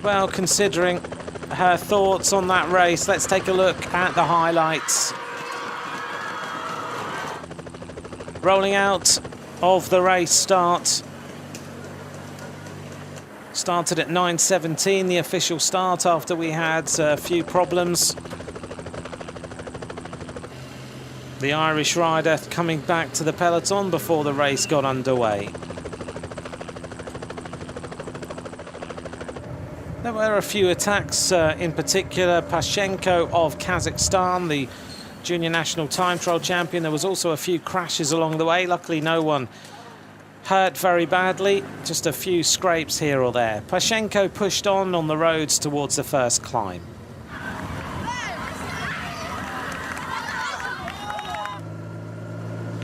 Well, considering her thoughts on that race, let's take a look at the highlights. Rolling out of the race start. Started at 9:17, the official start, after we had a few problems. The Irish rider coming back to the peloton before the race got underway. There were a few attacks, in particular Pashenko of Kazakhstan, the junior national time trial champion. There was also a few crashes along the way. Luckily no one hurt very badly, just a few scrapes here or there. Pashenko pushed on the roads towards the first climb.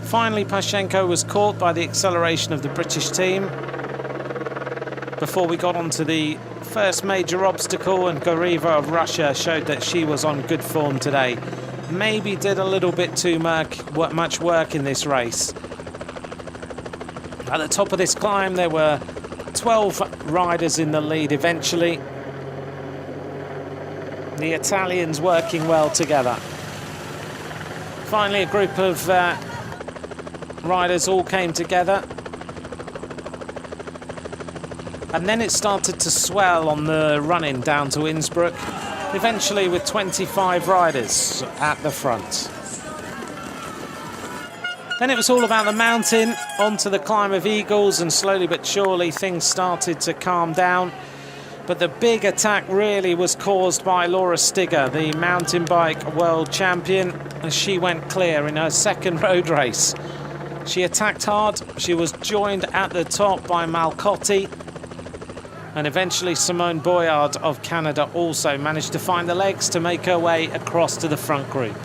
Finally, Pashenko was caught by the acceleration of the British team before we got onto the first major obstacle, and Gorieva of Russia showed that she was on good form today. Maybe did a little bit too much work in this race. At the top of this climb, there were 12 riders in the lead eventually. The Italians working well together. Finally, a group of riders all came together. And then it started to swell on the run-in down to Innsbruck, eventually with 25 riders at the front. Then it was all about the mountain, onto the climb of Eagles, and slowly but surely things started to calm down. But the big attack really was caused by Laura Stigger, the mountain bike world champion, as she went clear in her second road race. She attacked hard, she was joined at the top by Malcotti, and eventually Simone Boyard of Canada also managed to find the legs to make her way across to the front group.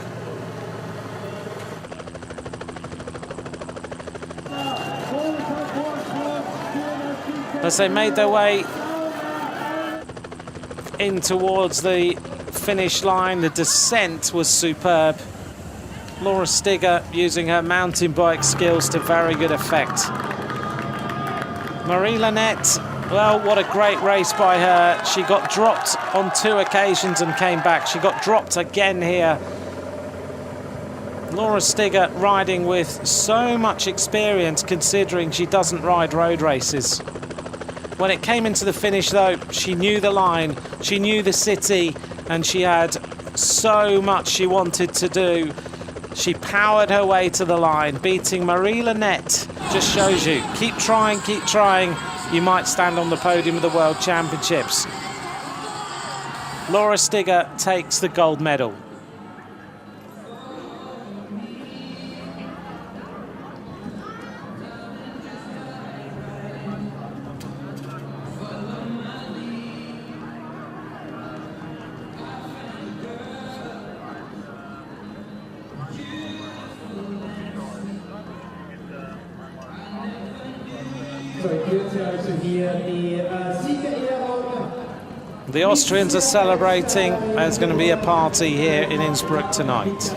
As they made their way in towards the finish line, the descent was superb. Laura Stigger using her mountain bike skills to very good effect. Marie Lanette, well, what a great race by her. She got dropped on 2 occasions and came back. She got dropped again here. Laura Stigger riding with so much experience, considering she doesn't ride road races. When it came into the finish, though, she knew the line, she knew the city, and she had so much she wanted to do. She powered her way to the line, beating Marie Lanette. Just shows you, keep trying, you might stand on the podium of the World Championships. Laura Stigger takes the gold medal. The Austrians are celebrating. There's going to be a party here in Innsbruck tonight.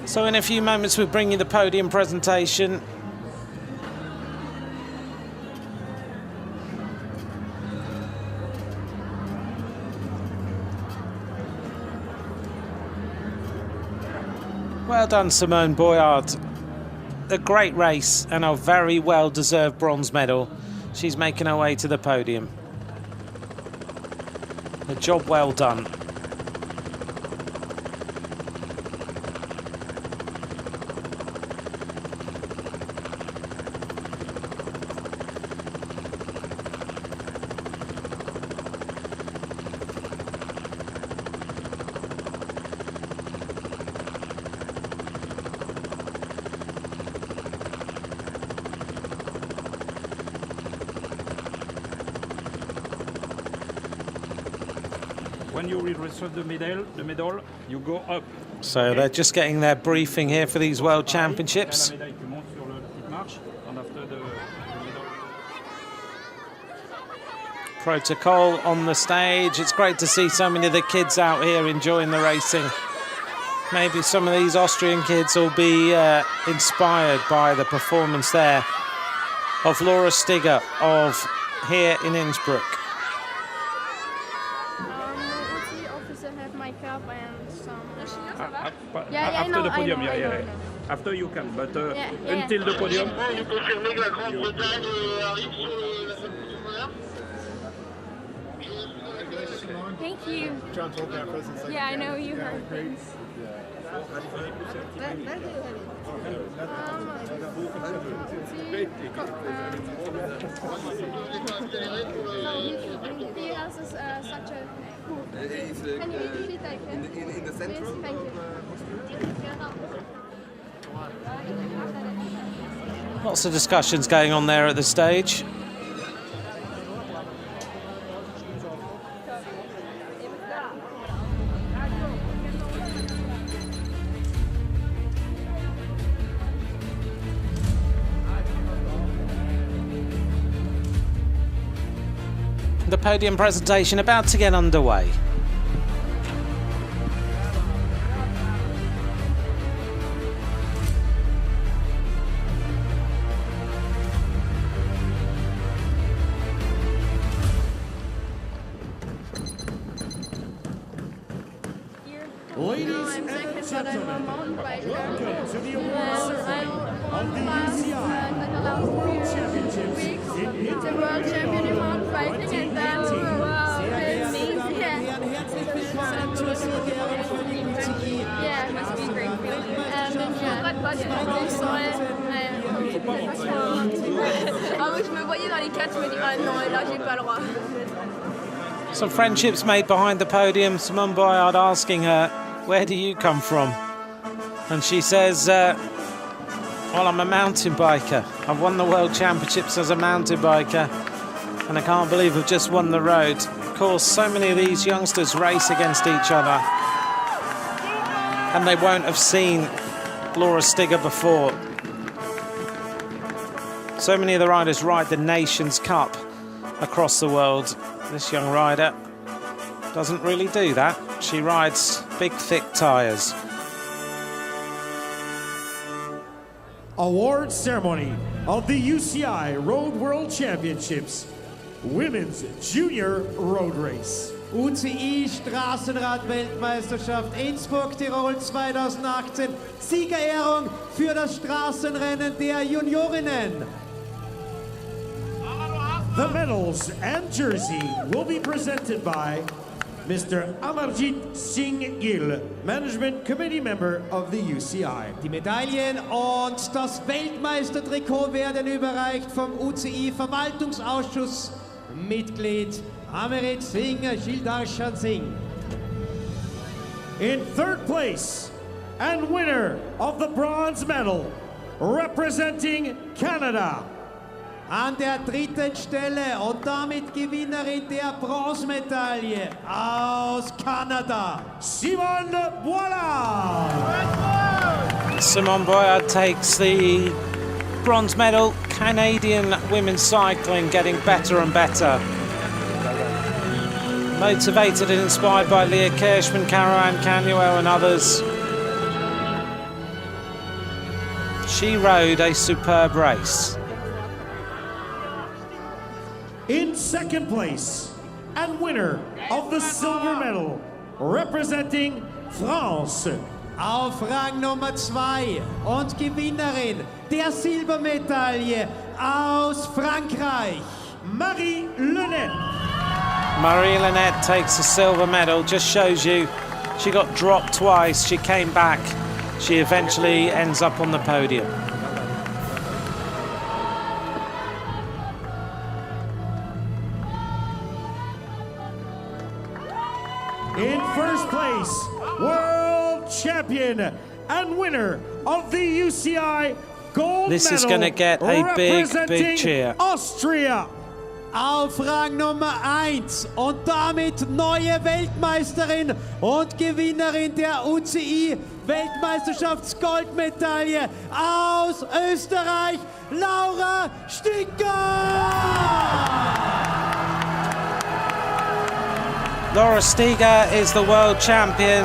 So in a few moments we'll bring you the podium presentation. Well done, Simone Boyard. A great race and a very well-deserved bronze medal. She's making her way to the podium. A job well done. When you will receive the medal, you go up. So they're just getting their briefing here for these World Championships. Protocol on the stage. It's great to see so many of the kids out here enjoying the racing. Maybe some of these Austrian kids will be inspired by the performance there of Laura Stigger of here in Innsbruck. The officer have my cup and some. After the podium, yeah. After you can, but until the podium. Thank you. Yeah, I know you heard things. He has such a cool. Can you maybe take it? In the center. Please, thank you. Lots of discussions going on there at the stage. The podium presentation about to get underway. Ladies and gentlemen, welcome to the awards of the UCI World Championships. The World Champion in mountain biking, and then yeah, it must be a great feeling. And je me voyais dans les quatre, je me dis ah non, là j'ai pas le droit. Some friendships made behind the podium. Simone Boyard asking her, where do you come from? And she says, well, I'm a mountain biker. I've won the World Championships as a mountain biker, and I can't believe I've just won the road. Of course, so many of these youngsters race against each other, and they won't have seen Laura Stigger before. So many of the riders ride the Nations Cup across the world. This young rider doesn't really do that. She rides big, thick tyres. Award ceremony of the UCI Road World Championships, Women's Junior Road Race. UCI Straßenrad-Weltmeisterschaft Innsbruck, Tirol 2018. Siegerehrung für das Straßenrennen der Juniorinnen. The medals and jersey will be presented by Mr. Amarjit Singh Gill, Management Committee Member of the UCI. Die Medaillen und das Weltmeistertrikot werden überreicht vom UCI Verwaltungsausschuss Mitglied Amarit Singh Gildarshan Singh. In third place and winner of the bronze medal, representing Canada. An der dritten Stelle und damit Gewinnerin der Bronzemedaille aus Kanada, Simone Boyard. Simone Boyard takes the bronze medal. Canadian women's cycling getting better and better. Motivated and inspired by Leah Kirschman, Caroline Canuel and others. She rode a superb race. In second place and winner of the silver medal, representing France. Auf Rang Nummer 2 und Gewinnerin der Silbermedaille aus Frankreich, Marie Lenette. Marie Lenette takes the silver medal. Just shows you she got dropped twice. She came back. She eventually ends up on the podium. In first place, world champion and winner of the UCI gold This medal, is going to get a big, big representing cheer. Austria. auf Rang Nummer 1 und damit neue Weltmeisterin und Gewinnerin der UCI-Weltmeisterschaftsgoldmedaille aus Österreich, Laura Sticker! Laura Stiger is the world champion.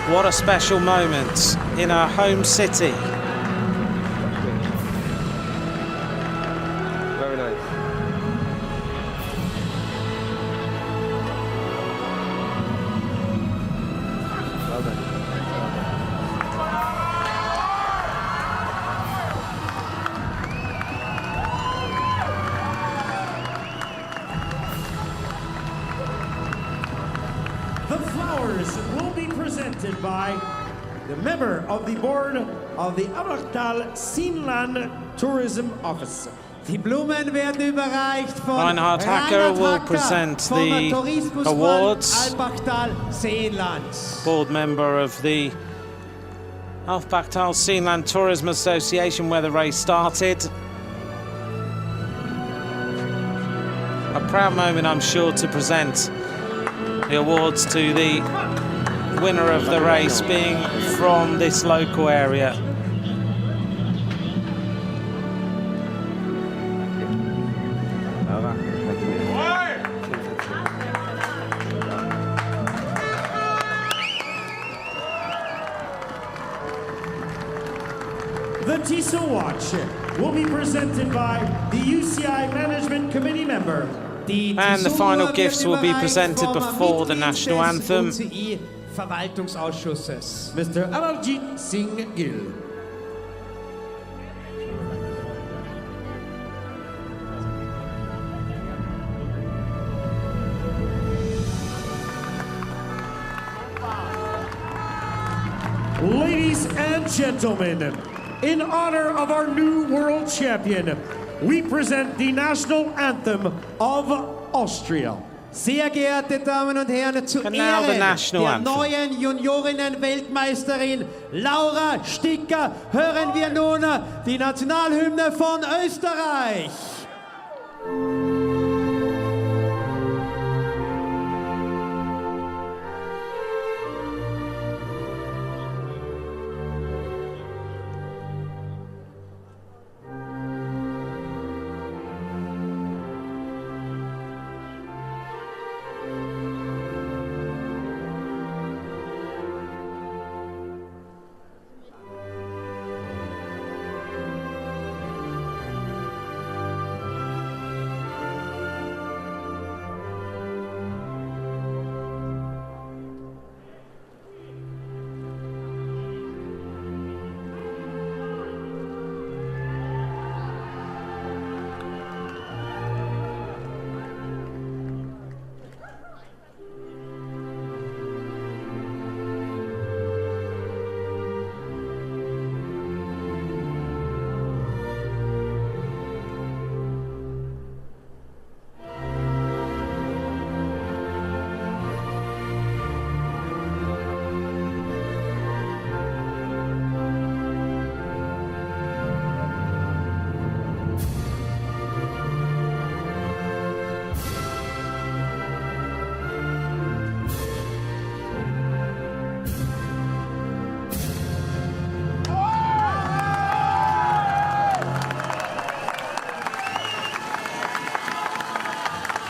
What a special moment in our home city. Very nice. Well done. The flowers will be presented by the member of the board of the Abertal Seenland Tourism Office. Die Blumen werden überreicht von Reinhard Hacker will Hacker present vom the Tourismusbund awards. Albachtal Seenland. Board member of the Alfbachtal Seenland Tourism Association, where the race started. A proud moment, I'm sure, to present the awards to the winner of the race, being from this local area. The Tissot Watch will be presented by the UCI Management Committee member. And the final gifts will be presented before the national anthem. Verwaltungsausschusses. Mr. Amarjit Singh Gill. Ladies and gentlemen, in honor of our new world champion, we present the national anthem of Austria. Sehr geehrte Damen und Herren, zu And now the Ehren national der anthem. neuen Juniorinnen-Weltmeisterin Laura Sticker hören wir nun die Nationalhymne von Österreich.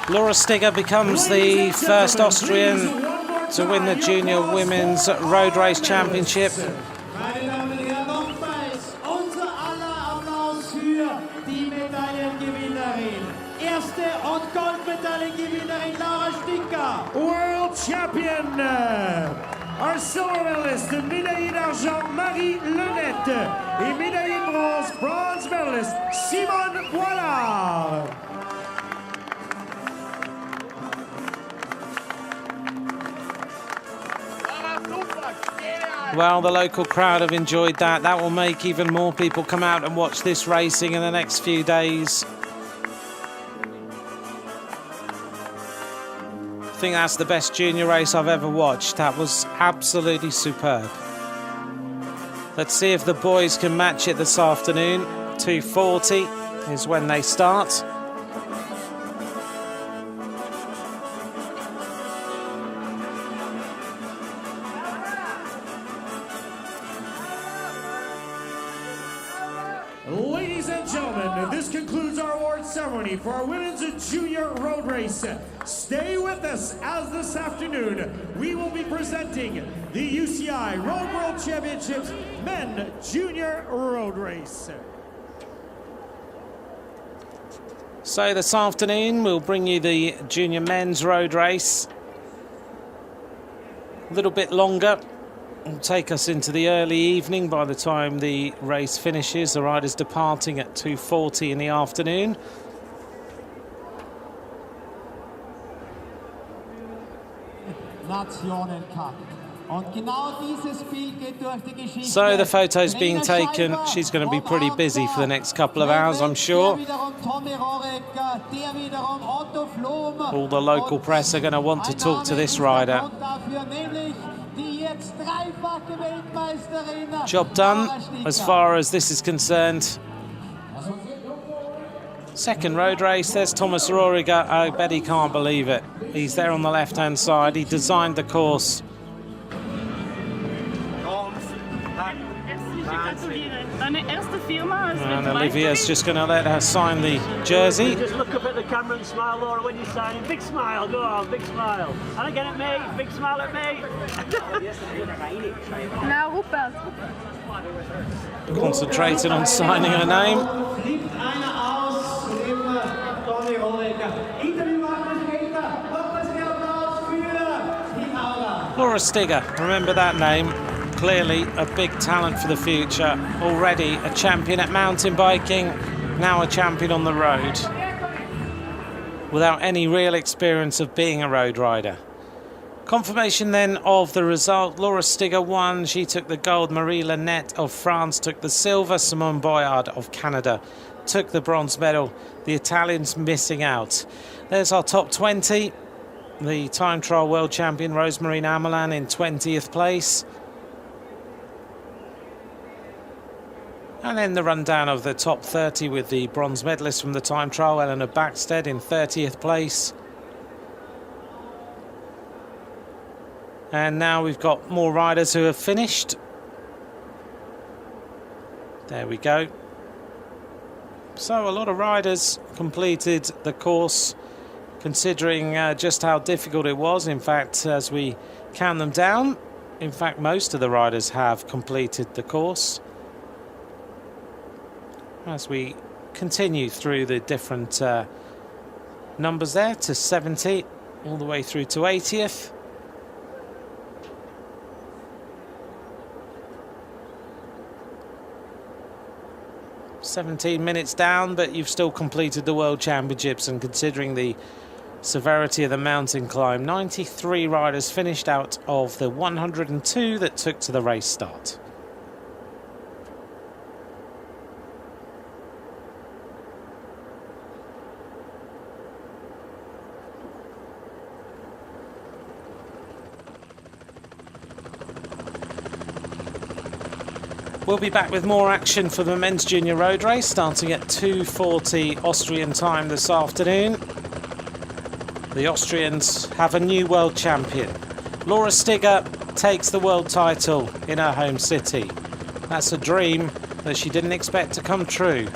Laura Stiger becomes the first Austrian to win the Junior Women's Road Race Championship. Meine Damen und Herren, nochmals unser aller Applaus für die Medaillengewinnerin. Erste und Goldmedaillengewinnerin Laura Sticker. World champion! Our silver medalist, médaillé d'argent Marie Lenette et médaillé de bronze medalist Simone Boilard. Well, the local crowd have enjoyed that. That will make even more people come out and watch this racing in the next few days. I think that's the best junior race I've ever watched. That was absolutely superb. Let's see if the boys can match it this afternoon. 2:40 is when they start. Ladies and gentlemen, this concludes our award ceremony for our women's junior road race. Stay with us as this afternoon we will be presenting the UCI Road World Championships Men Junior Road Race. So this afternoon we'll bring you the junior men's road race. A little bit longer. It'll take us into the early evening by the time the race finishes. The riders departing at 2:40 in the afternoon. Nationencup. Und genau dieses Bild geht durch die Geschichte. So the photo's being taken. She's going to be pretty busy for the next couple of hours, I'm sure. All the local press are going to want to talk to this rider. Job done as far as this is concerned. Second road race, there's Thomas Roriger. I bet he can't believe it. He's there on the left-hand side. He designed the course. And Olivia's just going to let her sign the jersey. Just look up at the camera and smile, Laura, when you sign. Big smile, go on, big smile. And again at me, big smile at me. Now, Rupert. Concentrating on signing her name. Laura Stigger, remember that name. Clearly a big talent for the future. Already a champion at mountain biking, now a champion on the road. Without any real experience of being a road rider. Confirmation then of the result. Laura Stigger won. She took the gold. Marie Lanette of France took the silver. Simone Boyard of Canada took the bronze medal. The Italians missing out. There's our top 20. The time trial world champion Rosemary Amelan in 20th place. And then the rundown of the top 30 with the bronze medalist from the time trial, Eleanor Backstead in 30th place. And now we've got more riders who have finished. There we go. So a lot of riders completed the course, considering just how difficult it was. In fact, as we count them down, in fact, most of the riders have completed the course. As we continue through the different numbers there to 70, all the way through to 80th. "17 minutes down, but you've still completed the World Championships, and considering the severity of the mountain climb, 93 riders finished out of the 102 that took to the race start. We'll be back with more action for the men's junior road race starting at 2:40 Austrian time this afternoon. The Austrians have a new world champion. Laura Stigger takes the world title in her home city. That's a dream that she didn't expect to come true,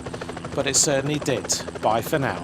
but it certainly did. Bye for now.